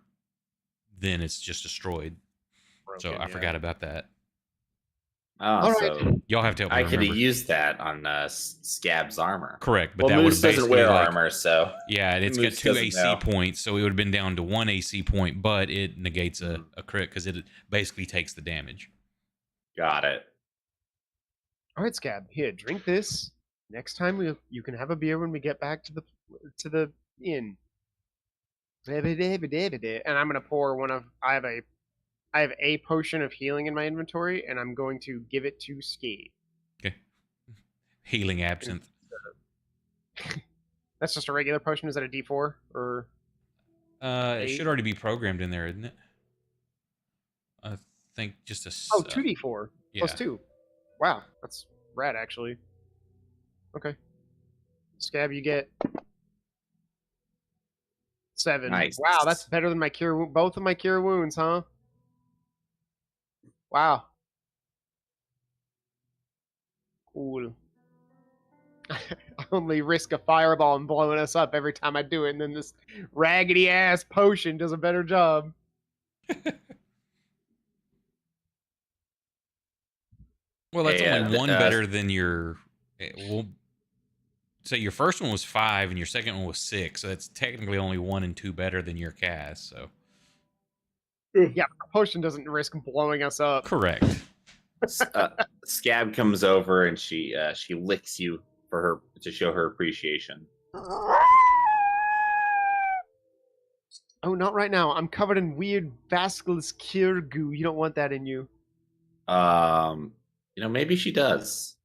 then it's just destroyed. So Broken, I yeah. forgot about that. Oh, All right. so Y'all have to help me I could have remember. used that on Scab's armor. Correct, but Well, that would Moose have doesn't basically wear like armor, so yeah, and it's got Moose 2 doesn't AC know. points, so it would have been down to 1 AC point, but it negates a crit because it basically takes the damage. Got it. All right, Scab. Here, drink this. Next time you can have a beer when we get back to the inn. And I'm gonna pour one of. I have a potion of healing in my inventory, and I'm going to give it to Ski. Okay, healing absinthe. That's just a regular potion. Is that a D4 or? It 8? should already be programmed in there, isn't it? I think just a Oh, 2d4 yeah. plus 2. Wow, that's rad, actually. Okay. Scab, you get 7. Nice. Wow, that's better than my cure. Both of my cure wounds, huh? Wow. Cool. I only risk a fireball and blowing us up every time I do it, and then this raggedy ass potion does a better job. Well, that's Hey, only one better than your. Well, so your first one was 5 and your second one was 6, so that's technically only 1 and 2 better than your cast. So Yeah, but the potion doesn't risk blowing us up. correct. Scab comes over and she licks you for her to show her appreciation. Oh, not right now. I'm covered in weird vasculous cure goo. You don't want that in you. Maybe she does.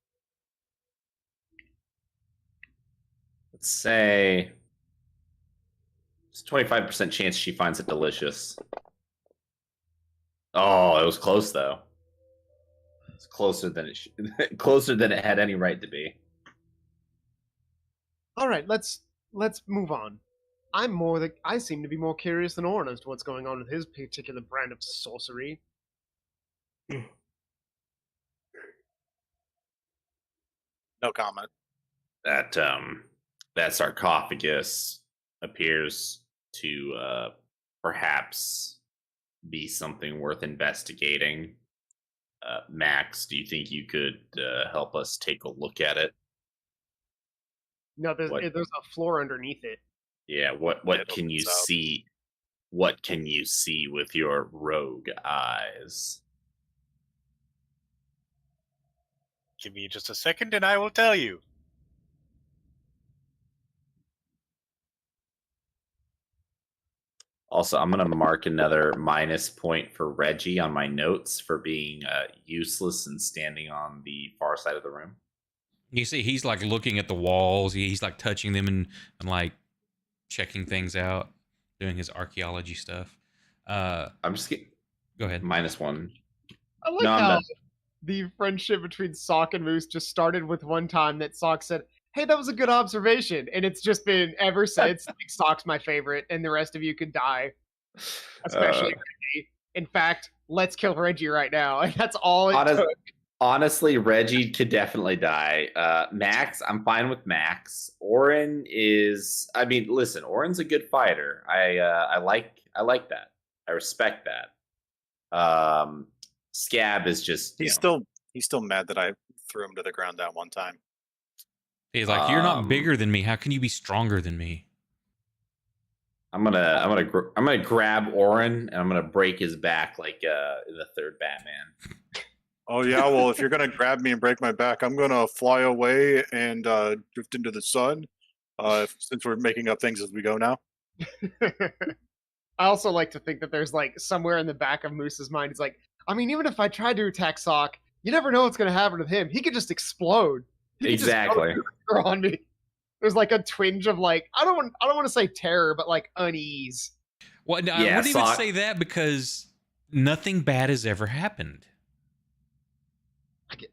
Let's say it's 25% chance she finds it delicious. Oh, it was close though. It's closer than closer than it had any right to be. All right, let's move on. I seem to be more curious than Orin as to what's going on with his particular brand of sorcery. No comment. That sarcophagus appears to perhaps be something worth investigating. Max, do you think you could help us take a look at it? No, there's What? there's a floor underneath it. Yeah, what It can you opens up. see? What can you see with your rogue eyes? Give me just a second and I will tell you. Also, I'm going to mark another minus point for Reggie on my notes for being useless and standing on the far side of the room. You see, he's like looking at the walls. He's like touching them and like checking things out, doing his archaeology stuff. I'm just getting Go ahead. -1. I like No, I'm how done. the friendship between Sock and Moose just started with one time that Sock said, "Hey, that was a good observation," and it's just been ever since. Like, Sock's my favorite, and the rest of you could die, especially Reggie. In fact, let's kill Reggie right now, and that's all it Honest- took. Honestly, Reggie could definitely die. Max, I'm fine with Max. Orin is, I mean, listen, Orin's a good fighter. I like that. I respect that. Scab is just He's still mad that I threw him to the ground that one time. He's like, you're not bigger than me. How can you be stronger than me? I'm gonna grab Orin and I'm gonna break his back like in the third Batman. Oh yeah, well if you're gonna grab me and break my back, I'm gonna fly away and drift into the sun. Since we're making up things as we go now. I also like to think that there's like somewhere in the back of Moose's mind, he's like, I mean, even if I tried to attack Sock, you never know what's going to happen with him. He could just explode. He could Exactly. just go on me. There's like a twinge of like, I don't want to say terror, but like unease. Well, no, Yeah, I wouldn't even Sock- say that because nothing bad has ever happened.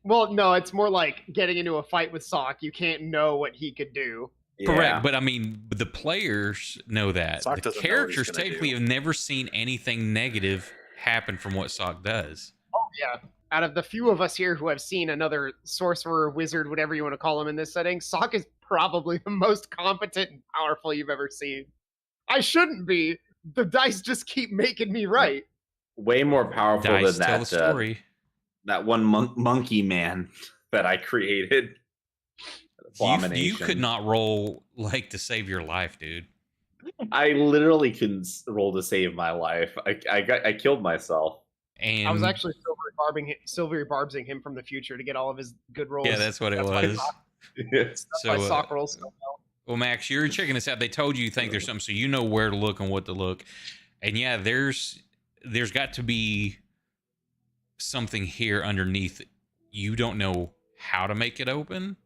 Well, no, it's more like getting into a fight with Sock. You can't know what he could do. Yeah. Correct, but I mean, the players know that. Sock The doesn't know what he's characters gonna technically do. have never seen anything negative happen from what Sock does. Oh, yeah. Out of the few of us here who have seen another sorcerer, wizard, whatever you want to call him in this setting, Sock is probably the most competent and powerful you've ever seen. I shouldn't be. The dice just keep making me right. Way more powerful Dice than tell that the story. that one monkey man that I created. You could not roll like to save your life, dude. I literally couldn't roll to save my life. I killed myself. And I was actually silvery barbsing him from the future to get all of his good rolls. yeah, that's what it why was. That's why So, Sock rolls so well. well, Max, you're checking this out. They told you think there's something, so you know where to look and what to look. And yeah, there's got to be something here underneath. You don't know how to make it open,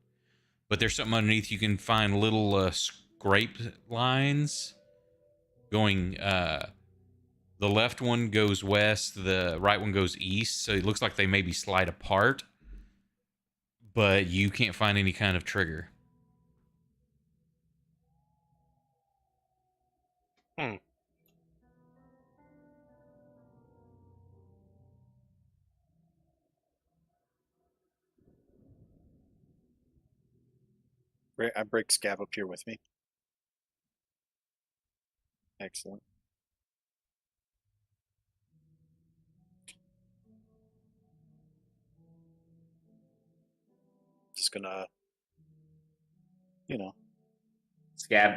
but there's something underneath. You can find little scrape lines going. The left one goes west, the right one goes east. So it looks like they maybe slide apart, but you can't find any kind of trigger. I break Scab up here with me. Excellent. Just gonna,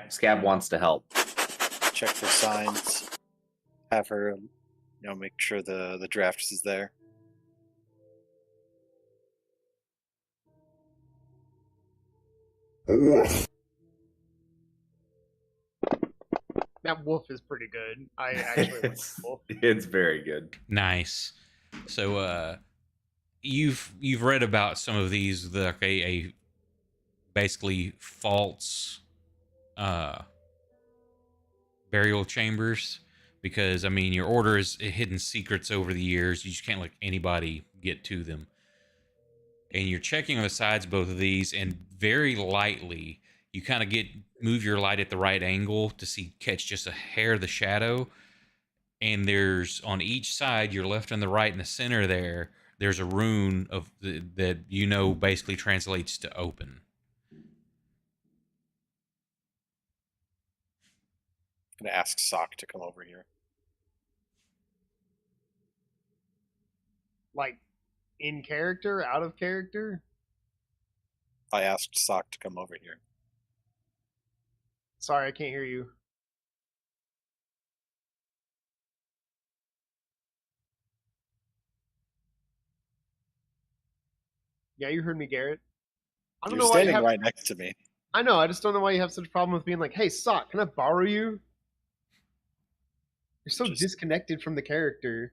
Scab wants to help. check for signs. Have her, make sure the draft is there. That wolf is pretty good. I actually like the wolf. It's very good. Nice. So you've read about some of these, a basically false burial chambers, because I mean your order is hidden secrets over the years. You just can't let anybody get to them. And you're checking on the sides of both of these, and very lightly you kind of move your light at the right angle to catch just a hair of the shadow. And there's on each side, your left and the right and the center there's a rune that basically translates to open. I'm gonna ask Sock to come over here. Like, in character, out of character? I asked Sock to come over here. Sorry, I can't hear you. Yeah, you heard me, Garrett. I don't You're know why you standing have. right next to me. I know. I just don't know why you have such a problem with being like, "Hey, Sock, can I borrow you?" You're so Just- disconnected from the character.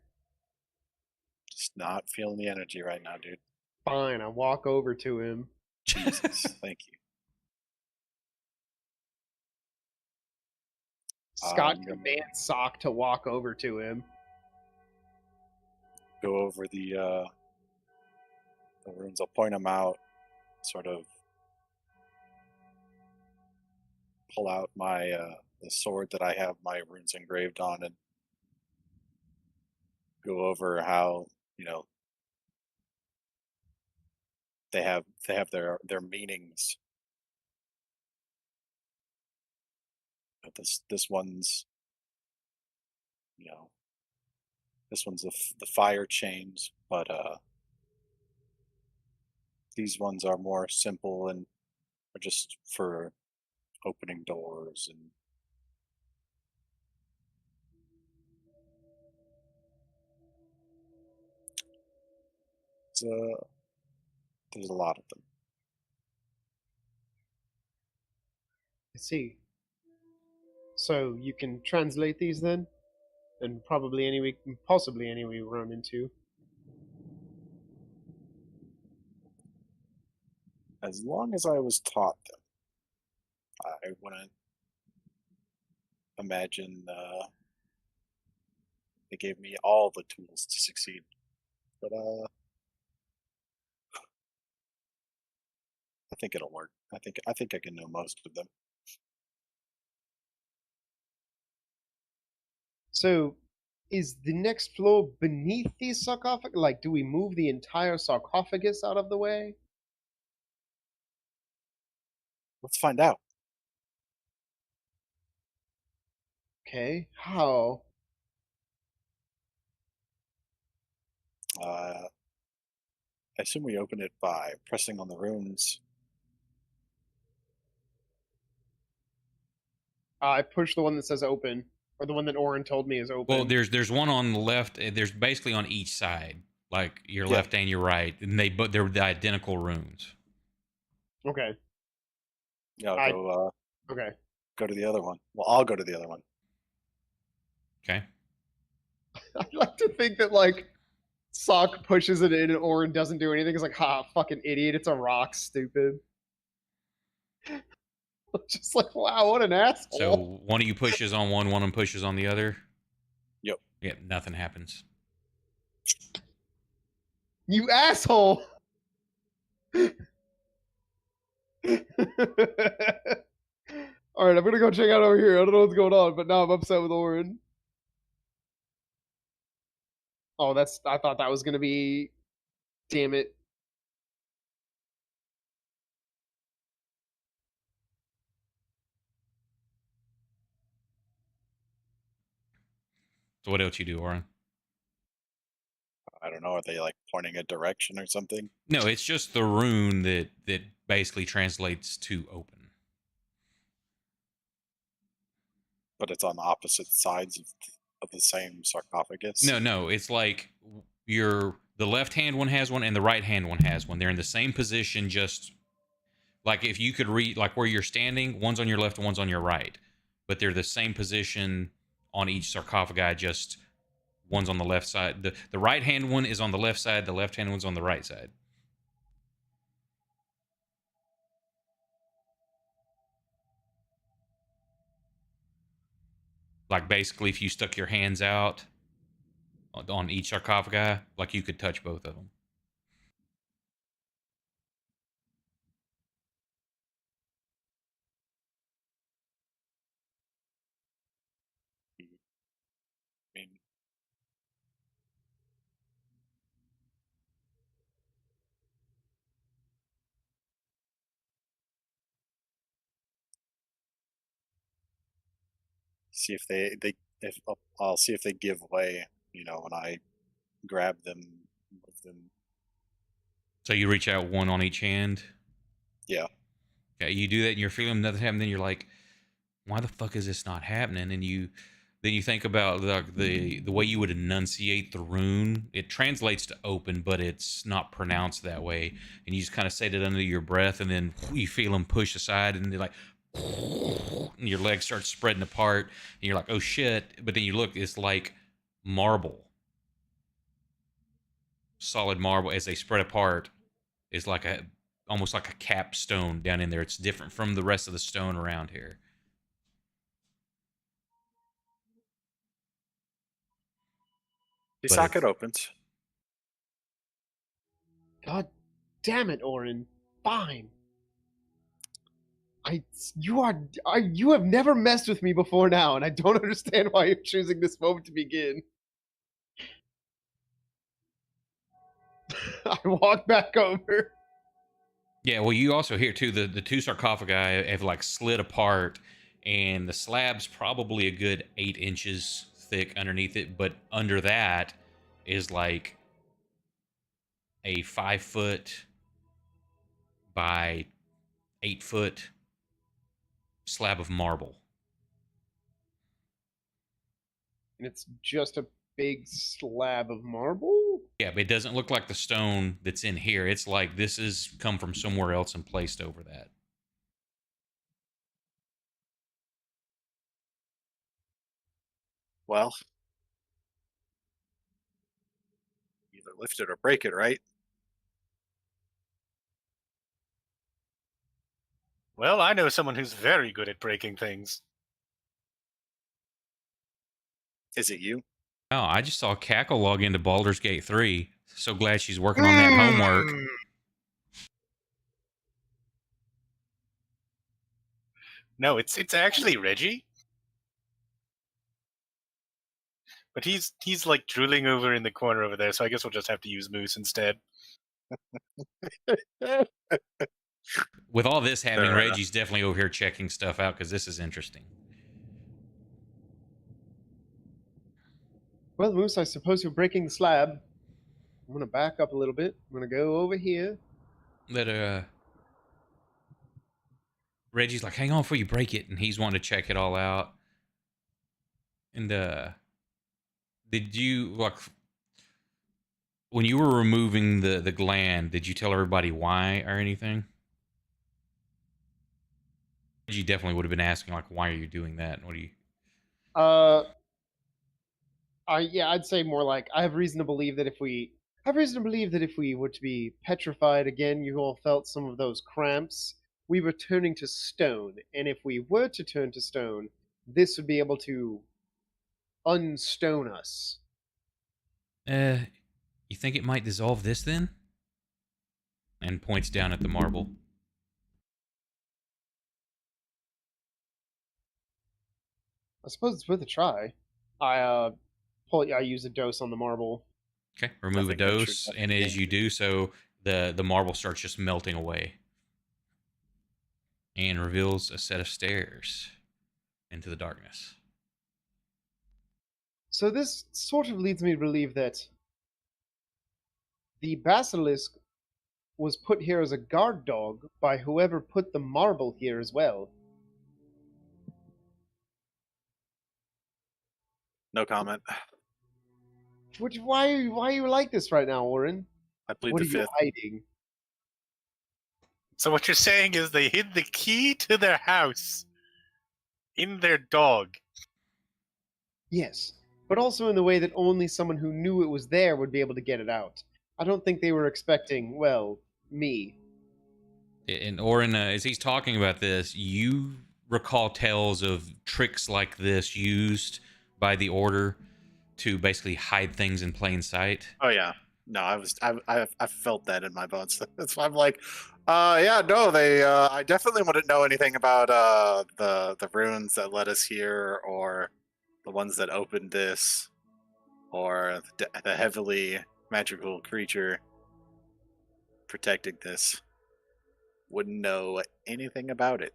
Just not feeling the energy right now, dude. Fine, I walk over to him. Jesus, thank you. Scott I'm gonna commands Sock to walk over to him. go over the runes. I'll point them out, sort of pull out my the sword that I have my runes engraved on, and go over how they have their meanings. This one's this one's the fire chains, but these ones are more simple and are just for opening doors and there's a lot of them. I see. So you can translate these then, and possibly any we run into. As long as I was taught them, I wouldn't imagine they gave me all the tools to succeed. But I think it'll work. I think I can know most of them. So, is the next floor beneath these sarcophagus? Like, do we move the entire sarcophagus out of the way? Let's find out. Okay, how? I assume we open it by pressing on the runes. I push the one that says open, or the one that Oren told me is open. Well, there's one on the left. There's basically on each side, like your left and your right, and they're the identical runes. Okay. Yeah, okay. Go to the other one. Well, I'll go to the other one. Okay. I like to think that like Sock pushes it in and Oren doesn't do anything. It's like, ha, fucking idiot! It's a rock, stupid. Just like, wow, what an asshole. So one of you pushes on one of them pushes on the other. Yep. Yep. Nothing happens. You asshole! All right, I'm gonna go check out over here. I don't know what's going on, but now I'm upset with Oren. Oh, I thought that was gonna be. Damn it. So what else you do, Oren? I don't know. Are they like pointing a direction or something? No, it's just the rune that basically translates to open. But it's on the opposite sides of the same sarcophagus. No, it's like the left hand one has one and the right hand one has one. They're in the same position, just like if you could read like where you're standing, one's on your left and one's on your right, but they're the same position on each sarcophagi. Just one's on the left side. The right hand one is on the left side. The left hand one's on the right side. Like basically, if you stuck your hands out on each sarcophagi, like you could touch both of them. I mean, see if if I'll see if they give way. When I grab them, move them. So you reach out one on each hand. Yeah. Yeah, you do that and you're feeling nothing happen. Then you're like, why the fuck is this not happening? And then you think about the way you would enunciate the rune. It translates to open, but it's not pronounced that way. And you just kind of say it under your breath, and then you feel them push aside, and they're like, and your legs start spreading apart, and you're like, oh shit. But then you look, it's like marble, solid marble. As they spread apart, it's like almost like a capstone down in there. It's different from the rest of the stone around here. The But socket it's- opens. God damn it, Orin. Fine. You have never messed with me before now, and I don't understand why you're choosing this moment to begin. I walk back over. Yeah, well, you also hear too the two sarcophagi have like slid apart, and the slab's probably a good 8 inches thick underneath it, but under that is like a 5 foot by 8 foot slab of marble. And it's just a big slab of marble? Yeah, but it doesn't look like the stone that's in here. It's like this has come from somewhere else and placed over that. Well, either lift it or break it, right? Well, I know someone who's very good at breaking things. Is it you? Oh, I just saw Cackle log into Baldur's Gate 3. So glad she's working on that homework. No, it's actually Reggie. But he's like drooling over in the corner over there, so I guess we'll just have to use Moose instead. With all this happening, Fair enough. Reggie's definitely over here checking stuff out because this is interesting. Well, Moose, I suppose you're breaking the slab. I'm gonna back up a little bit. I'm gonna go over here. That Reggie's like, hang on before you break it, and he's wanting to check it all out. And did you like when you were removing the gland? Did you tell everybody why or anything? Reggie definitely would have been asking like, why are you doing that? What do you? I'd say more like I have reason to believe that if we were to be petrified again, you all felt some of those cramps. We were turning to stone, and if we were to turn to stone, this would be able to unstone us. You think it might dissolve this then? And points down at the marble. I suppose it's worth a try. I use a dose on the marble. Okay, remove a Nothing ventured, dose, nothing and as gained. you do so, the marble starts just melting away, and reveals a set of stairs into the darkness. So this sort of leads me to believe that the basilisk was put here as a guard dog by whoever put the marble here as well. No comment. Why are you like this right now, Oren? I plead What the are you fifth. hiding? So what you're saying is they hid the key to their house in their dog. Yes, but also in the way that only someone who knew it was there would be able to get it out. I don't think they were expecting, well, me. And Orin, as he's talking about this, you recall tales of tricks like this used by the Order to basically hide things in plain sight. Oh yeah. No, I felt that in my bones. That's why I'm like, yeah, no, they I definitely wouldn't know anything about the runes that led us here, or the ones that opened this, or the heavily magical creature protecting this. Wouldn't know anything about it.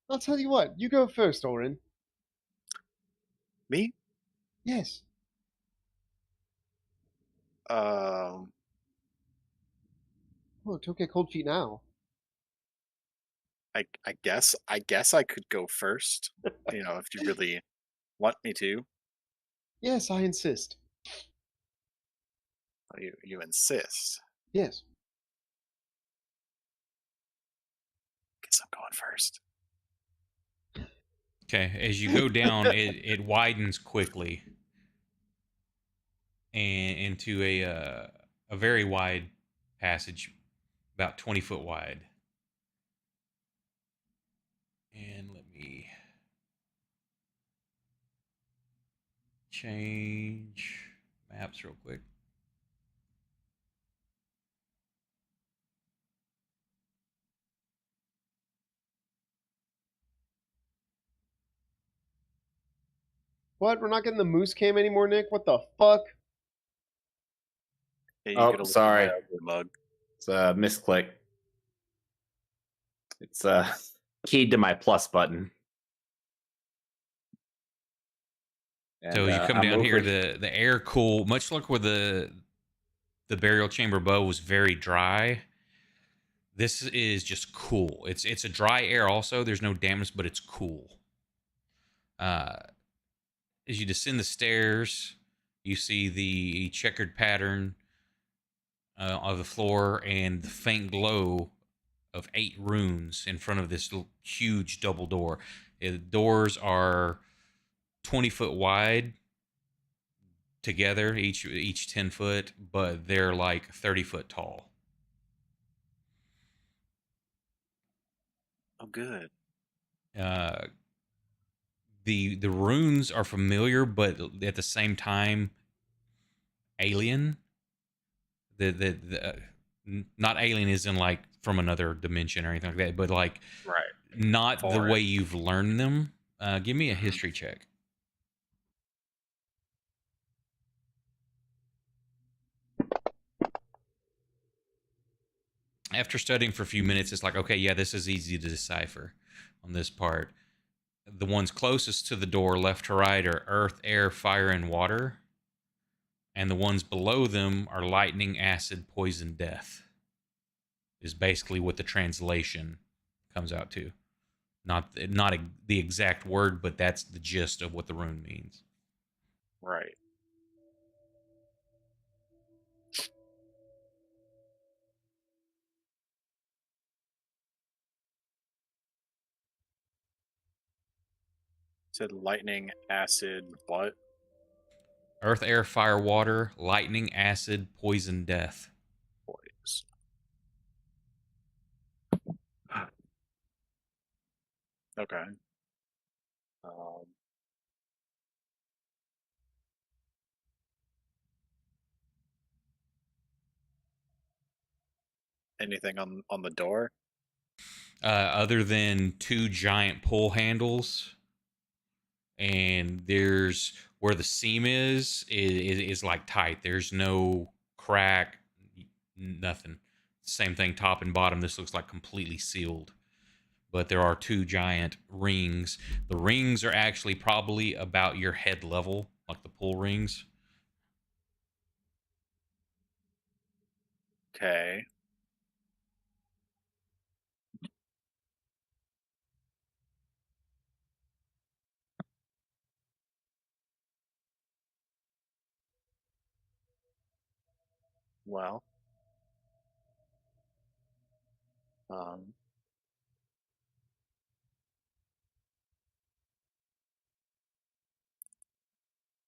I'll tell you what, you go first, Oren. Me? Yes. Um, Oh, don't get cold feet now. I guess I could go first. You know, if you really want me to. Yes, I insist. You insist. Yes. Guess I'm going first. Okay, as you go down, it widens quickly and into a very wide passage, about 20 foot wide. And let me change maps real quick. What? We're not getting the moose cam anymore, Nick? What the fuck? Yeah, you Oh, could have sorry. looked at my ugly mug. It's a misclick. It's keyed to my plus button. And, So you come I'm down here, over- the air cool, much like with the burial chamber bow was very dry. This is just cool. It's a dry air also. There's no dampness, but it's cool. As you descend the stairs, you see the checkered pattern of the floor and the faint glow of 8 runes in front of this huge double door. The doors are 20 foot wide together, each 10 foot, but they're like 30 foot tall. Oh, good. The runes are familiar, but at the same time, alien. Not alien is in like from another dimension or anything like that, but like Right. not the Foreign. way you've learned them. Give me a history check. After studying for a few minutes, it's like, okay, yeah, this is easy to decipher on this part. The ones closest to the door, left to right, are earth, air, fire, and water. And the ones below them are lightning, acid, poison, death. Is basically what the translation comes out to. Not the exact word, but that's the gist of what the rune means. Right. Said lightning, acid, what? Earth, air, fire, water, lightning, acid, poison, death. Boys. Okay. Anything on the door? Other than 2 giant pull handles, and there's where the seam is like tight. There's no crack, nothing. Same thing, top and bottom. This looks like completely sealed. But there are 2 giant rings. The rings are actually probably about your head level, like the pull rings. Okay. Well. Um.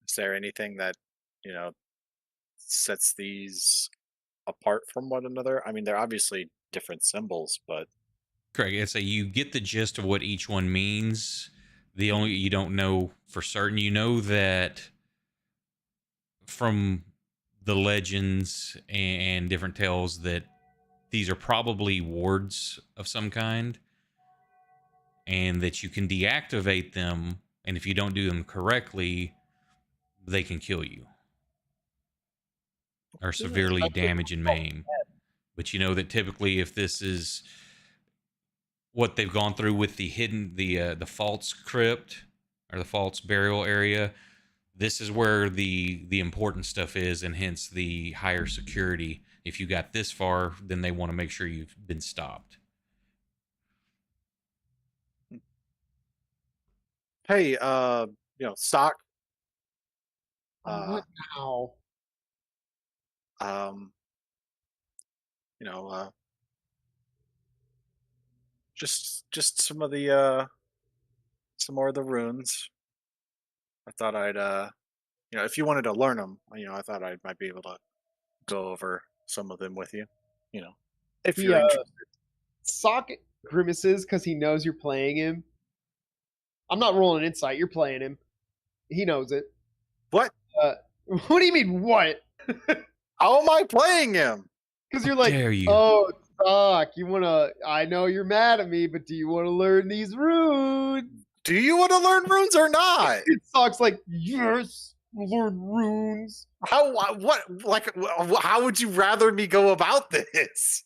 Is there anything that, you know, sets these apart from one another? I mean, they're obviously different symbols, but Correct. It's a you get the gist of what each one means. The only you don't know for certain. You know that from the legends and different tales that these are probably wards of some kind, and that you can deactivate them, and if you don't do them correctly, they can kill you or severely damage and maim. But you know that typically, if this is what they've gone through with the false crypt or the false burial area, this is where the important stuff is, and hence the higher security. If you got this far, then they want to make sure you've been stopped. hey, Sock. What now? Um, you know, just some of the some more of the runes. I thought I'd if you wanted to learn them, I thought I might be able to go over some of them with you. If He you're interested. Sock grimaces because he knows you're playing him. I'm not rolling insight. You're playing him. He knows it. What? What do you mean, what? How am I playing him? Because you're like, Dare you? oh, Sock, you want to, I know you're mad at me, but do you want to learn these runes? Do you want to learn runes or not? Sock's like, yes, learn runes. How? What? Like, how would you rather me go about this?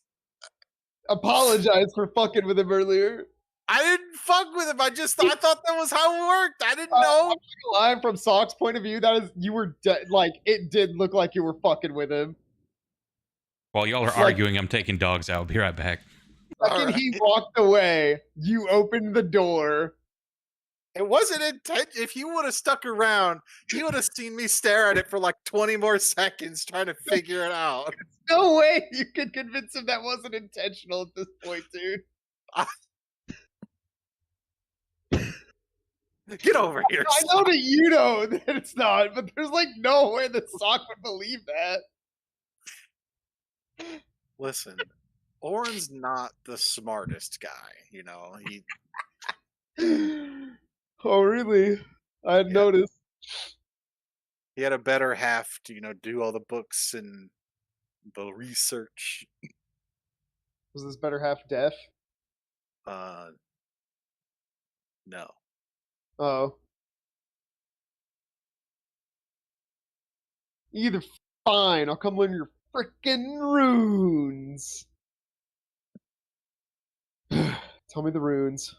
Apologize for fucking with him earlier. I didn't fuck with him. I thought that was how it worked. I didn't know. Line from Sock's point of view, that is, you were like, it did look like you were fucking with him. While y'all are arguing, I'm taking dogs out. I'll be right back. Second he walked away, you opened the door. It wasn't intent. If you would have stuck around, you would have seen me stare at it for like 20 more seconds trying to figure it out. No way you could convince him that wasn't intentional at this point, dude. Get over here. I know that you know that it's not, but there's like no way that Sock would believe that. Listen, Oren's not the smartest guy, you know. Oh, really? I had noticed. He had a better half to, do all the books and the research. Was this better half deaf? No. Oh. Either fine, I'll come learn your frickin' runes. Tell me the runes.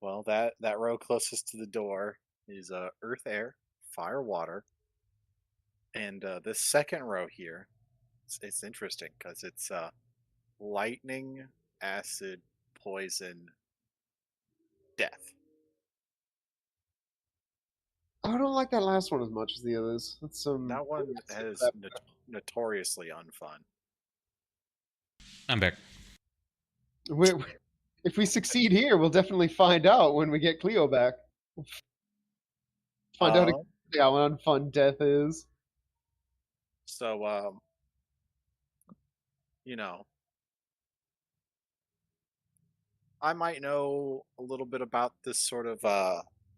Well, that row closest to the door is earth, air, fire, water. And this second row here, it's interesting because it's lightning, acid, poison, death. I don't like that last one as much as the others. That's That one is notoriously unfun. I'm back. If we succeed here, we'll definitely find out when we get Cleo back. Find out exactly how unfun death is. So, I might know a little bit about this sort of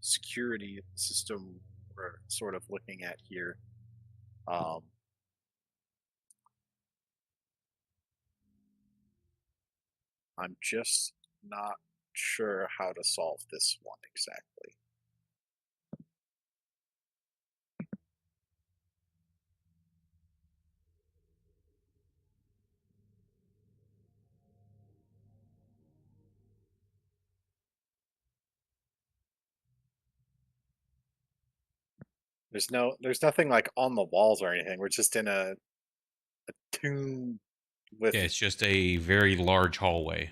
security system we're sort of looking at here. I'm just not sure how to solve this one exactly. There's nothing like on the walls or anything. We're just in a tomb with. Yeah, it's just a very large hallway.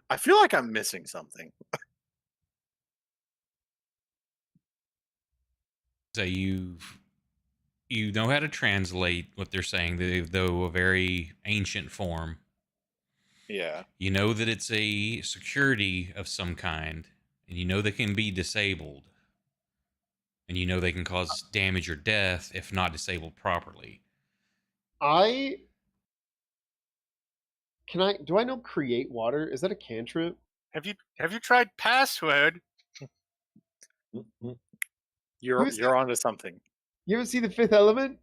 I feel like I'm missing something. So you know how to translate what they're saying, though a very ancient form. Yeah. You know that it's a security of some kind, and you know they can be disabled. And you know they can cause damage or death if not disabled properly. Do I know create water? Is that a cantrip? Have you tried password? You're onto something. You ever see The Fifth Element?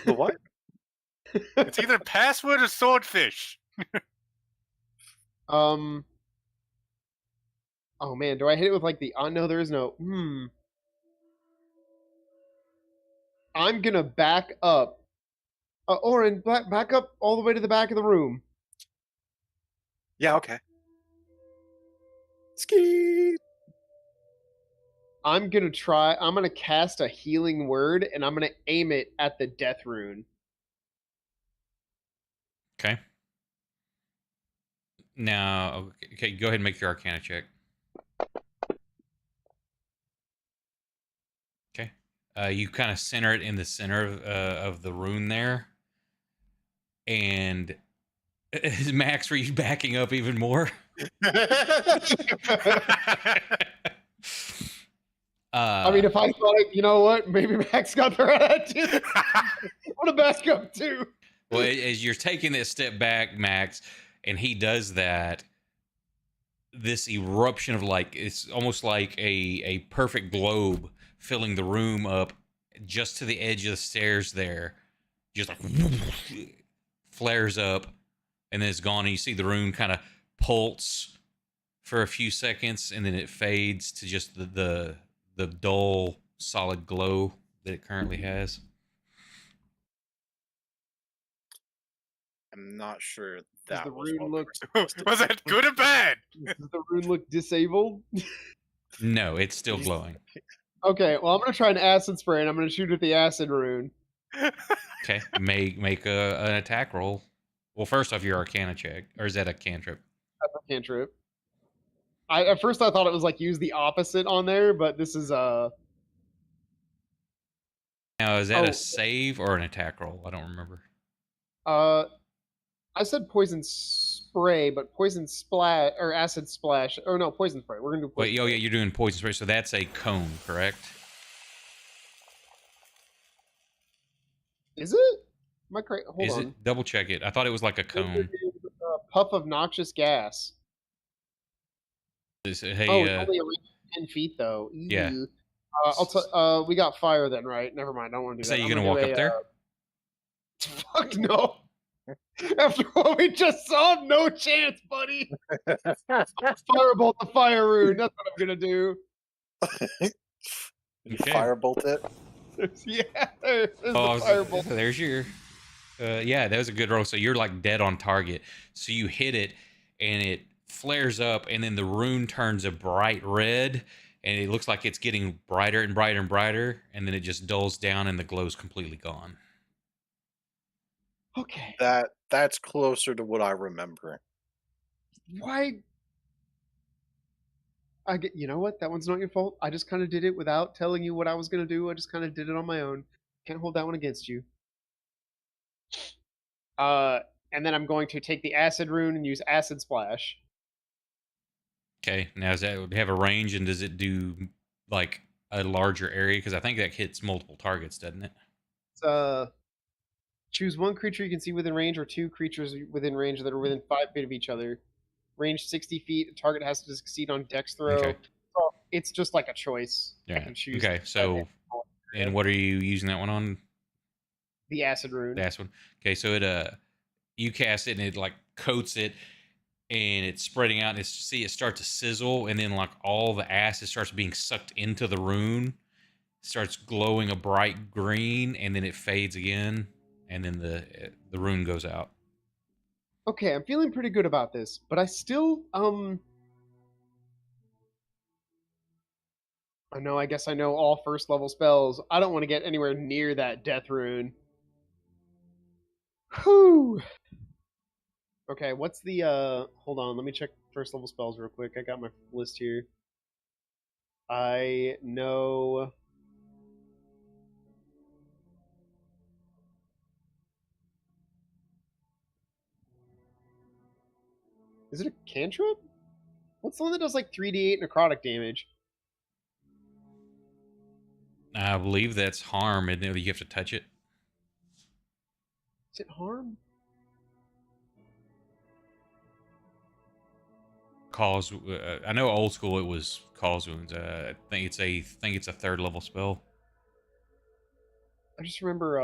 The what? It's either password or swordfish. Oh man, do I hit it with like the no, there is no. I'm gonna back up. Oren, back up all the way to the back of the room. Yeah, okay. Ski. I'm gonna cast a healing word and I'm gonna aim it at the death rune. Okay. Now, okay, go ahead and make your Arcana check. Okay. You kind of center it in the center of the rune there. And Max, were you backing up even more? I mean, if I thought it, you know what? Maybe Max got the right idea. I'm gonna back up too. well, as you're taking that step back, Max, and he does that, this eruption of like it's almost like a perfect globe filling the room up just to the edge of the stairs there, just like flares up and then it's gone, and you see the room kind of pulse for a few seconds and then it fades to just the dull solid glow that it currently has. I'm not sure Does that the was rune what we look? were supposed to Was do. that good or bad? Does the rune look disabled? No, it's still glowing. Okay, well, I'm gonna try an acid spray, and I'm gonna shoot at the acid rune. Okay, make an attack roll. Well, first off, your Arcana check, or is that a cantrip? That's a cantrip. At first I thought it was like use the opposite on there, but this is Now, is that a Oh. save or an attack roll? I don't remember. I said poison spray, but poison splash or acid splash. Oh no, poison spray. We're gonna do poison. Wait, oh spray. yeah, you're doing poison spray, so that's a cone, correct? Is it? Am I correct? Hold Is on. it? Double check it. I thought it was like a cone. Puff of noxious gas. Hey, Oh, it's only a range of 10 feet though. yeah. Ew. We got fire then, right? Never mind. I don't want to do So that. you I'm gonna walk do up there? Fuck no. After what we just saw, no chance, buddy. Firebolt the fire rune. That's what I'm gonna do. You Okay. firebolt it. Yeah, there's Oh, the firebolt. there's your. Yeah, that was a good roll. So you're like dead on target. So you hit it, and it flares up, and then the rune turns a bright red, and it looks like it's getting brighter and brighter and brighter, and then it just dulls down, and the glow's completely gone. Okay. That's closer to what I remember. Why? You know what? That one's not your fault. I just kind of did it without telling you what I was gonna do. I just kind of did it on my own. Can't hold that one against you. Uh, and then I'm going to take the acid rune and use acid splash. Okay, now does that have a range, and does it do like a larger area? Because I think that hits multiple targets, doesn't it? Choose one creature you can see within range, or two creatures within range that are within 5 feet of each other. Range 60 feet. The target has to succeed on Dex throw. Okay. So it's just like a choice. I Yeah. can choose. Okay. So, and what are you using that one on? The acid rune. That's one. Okay. So it you cast it and it like coats it, and it's spreading out, and it starts to sizzle, and then like all the acid starts being sucked into the rune, starts glowing a bright green, and then it fades again, and then the rune goes out. Okay, I'm feeling pretty good about this, but I still I guess I know all first level spells. I don't want to get anywhere near that death rune. Whew. Okay, what's the hold on, let me check first level spells real quick. I got my list here. I know Is it a cantrip? What's the one that does like 3d8 necrotic damage? I believe that's harm, and you have to touch it. Is it harm? Cause I know old school it was cause wounds. I think it's a third level spell. I just remember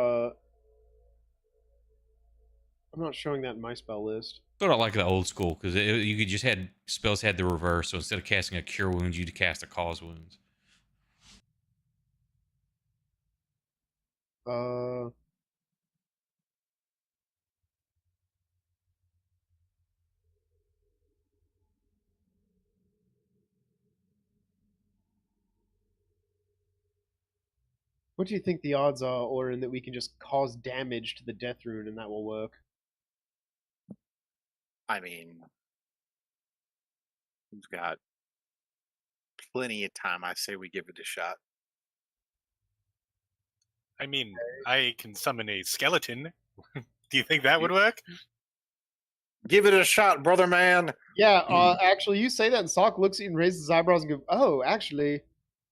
I'm not showing that in my spell list. But I like the old school because you could just had spells had the reverse. So instead of casting a cure wounds, you'd cast a cause wounds. What do you think the odds are, Orin, that we can just cause damage to the death rune and that will work? I mean, we've got plenty of time. I say we give it a shot. I mean, I can summon a skeleton. Do you think that would work? Give it a shot, brother man. Yeah, actually, you say that, and Sock looks at you and raises his eyebrows and goes, "Oh, actually,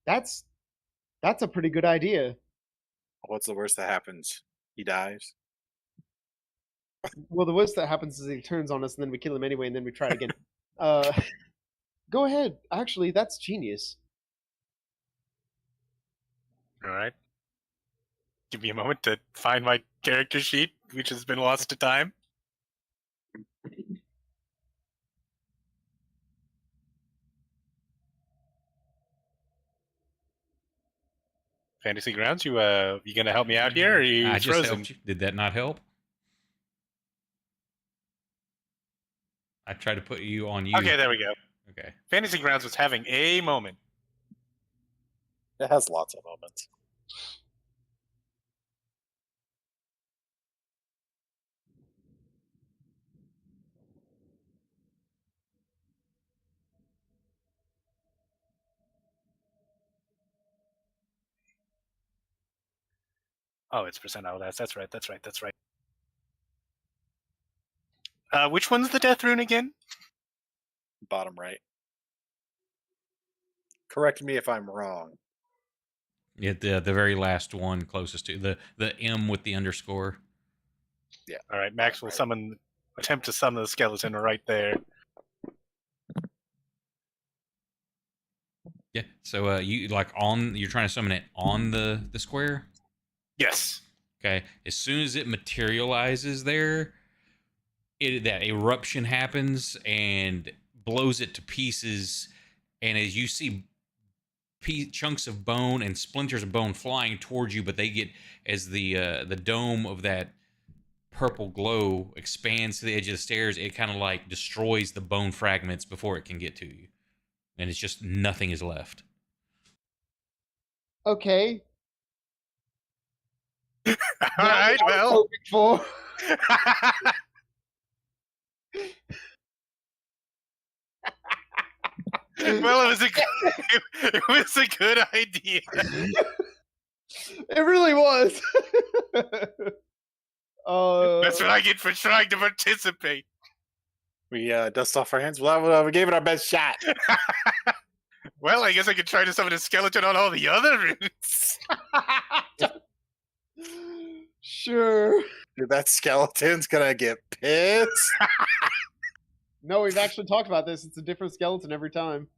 that's a pretty good idea." What's the worst that happens? He dies. Well, the worst that happens is he turns on us, and then we kill him anyway, and then we try it again. uh, go ahead. Actually, that's genius. All right. Give me a moment to find my character sheet, which has been lost to time. Fantasy Grounds, you gonna help me out here? Or are you I just frozen? helped you. Did that not help? I tried to put you on you. Okay, there we go. Okay. Fantasy Grounds was having a moment. It has lots of moments. Oh, it's percent. Oh, that's right. That's right. That's right. Which one's the death rune again? Bottom right. Correct me if I'm wrong. Yeah, the very last one closest to the M with the underscore. Yeah. All right, Max will attempt to summon the skeleton right there. Yeah. So you're trying to summon it on the square. Yes. Okay. As soon as it materializes there, that eruption happens and blows it to pieces. And as you see chunks of bone and splinters of bone flying towards you, but they get as the dome of that purple glow expands to the edge of the stairs, it kind of like destroys the bone fragments before it can get to you, and it's just nothing is left. Okay. All right. Well. For. Well, it was a good idea. It really was. That's what I get for trying to participate. We dust off our hands. Well, we gave it our best shot. Well, I guess I could try to summon a skeleton on all the other runes. Sure. Dude, that skeleton's gonna get pissed. No, we've actually talked about this. It's a different skeleton every time.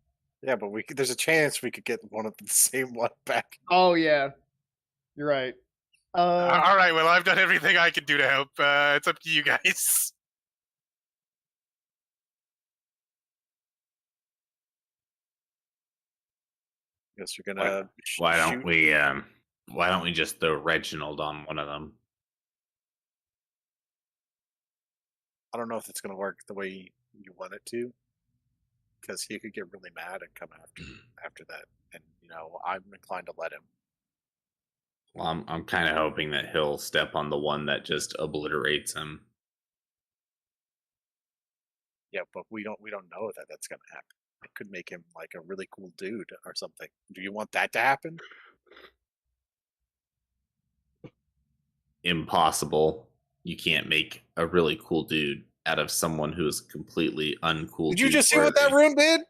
Yeah, but there's a chance we could get one of the same one back. Oh yeah, you're right. All right, well, I've done everything I can do to help. It's up to you guys. Guess you're gonna. Why don't we just throw Reginald on one of them? I don't know if it's gonna work the way you want it to, because he could get really mad and come after that, and I'm inclined to let him. Well, I'm kind of hoping that he'll step on the one that just obliterates him. Yeah, but we don't know that that's gonna happen. It could make him like a really cool dude or something. Do you want that to happen? Impossible. You can't make a really cool dude out of someone who is completely uncool. Did you just see what that rune did?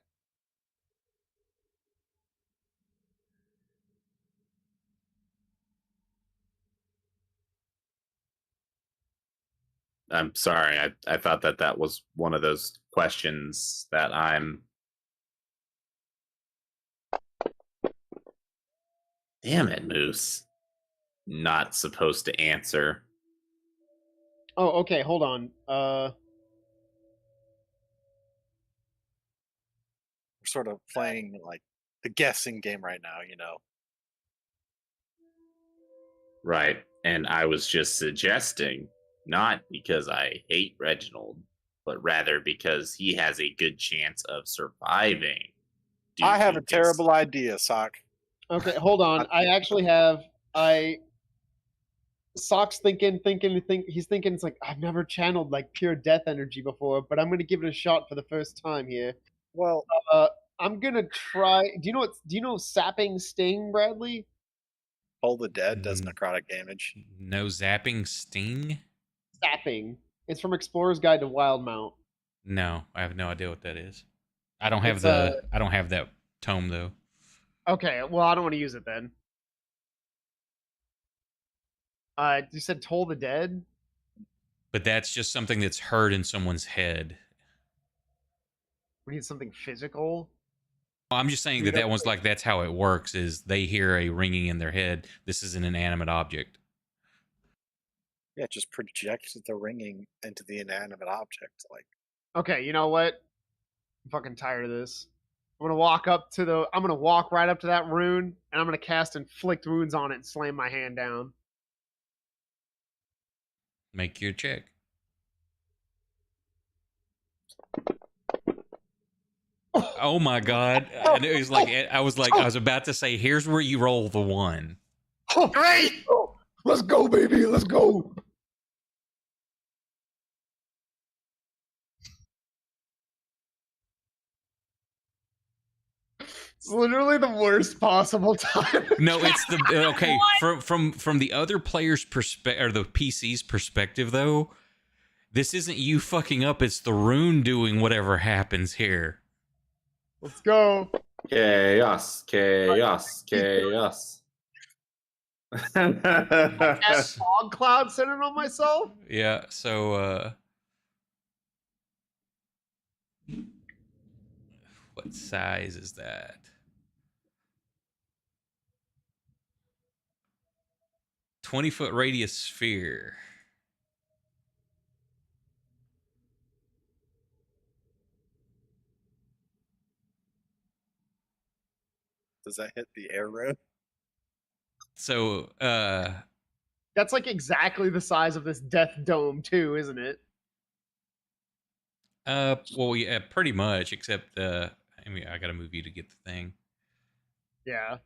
I'm sorry. I thought that was one of those questions that I'm. Damn it, Moose. Not supposed to answer. Oh, okay. Hold on. We're sort of playing like the guessing game right now, Right. And I was just suggesting, not because I hate Reginald, but rather because he has a good chance of surviving. I have a terrible idea, Sock. Okay, hold on. I actually have. Sock's thinking. He's thinking. It's like I've never channeled like pure death energy before, but I'm gonna give it a shot for the first time here. Well, I'm gonna try. Do you know sapping sting, Bradley? Hold the Dead does necrotic damage. No zapping sting. Sapping. It's from Explorer's Guide to Wildmount. No, I have no idea what that is. I don't have It's I don't have that tome though. okay. Well, I don't want to use it then. You said Toll the Dead. But that's just something that's heard in someone's head. We need something physical. I'm just saying that one's like that's how it works. Is they hear a ringing in their head. This is an inanimate object. Yeah, it just projects the ringing into the inanimate object. Like, Okay, you know what? I'm fucking tired of this. I'm gonna walk right up to that rune, and I'm gonna cast Inflict Wounds on it and slam my hand down. Make your check. Oh my god! And it was like I was about to say, here's where you roll the 1. Oh, great! Oh, let's go, baby. Let's go. It's literally the worst possible time. No, it's the okay from the other player's perspective or the PC's perspective though. This isn't you fucking up. It's the rune doing whatever happens here. Let's go. Chaos, chaos, chaos. Cast fog cloud centered on myself. Yeah. So what size is that? "20-foot radius sphere." does that hit the air rune? So That's like exactly the size of this death dome, too, isn't it? well, yeah, pretty much. Except I mean, I gotta move you to get the thing Yeah.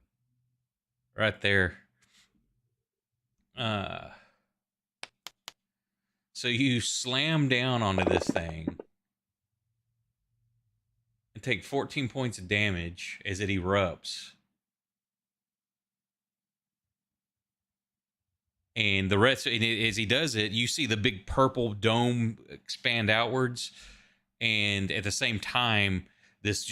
right there. So you slam down onto this thing and take 14 points of damage as it erupts. And the rest, and as he does it, you see the big purple dome expand outwards, and at the same time, this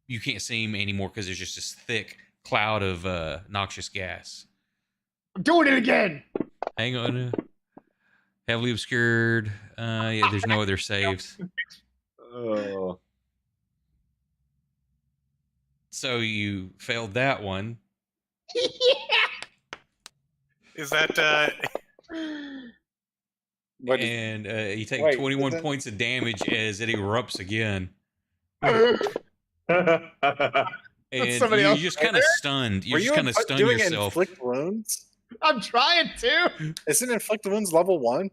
you can't see him anymore because there's just this thick cloud of noxious gas. I'm doing it again. Hang on. Heavily obscured. Yeah, there's no other saves. Oh. So you failed that one. Is that And you take 21 points of damage as it erupts again. And somebody you're else just right kind of stunned. You just kind of stun doing yourself. Inflict wounds? I'm trying to. Isn't Inflict wounds level 1?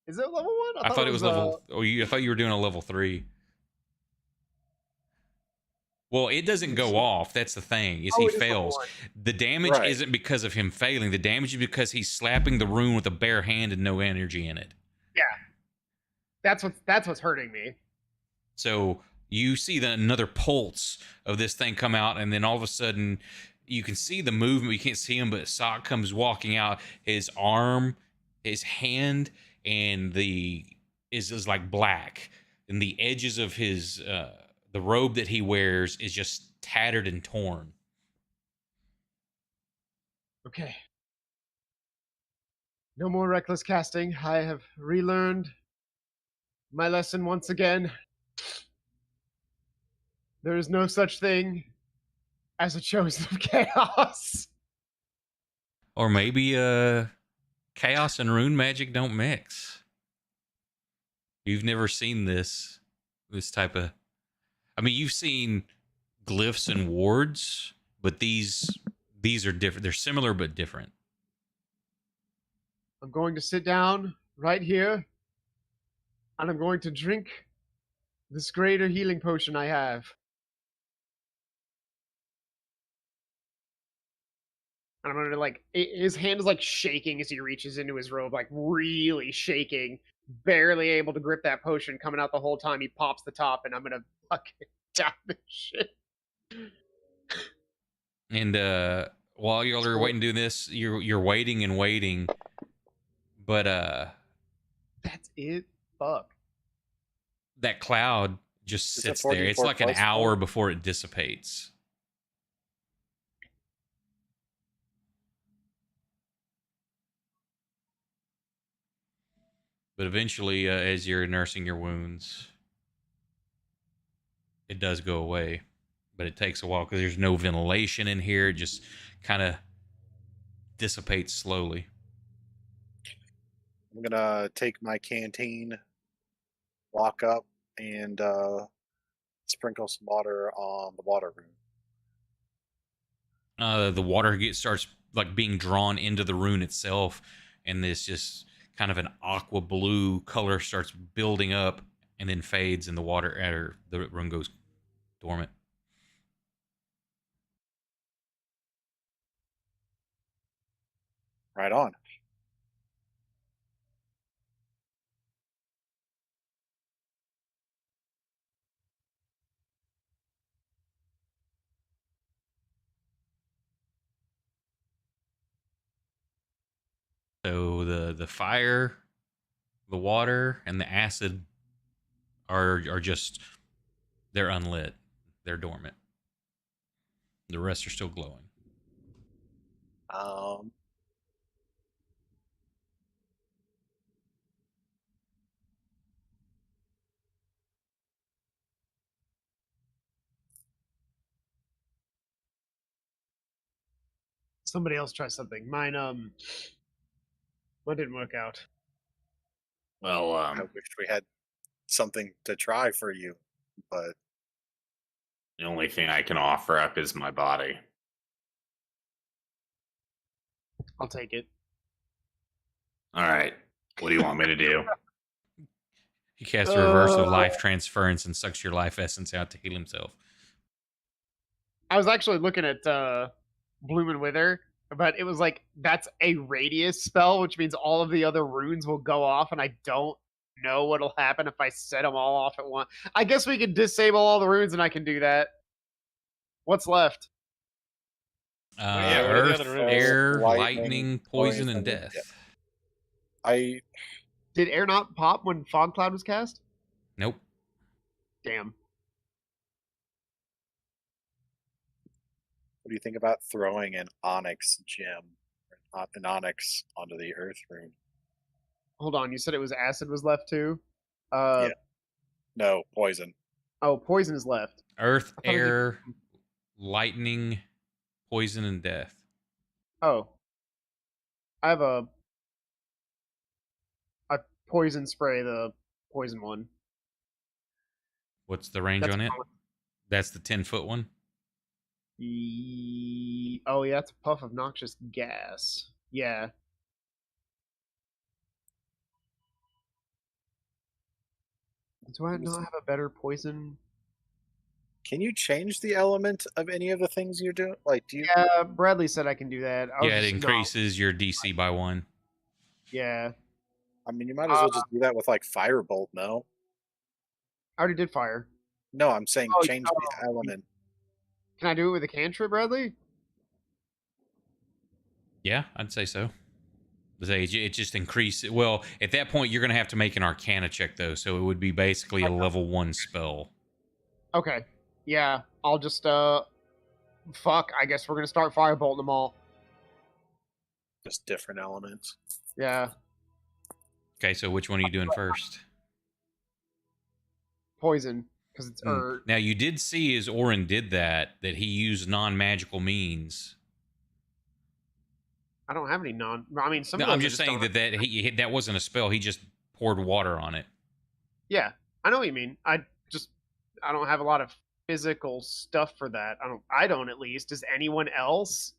Is it level 1? I thought it was level. I thought you were doing a level 3. Well, it doesn't go off. That's the thing. Is he fails. The damage isn't because of him failing. The damage is because he's slapping the rune with a bare hand and no energy in it. Yeah. That's what's hurting me. So you see another pulse of this thing come out, and then all of a sudden you can see the movement. You can't see him, but Sock comes walking out. His arm, his hand, and is like black, and the edges of his the robe that he wears is just tattered and torn. Okay. No more reckless casting. I have relearned my lesson once again. There is no such thing as a chosen of chaos. Or maybe chaos and rune magic don't mix. You've never seen this type of. I mean, you've seen glyphs and wards, but these are different. They're similar but different. I'm going to sit down right here, and I'm going to drink this greater healing potion I have. And I'm gonna his hand is like shaking as he reaches into his robe, like really shaking, barely able to grip that potion coming out the whole time. He pops the top, and I'm gonna fucking down this shit. And while y'all are waiting to do this, you're waiting and waiting, But That's it. Fuck. that cloud just Is it sits there. It's 4d4 like an plus hour four? before it dissipates. But eventually, as you're nursing your wounds, it does go away. But it takes a while because there's no ventilation in here. It just kind of dissipates slowly. I'm gonna take my canteen, walk up, and sprinkle some water on the water room. The water starts like being drawn into the rune itself, and this just kind of an aqua blue color starts building up and then fades, and the water or the rune goes dormant. Right on. So the fire, the water, and the acid are just they're unlit. They're dormant. The rest are still glowing. Um, Somebody else try something. Mine didn't work out. Well, I wish we had something to try for you, but the only thing I can offer up is my body. I'll take it. All right. What do you want me to do? He casts a reverse of life transference and sucks your life essence out to heal himself. I was actually looking at Bloom and Wither, but it was like that's a radius spell, which means all of the other runes will go off, and I don't know what'll happen if I set them all off at once. I guess we could disable all the runes, and I can do that. What's left? yeah, what are the Earth, other runes? air, Lightning, lightning, poison, poison, and death. yeah. I Did air not pop when Fog Cloud was cast? Nope. Damn. what do you think about throwing an onyx gem, an onyx onto the earth rune? Hold on, you said it was acid was left too? Yeah. No, poison. Oh, poison is left. Earth, I thought it did- air, lightning, poison, and death. Oh. I have a poison spray, the poison one. What's the range That's on it? common. That's the 10-foot one. Oh yeah, it's a puff of noxious gas. Yeah. Do I not have a better poison? Can you change the element of any of the things you're doing? Like, do you? Yeah, Bradley said I can do that. I was Yeah, it just- no. increases your DC by 1. Yeah. I mean, you might as well just do that with like firebolt. No, I already did fire. no, I'm saying Oh, change the element. Can I do it with a cantrip, Bradley? Yeah, I'd say so. It just increases. Well, at that point, you're going to have to make an Arcana check, though. So it would be basically a level 1 spell. Okay. Yeah, I'll just fuck. I guess we're gonna start firebolting them all. Just different elements. Yeah. Okay, so which one are you doing first? Poison. Because it's Now, you did see as Orin did that he used non-magical means. I don't have any I mean, some No, of those I'm I just saying don't- that wasn't a spell. He just poured water on it. Yeah, I know what you mean. I don't have a lot of physical stuff for that. I don't at least. Does anyone else?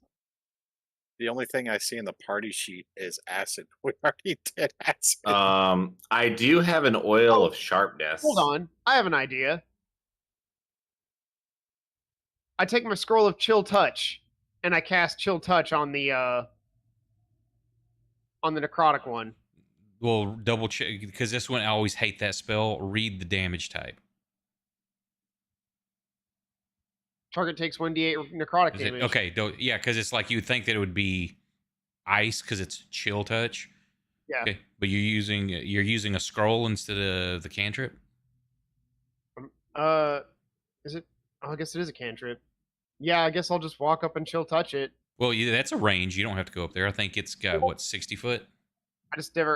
The only thing I see in the party sheet is acid. We already did acid. I do have an oil of sharpness. Hold on. I have an idea. I take my scroll of chill touch and I cast chill touch on the necrotic one. Well, double check, because this one, I always hate that spell. Read the damage type. Target takes 1d8 necrotic Is it, damage. okay, yeah, because it's like you would think that it would be ice because it's chill touch. Yeah. Okay, but you're using a scroll instead of the cantrip. Is it? Oh, I guess it is a cantrip. Yeah, I guess I'll just walk up and chill touch it. Well, that's a range. You don't have to go up there. I think it's got what 60 foot.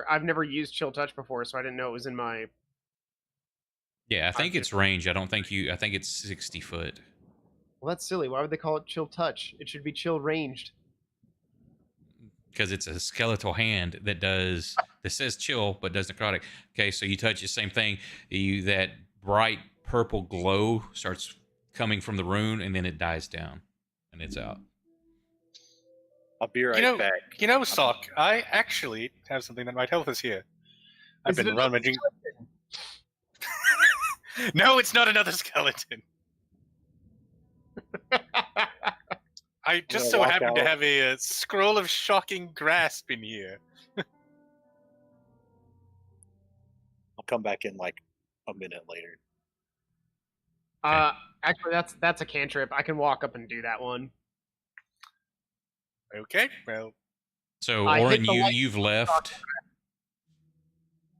I've never used chill touch before, so I didn't know it was in my. Yeah, I think it's range. I don't think you. I think it's 60 foot. Well, that's silly. Why would they call it chill touch? It should be chill ranged. Because it's a skeletal hand that says chill but does necrotic. Okay, so you touch the same thing. That bright purple glow starts coming from the rune, and then it dies down, and it's out. I'll be right back. Sock, I actually have something that might help us here. I've Is it been another rummaging. No, it's not another skeleton. I just so happen to have a scroll of shocking grasp in here. I'll come back in like a minute later. Actually, that's a cantrip. I can walk up and do that one. Okay, well. So, Orin, you've left.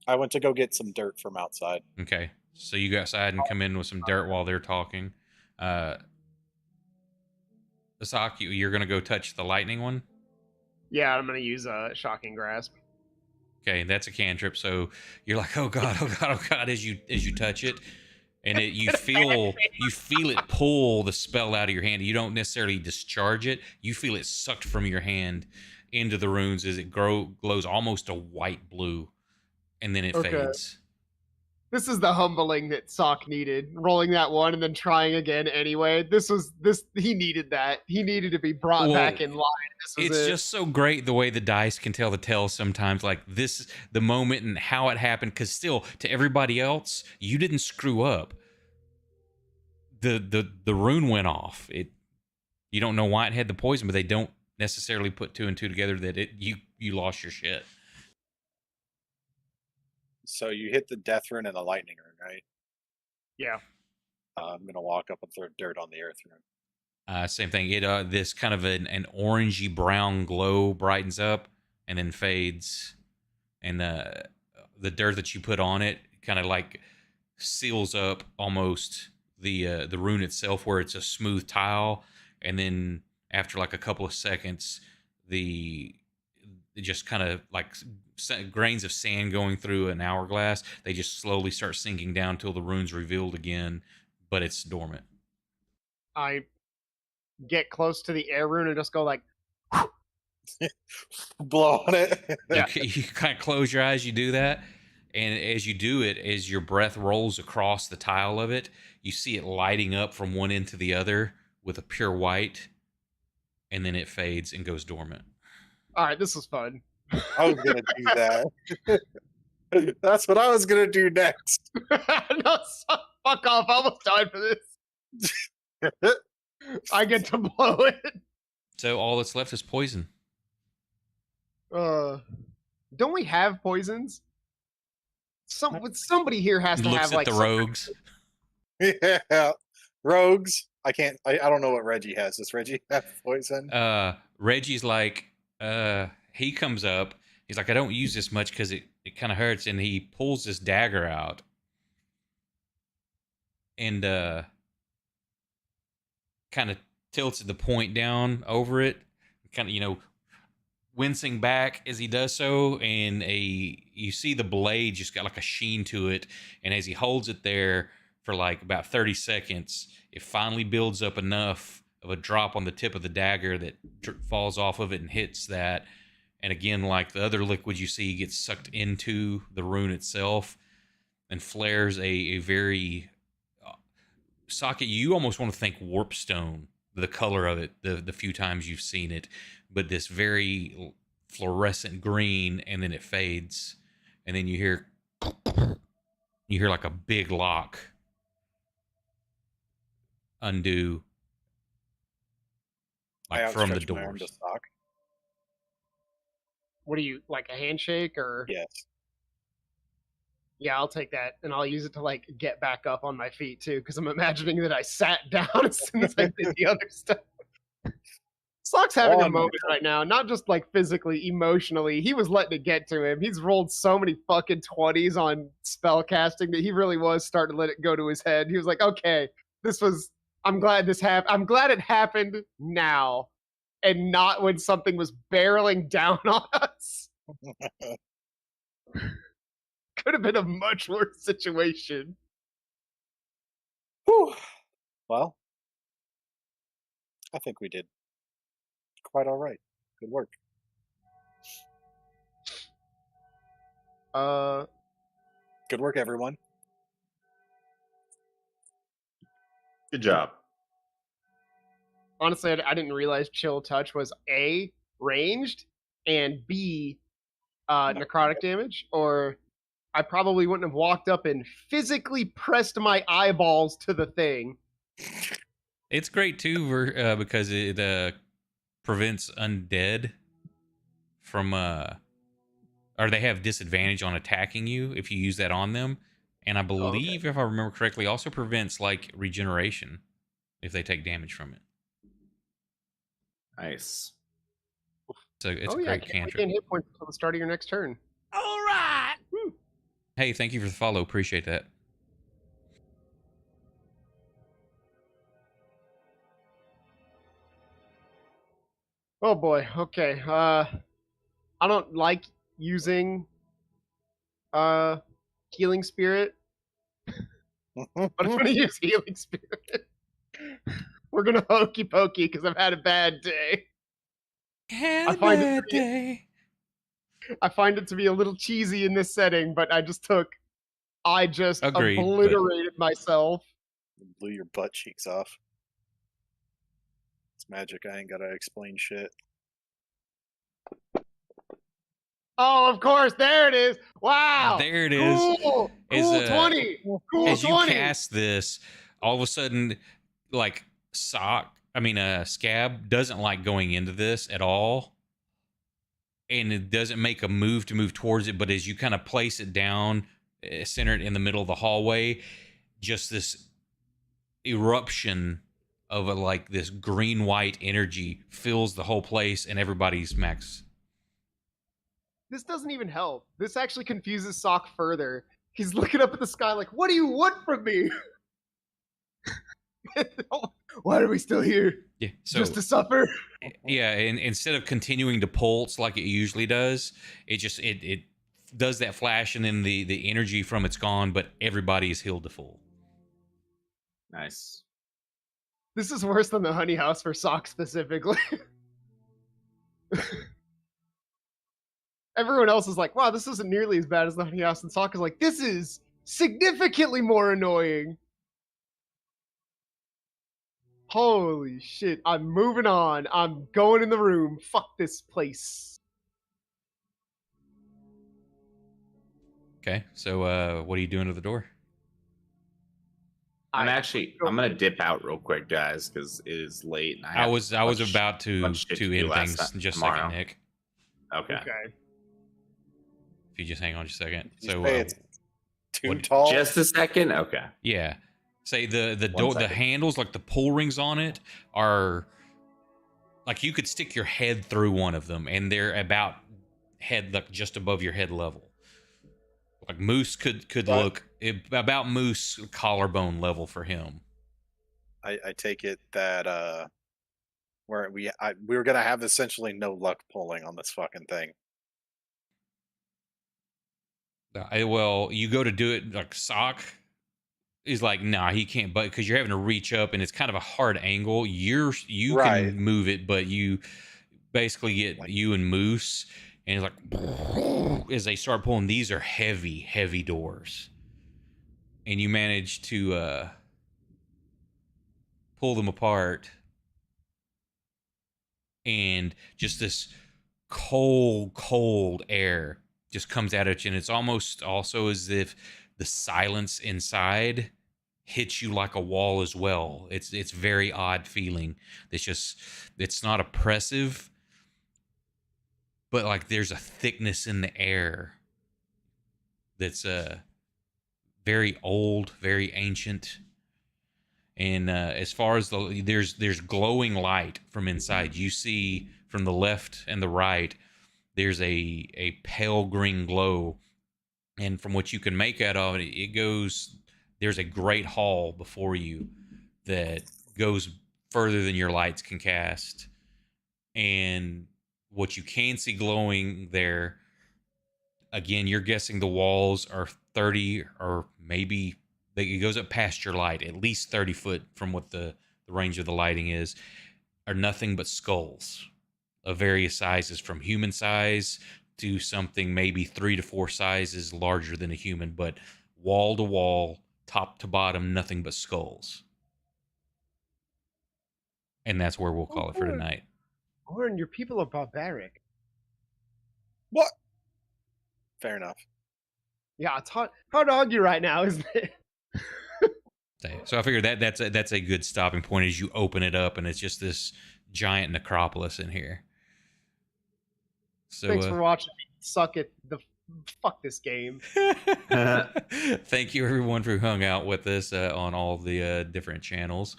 I went to go get some dirt from outside. Okay, so you go outside and come in with some dirt while they're talking. Asaki, you're gonna go touch the lightning one. Yeah, I'm gonna use a shocking grasp. Okay, that's a cantrip. So you're like, oh god, oh god, oh god, as you touch it, and you feel it pull the spell out of your hand. You don't necessarily discharge it. You feel it sucked from your hand into the runes as it glows almost a white blue, and then it fades. This is the humbling that Sock needed. Rolling that one and then trying again anyway. He needed that. He needed to be brought back in line. It's just so great the way the dice can tell the tale sometimes. Like this, the moment and how it happened. Because still, to everybody else, you didn't screw up. The rune went off. You don't know why it had the poison, but they don't necessarily put two and two together that you lost your shit. So you hit the death rune and the lightning rune, right? Yeah. I'm gonna walk up and throw dirt on the earth rune. Same thing. It this kind of an orangey brown glow brightens up and then fades, and the dirt that you put on it kind of like seals up almost the rune itself, where it's a smooth tile, and then after like a couple of seconds, it just kind of like grains of sand going through an hourglass. They just slowly start sinking down till the rune's revealed again, but it's dormant. I get close to the air rune and just go like, blow on it. You kind of close your eyes. You do that, and as you do it, as your breath rolls across the tile of it, you see it lighting up from one end to the other with a pure white, and then it fades and goes dormant. All right, this was fun. I was gonna do that. That's what I was gonna do next. No, fuck off! I almost died for this. I get to blow it. So all that's left is poison. Don't we have poisons? Somebody here has to Looks have at like the rogues. Yeah, rogues. I can't. I don't know what Reggie has. Does Reggie have poison? Reggie's like, he comes up. He's like, I don't use this much because it kind of hurts, and he pulls this dagger out, and kind of tilts the point down over it, kind of wincing back as he does so, and you see the blade just got like a sheen to it, and as he holds it there for like about 30 seconds, it finally builds up enough of a drop on the tip of the dagger that falls off of it and hits that. And again, like the other liquid you see, gets sucked into the rune itself and flares a very socket. You almost want to think warpstone, the color of it, the few times you've seen it, but this very fluorescent green, and then it fades, and then you hear like a big lock undo, like from the doors. What are you, like a handshake or? Yes. Yeah, I'll take that, and I'll use it to like get back up on my feet too, because I'm imagining that I sat down as soon as I did the other stuff. Sock's having a On. moment right now, not just like physically, emotionally. He was letting it get to him. He's rolled so many fucking 20s on spell casting that he really was starting to let it go to his head. He was like, okay, I'm glad this happened. I'm glad it happened now and not when something was barreling down on us. Could have been a much worse situation. Whew. Well, I think we did quite all right. Good work. Good work, everyone. Good job. Honestly, I didn't realize Chill Touch was A, ranged, and B, necrotic damage, or I probably wouldn't have walked up and physically pressed my eyeballs to the thing. It's great too because it prevents undead from or they have disadvantage on attacking you if you use that on them. And I believe, if I remember correctly, also prevents like regeneration if they take damage from it. Nice. So it's a yeah, great can't cantrip. regain hit points until the start of your next turn. All right. Hey, thank you for the follow. Appreciate that. Oh boy. Okay. I don't like using healing spirit, but I'm gonna use healing spirit. We're gonna hokey pokey because I've had a bad day. Had a bad day. I find it to be a little cheesy in this setting, but I just Agreed, obliterated myself. Blew your butt cheeks off. It's magic. I ain't gotta explain shit. Oh, of course, there it is. Wow. There it is. Cool. Cool 20. Cool As you 20. cast this, all of a sudden, like Scab doesn't like going into this at all. And it doesn't make a move to move towards it, but as you kind of place it down, center it in the middle of the hallway, just this eruption of like this green-white energy fills the whole place, and everybody's max. This doesn't even help. This actually confuses Sock further. He's looking up at the sky like, what do you want from me? Why are we still here? Yeah, so Just to suffer? yeah, and instead of continuing to pulse like it usually does, it does that flash, and then the energy from it's gone, but everybody is healed to full. Nice. This is worse than the honey house for Sock specifically. Everyone else is like, wow, this isn't nearly as bad as the honey house, and Sock is like, this is significantly more annoying. Holy shit, I'm moving on. I'm going in the room. Fuck this place. Okay, so what are you doing to the door? I'm gonna dip out real quick, guys, because it is late. And I was about to end things in just a tomorrow. second, Nick. Okay. If you just hang on just a second. You So say it's too what- tall. Just a second. Okay. yeah, say the One door, the second. handles, like the pull rings on it, are like you could stick your head through one of them, and they're about like just above your head level. Like Moose could look about Moose collarbone level for him. I take it that we were gonna have essentially no luck pulling on this fucking thing. Well, you go to do it, like Sock is like, nah, he can't, but because you're having to reach up, and it's kind of a hard angle. You Right. can move it, but you basically get you and Moose, and it's like as they start pulling. These are heavy doors, and you manage to pull them apart, and just this cold air just comes out at you, and it's almost also as if the silence inside hits you like a wall as well. It's very odd feeling. It's not oppressive, but like there's a thickness in the air that's very old, very ancient, And as far as there's glowing light from inside. You see from the left and the right, there's a pale green glow, and from what you can make out of it, it goes. There's a great hall before you that goes further than your lights can cast, and what you can see glowing there. Again, you're guessing the walls are 30 or maybe it goes up past your light, at least 30 foot from what the range of the lighting is, are nothing but skulls of various sizes, from human size to something maybe 3 to 4 sizes larger than a human, but wall to wall, top to bottom, nothing but skulls. And that's where we'll call it for tonight. Orin, your people are barbaric. What? Fair enough. Yeah, it's hard to argue right now, isn't it? So I figured that's a good stopping point as you open it up, and it's just this giant necropolis in here. So Thanks for watching me suck at the fuck this game. Thank you everyone who hung out with us on all the different channels.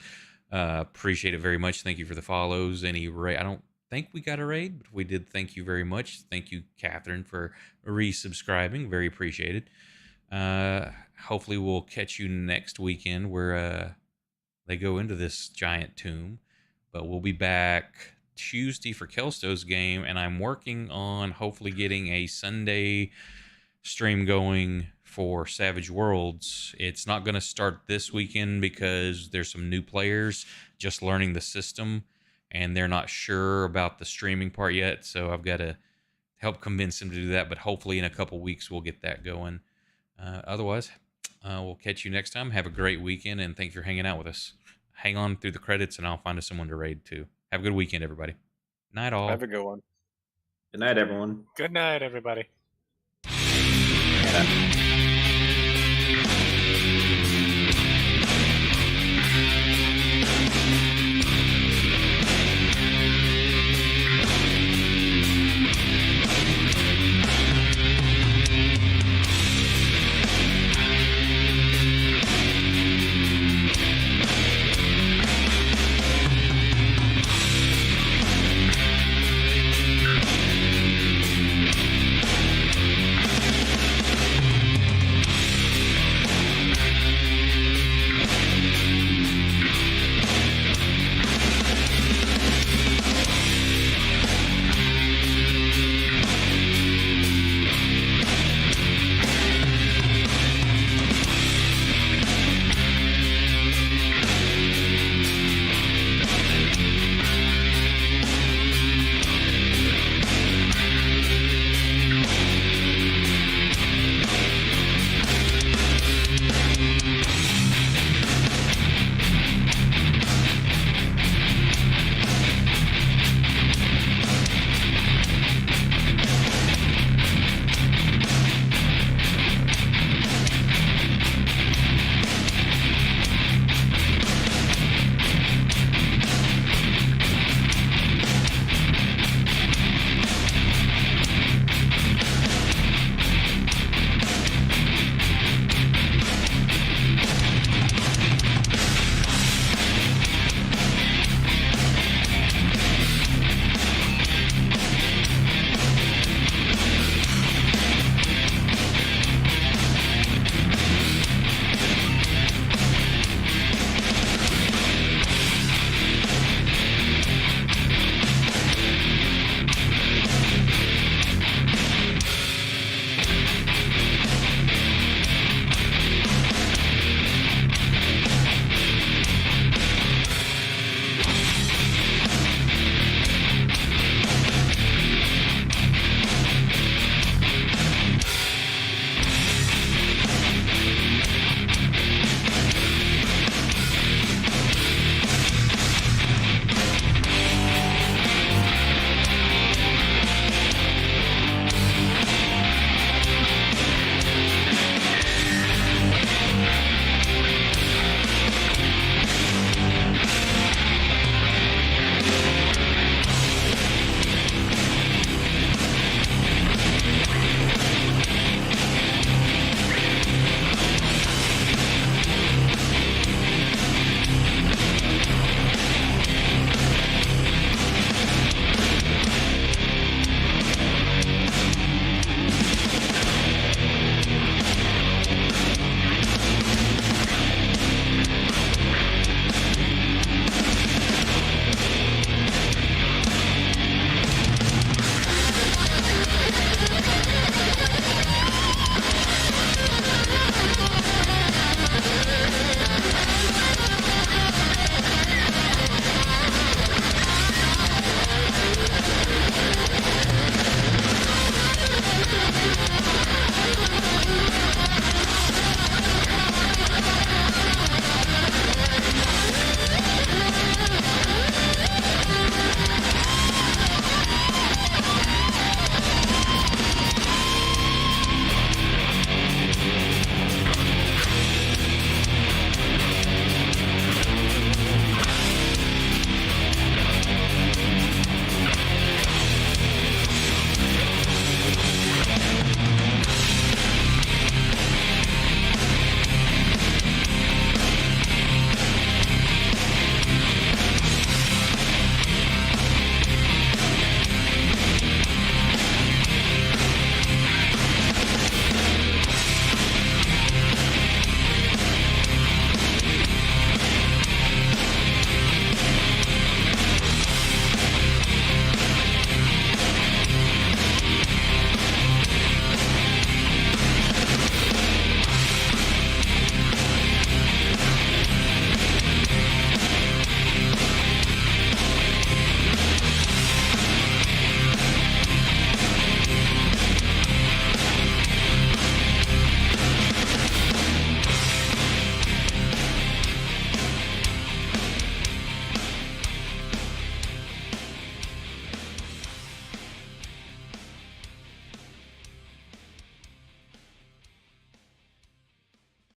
Appreciate it very much. Thank you for the follows. I don't think we got a raid, but if we did, thank you very much. Thank you, Catherine, for resubscribing. Very appreciated. Hopefully we'll catch you next weekend where they go into this giant tomb. But we'll be back Tuesday for Kelsto's game, and I'm working on hopefully getting a Sunday stream going for Savage Worlds. It's not going to start this weekend because there's some new players just learning the system, and they're not sure about the streaming part yet, so I've got to help convince them to do that, but hopefully in a couple weeks we'll get that going. Otherwise, we'll catch you next time. Have a great weekend, and thanks for hanging out with us. Hang on through the credits, and I'll find us someone to raid too. Have a good weekend, everybody. Night all. Have a good one. Good night, everyone. Good night, everybody. Yeah.